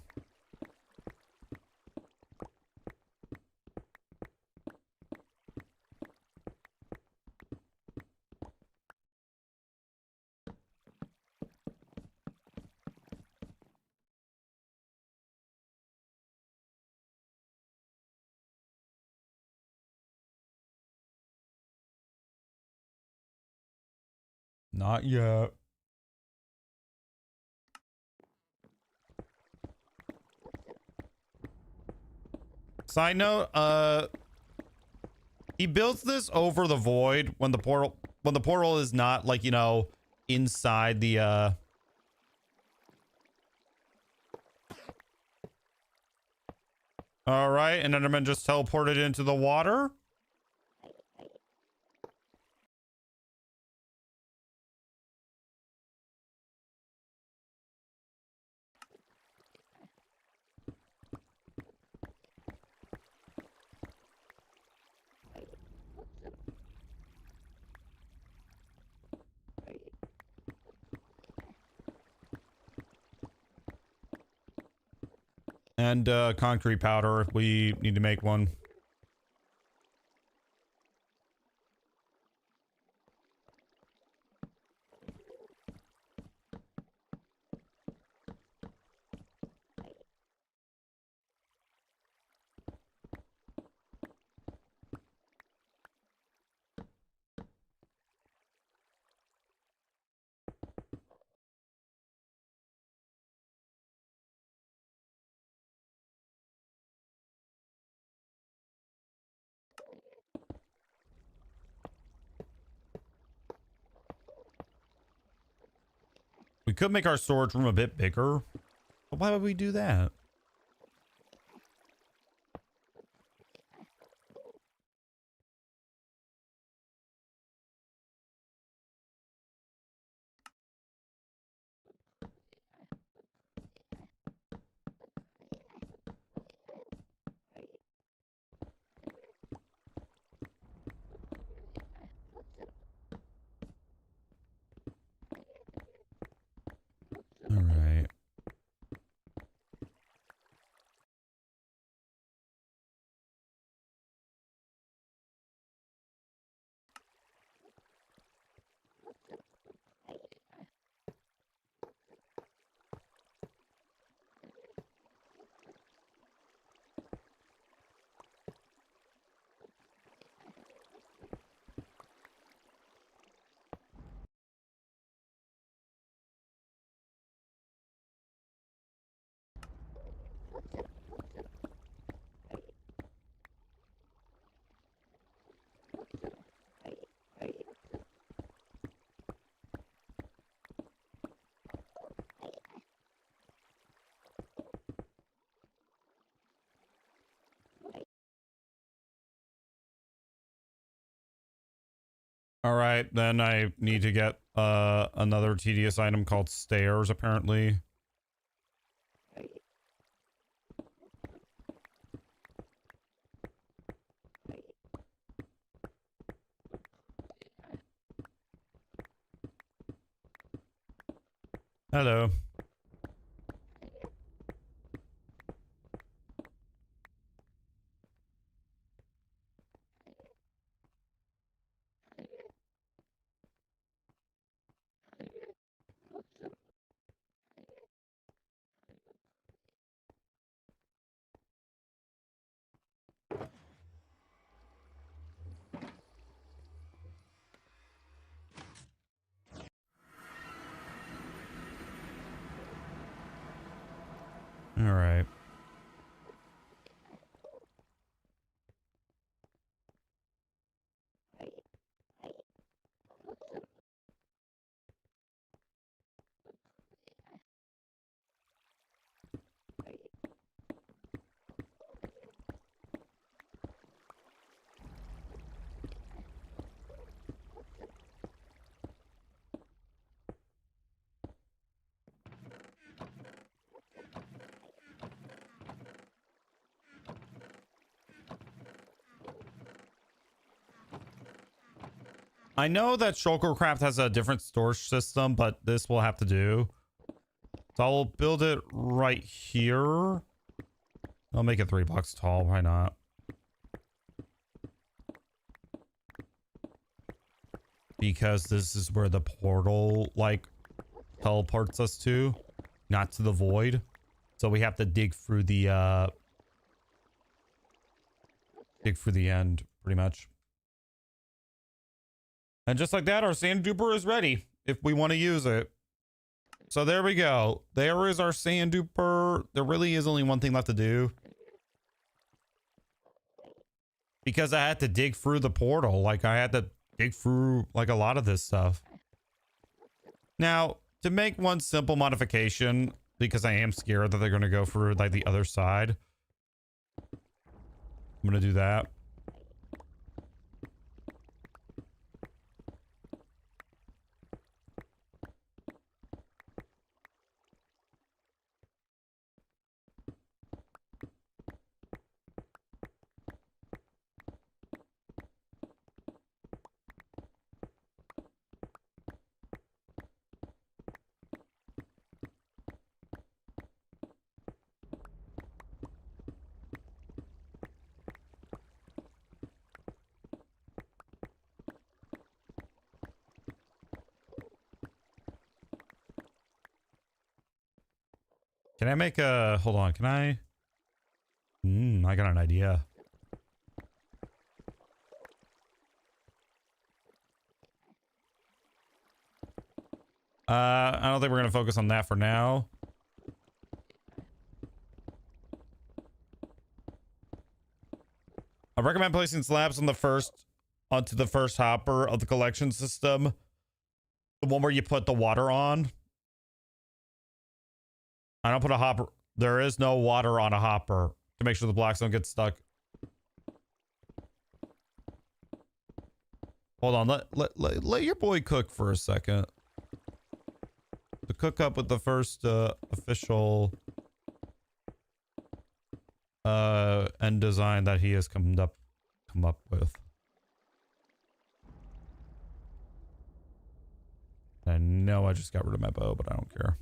Not yet. Side note, he builds this over the void when the portal is not like, you know, inside the all right, and Enderman just teleported into the water. And concrete powder if we need to make one. We could make our storage room a bit bigger, but why would we do that? All right, then I need to get another tedious item called stairs, apparently. Hello. All right. I know that Shulkercraft has a different storage system, but this will have to do. So I'll build it right here. I'll make it 3 blocks tall. Why not? Because this is where the portal, like, teleports us to. Not to the void. So we have to dig through the end, pretty much. And just like that, our sand duper is ready if we want to use it. So there we go. There is our sand duper. There really is only one thing left to do. Because I had to dig through the portal. Like, I had to dig through, like, a lot of this stuff. Now, to make one simple modification, because I am scared that they're going to go through, like, the other side. I'm going to do that. Can I make a... Hold on, can I... I got an idea. I don't think we're going to focus on that for now. I recommend placing slabs on onto the first hopper of the collection system. The one where you put the water on. I don't put a hopper. There is no water on a hopper to make sure the blocks don't get stuck. Hold on. Let your boy cook for a second. To cook up with the first official end design that he has come up with. I know I just got rid of my bow, but I don't care.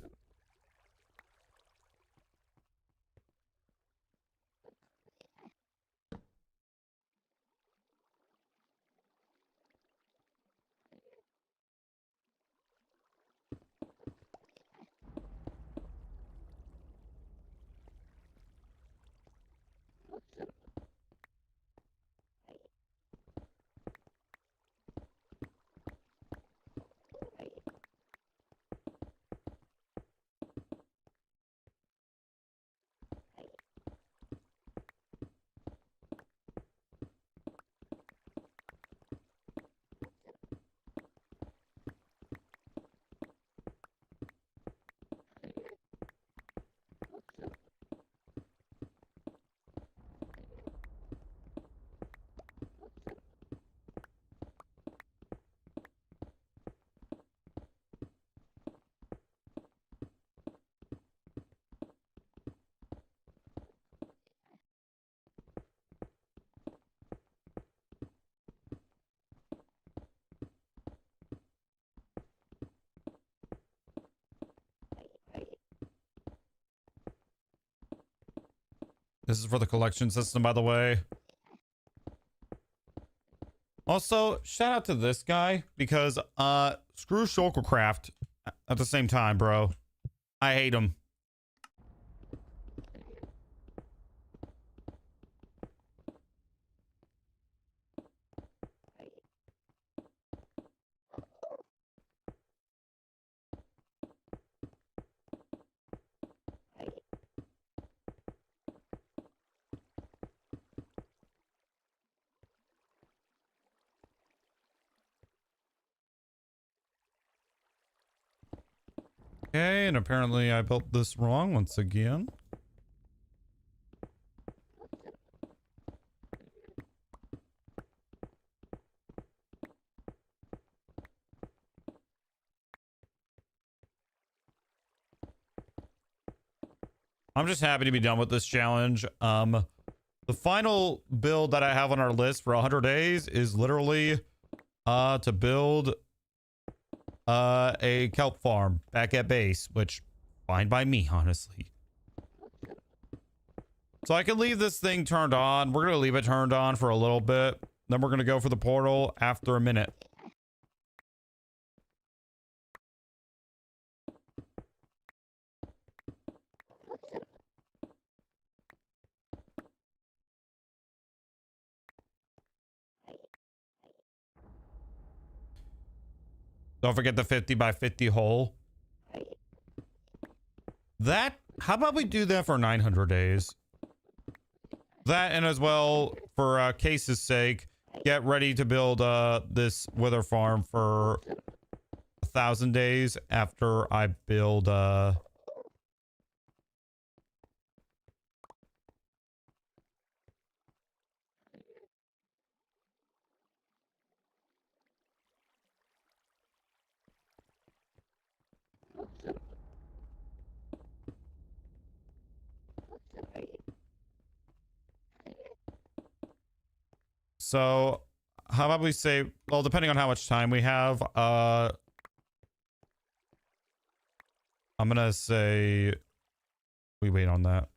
This is for the collection system, by the way. Also, shout out to this guy because screw Shulkercraft at the same time, bro. I hate him. Okay, and apparently I built this wrong once again. I'm just happy to be done with this challenge. The final build that I have on our list for 100 days is literally to build a kelp farm back at base, which fine by me, honestly. So I can leave this thing turned on. We're gonna leave it turned on for a little bit, then we're gonna go for the portal after a minute. Don't forget the 50 by 50 hole. That, how about we do that for 900 days? That, and as well, for case's sake, get ready to build this wither farm for 1,000 days after I build so how about we say, well, depending on how much time we have, I'm gonna say we wait on that.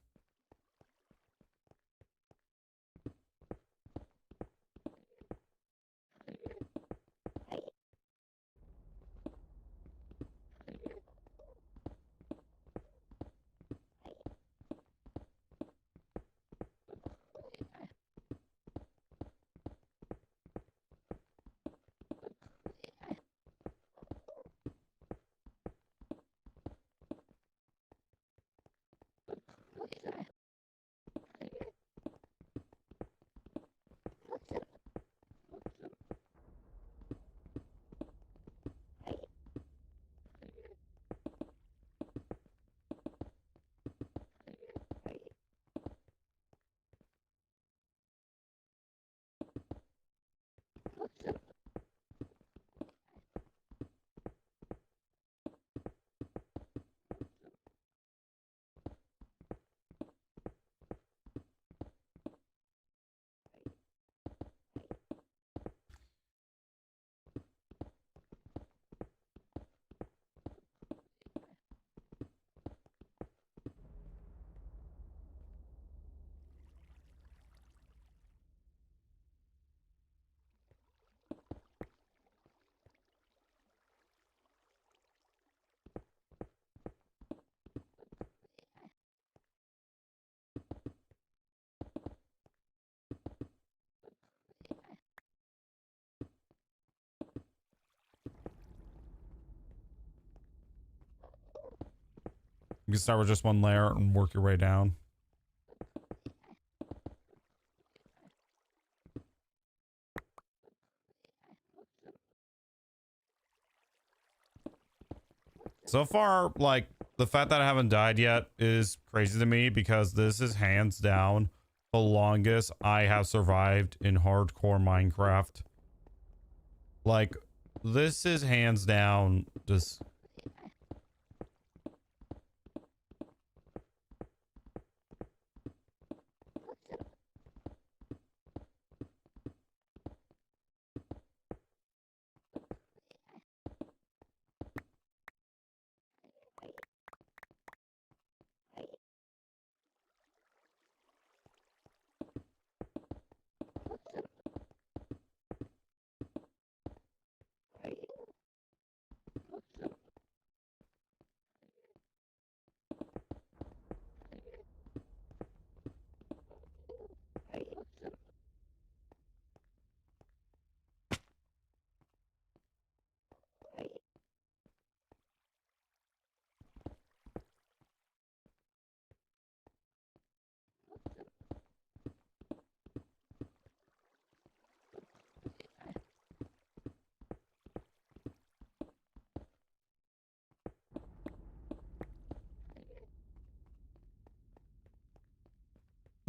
You can start with just one layer and work your way down. So far, like, the fact that I haven't died yet is crazy to me because this is hands down the longest I have survived in hardcore Minecraft. Like, this is hands down just...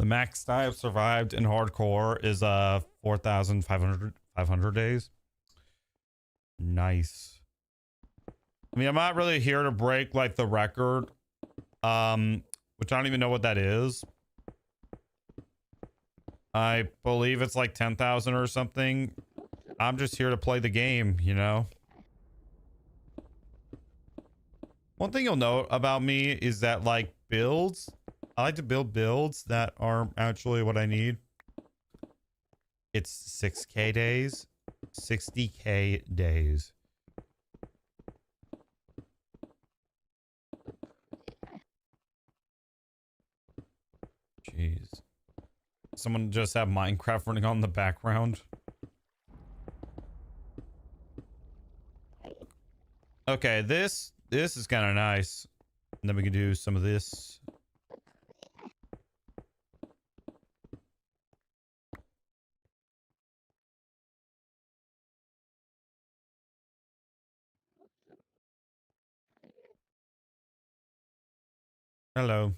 max I have survived in hardcore is 4,500 days. Nice. I mean, I'm not really here to break like the record, which I don't even know what that is. I believe it's like 10,000 or something. I'm just here to play the game, you know. One thing you'll note about me is that like builds, I like to build builds that are actually what I need. It's 6K days, 60K days. Jeez. Someone just have Minecraft running on in the background. Okay, this is kind of nice. And then we can do some of this. Hello.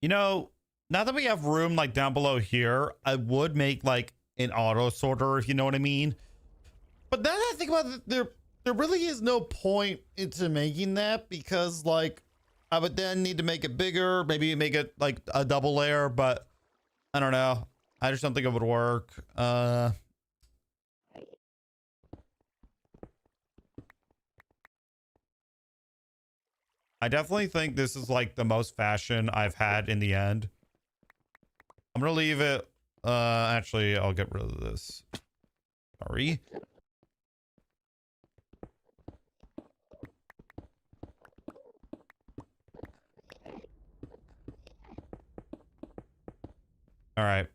You know, now that we have room like down below here, I would make like an auto sorter, if you know what I mean. But now that I think about it, there really is no point into making that, because like I would then need to make it bigger, maybe make it like a double layer, but I don't know. I just don't think it would work. I definitely think this is like the most fashion I've had in the end. I'm gonna leave it. Actually, I'll get rid of this. Sorry. All right.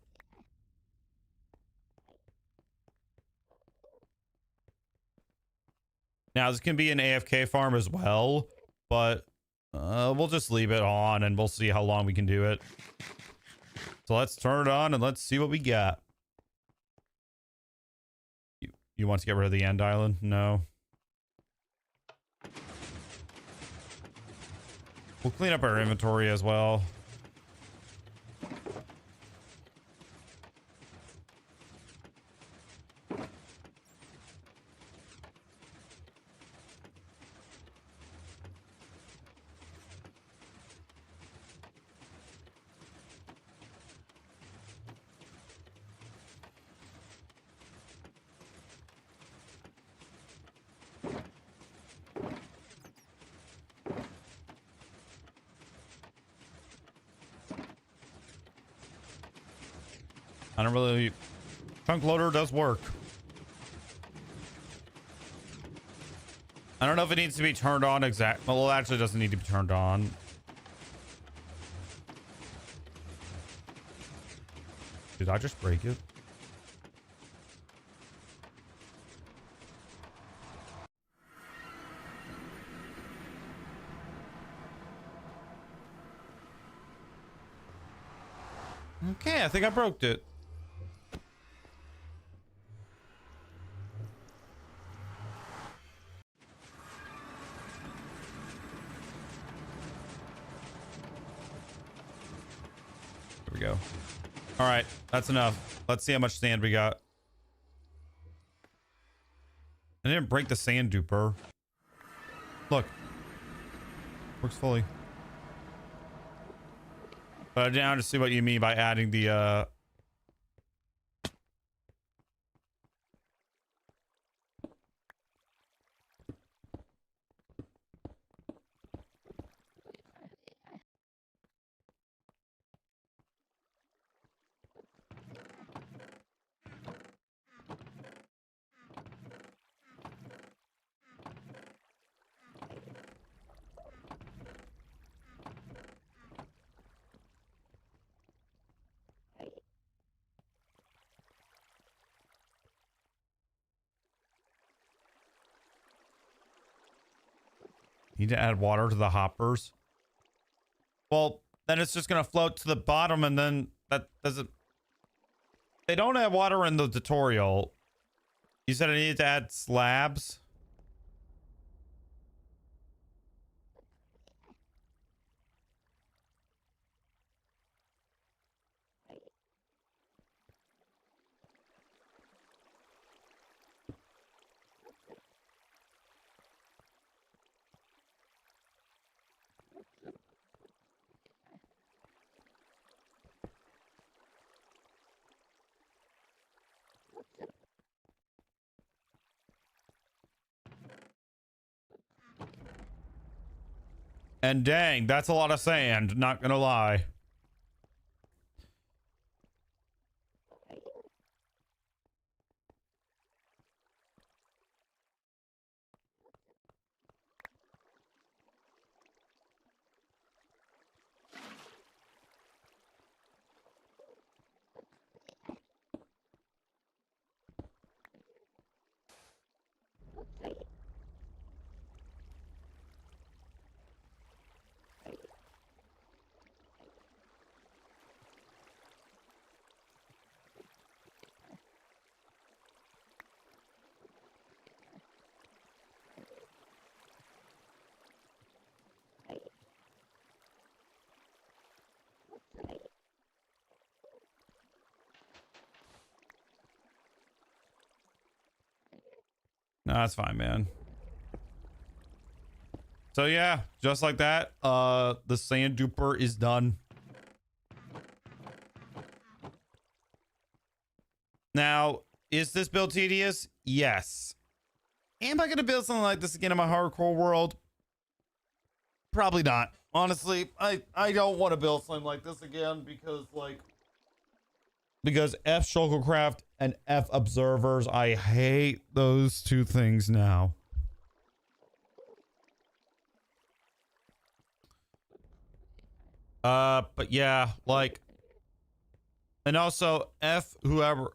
Now this can be an AFK farm as well, but we'll just leave it on and we'll see how long we can do it. So let's turn it on and let's see what we got. You want to get rid of the end island? No. We'll clean up our inventory as well. I don't really... Chunk loader does work. I don't know if it needs to be turned on exact. Well, it actually doesn't need to be turned on. Did I just break it? Okay, I think I broke it. There we go. All right, that's enough. Let's see how much sand we got. I didn't break the sand duper. Look. Works fully. But now to see what you mean by adding the need to add water to the hoppers. Well, then it's just gonna float to the bottom, and then that doesn't. They don't add water in the tutorial. You said I needed to add slabs. And dang, that's a lot of sand, not gonna lie. No, that's fine, man. So yeah, just like that, the sand duper is done. Now, is this build tedious? Yes. Am I gonna build something like this again in my hardcore world? Probably not. Honestly, I don't want to build something like this again because F Shuttlecraft and F Observers, I hate those two things now. But yeah, like, and also F whoever,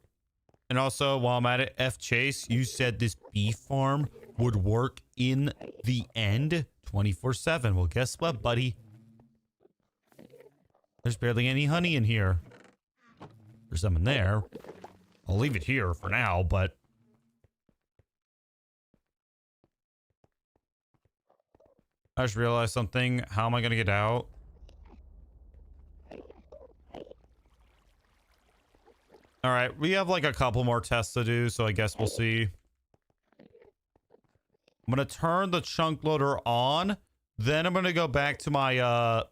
and also while I'm at it, F Chase, you said this beef farm would work in the end 24/7. Well, guess what, buddy? There's barely any honey in here. There's some in there. I'll leave it here for now, but I just realized something. How am I going to get out? All right, we have like a couple more tests to do, so I guess we'll see. I'm going to turn the chunk loader on. Then I'm going to go back to my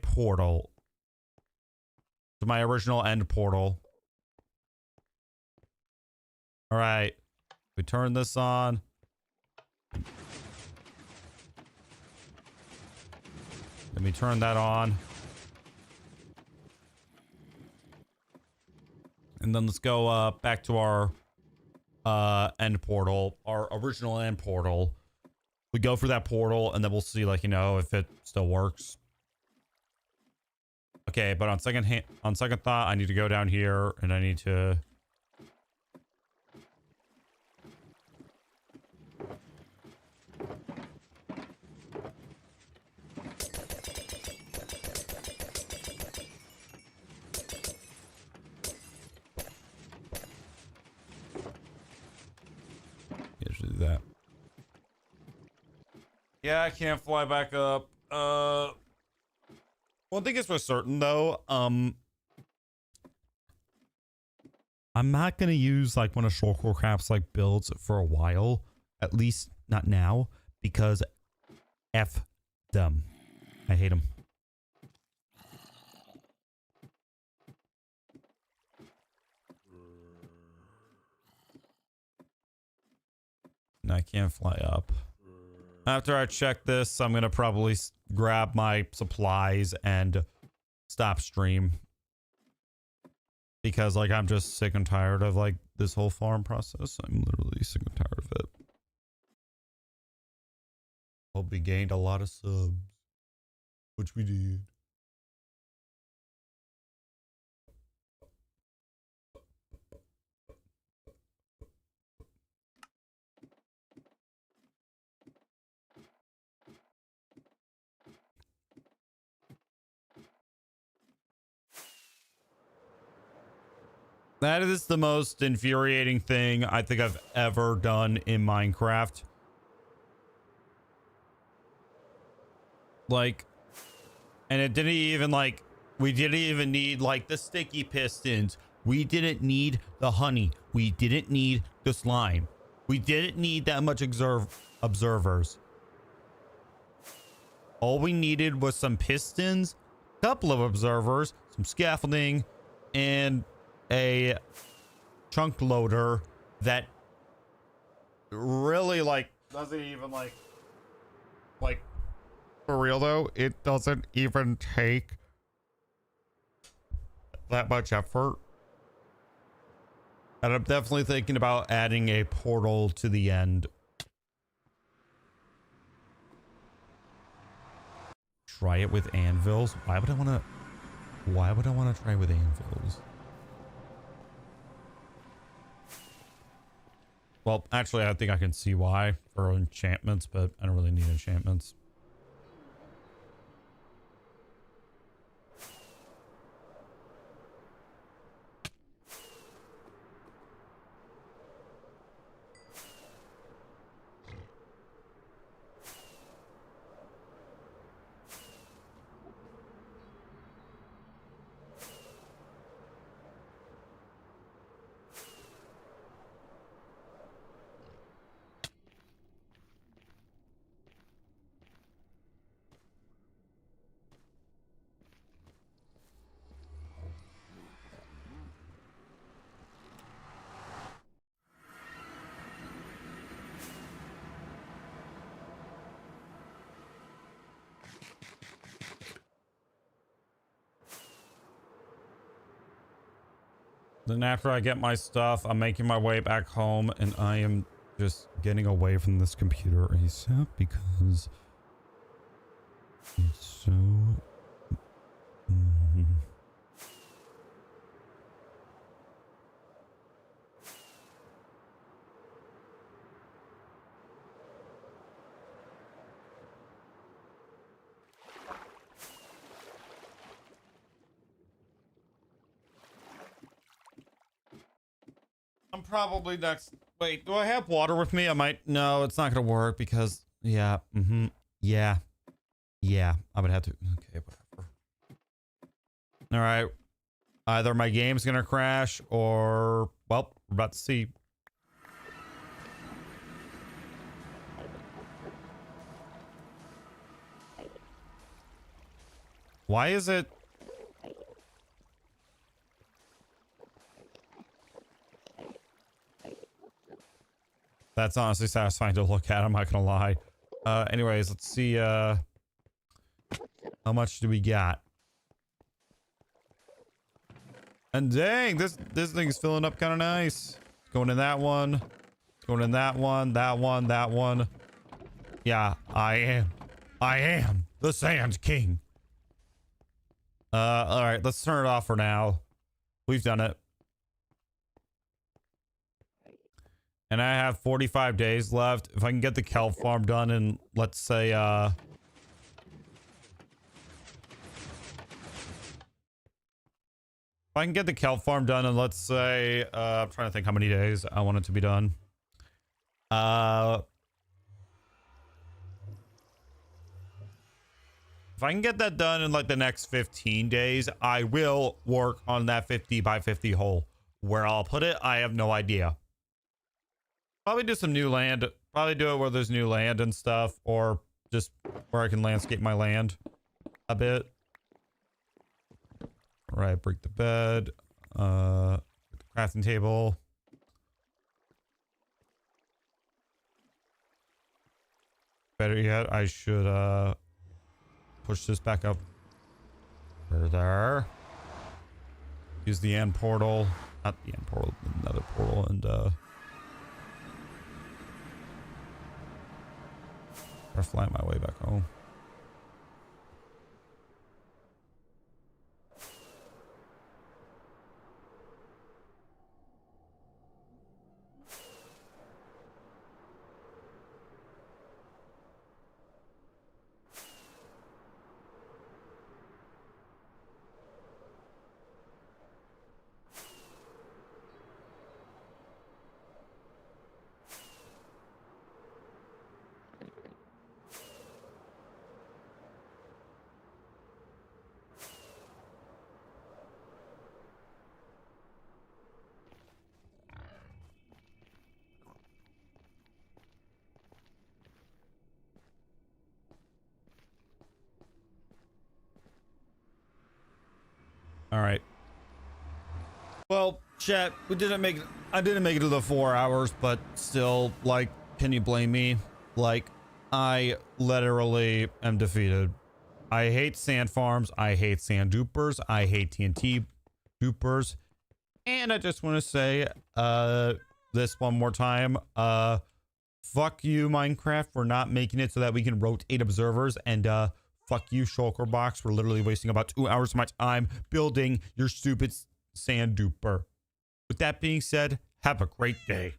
portal. To my original end portal. All right. We turn this on. Let me turn that on. And then let's go back to our end portal, our original end portal. We go through that portal and then we'll see, like, you know, if it still works. Okay, but on second thought, I need to go down here and I need to do that. Yeah, I can't fly back up. One thing is for certain though, I'm not gonna use like one of Shuttlecraft's like builds for a while, at least not now, because F them. I hate them. I can't fly up. After I check this, I'm gonna probably grab my supplies and stop stream. Because, like, I'm just sick and tired of, like, this whole farm process. I'm literally sick and tired of it. Hope we gained a lot of subs. Which we did. That is the most infuriating thing I think I've ever done in Minecraft. Like, and it didn't even like, we didn't even need like the sticky pistons. We didn't need the honey. We didn't need the slime. We didn't need that much observers. All we needed was some pistons, a couple of observers, some scaffolding, and a chunk loader that really like doesn't even like for real though, it doesn't even take that much effort. And I'm definitely thinking about adding a portal to the end. Try it with anvils. Why would I want to try with anvils? Well, actually, I think I can see why for enchantments, but I don't really need enchantments. Then after I get my stuff, I'm making my way back home, and I am just getting away from this computer ASAP because it's so... I'm probably next. Wait, do I have water with me? I might. No, it's not gonna work because. Yeah. Yeah. I would have to. Okay, whatever. All right. Either my game's gonna crash or, well, we're about to see. Why is it? That's honestly satisfying to look at, I'm not gonna lie. Anyways, let's see, how much do we got? And dang, this thing's filling up kind of nice. Going in that one. Going in that one, that one. Yeah, I am the Sand King. Alright, let's turn it off for now. We've done it. And I have 45 days left. If I can get the kelp farm done in, let's say, if I can get the kelp farm done in, let's say, I'm trying to think how many days I want it to be done. If I can get that done in like the next 15 days, I will work on that 50 by 50 hole. Where I'll put it, I have no idea. Probably do some new land. Probably do it where there's new land and stuff, or just where I can landscape my land a bit. All right, break the bed. The crafting table. better yet, I should push this back up further. Use the end portal. Not the end portal, another portal, and or fly my way back home. All right. Well, chat, I didn't make it to the 4 hours, but still, like, can you blame me? Like, I literally am defeated. I hate sand farms. I hate sand dupers. I hate TNT dupers. And I just want to say, this one more time. Fuck you, Minecraft, for not making it so that we can rotate observers, and, fuck you, Shulker Box, for literally wasting about 2 hours of my time building your stupid sand duper. With that being said, have a great day.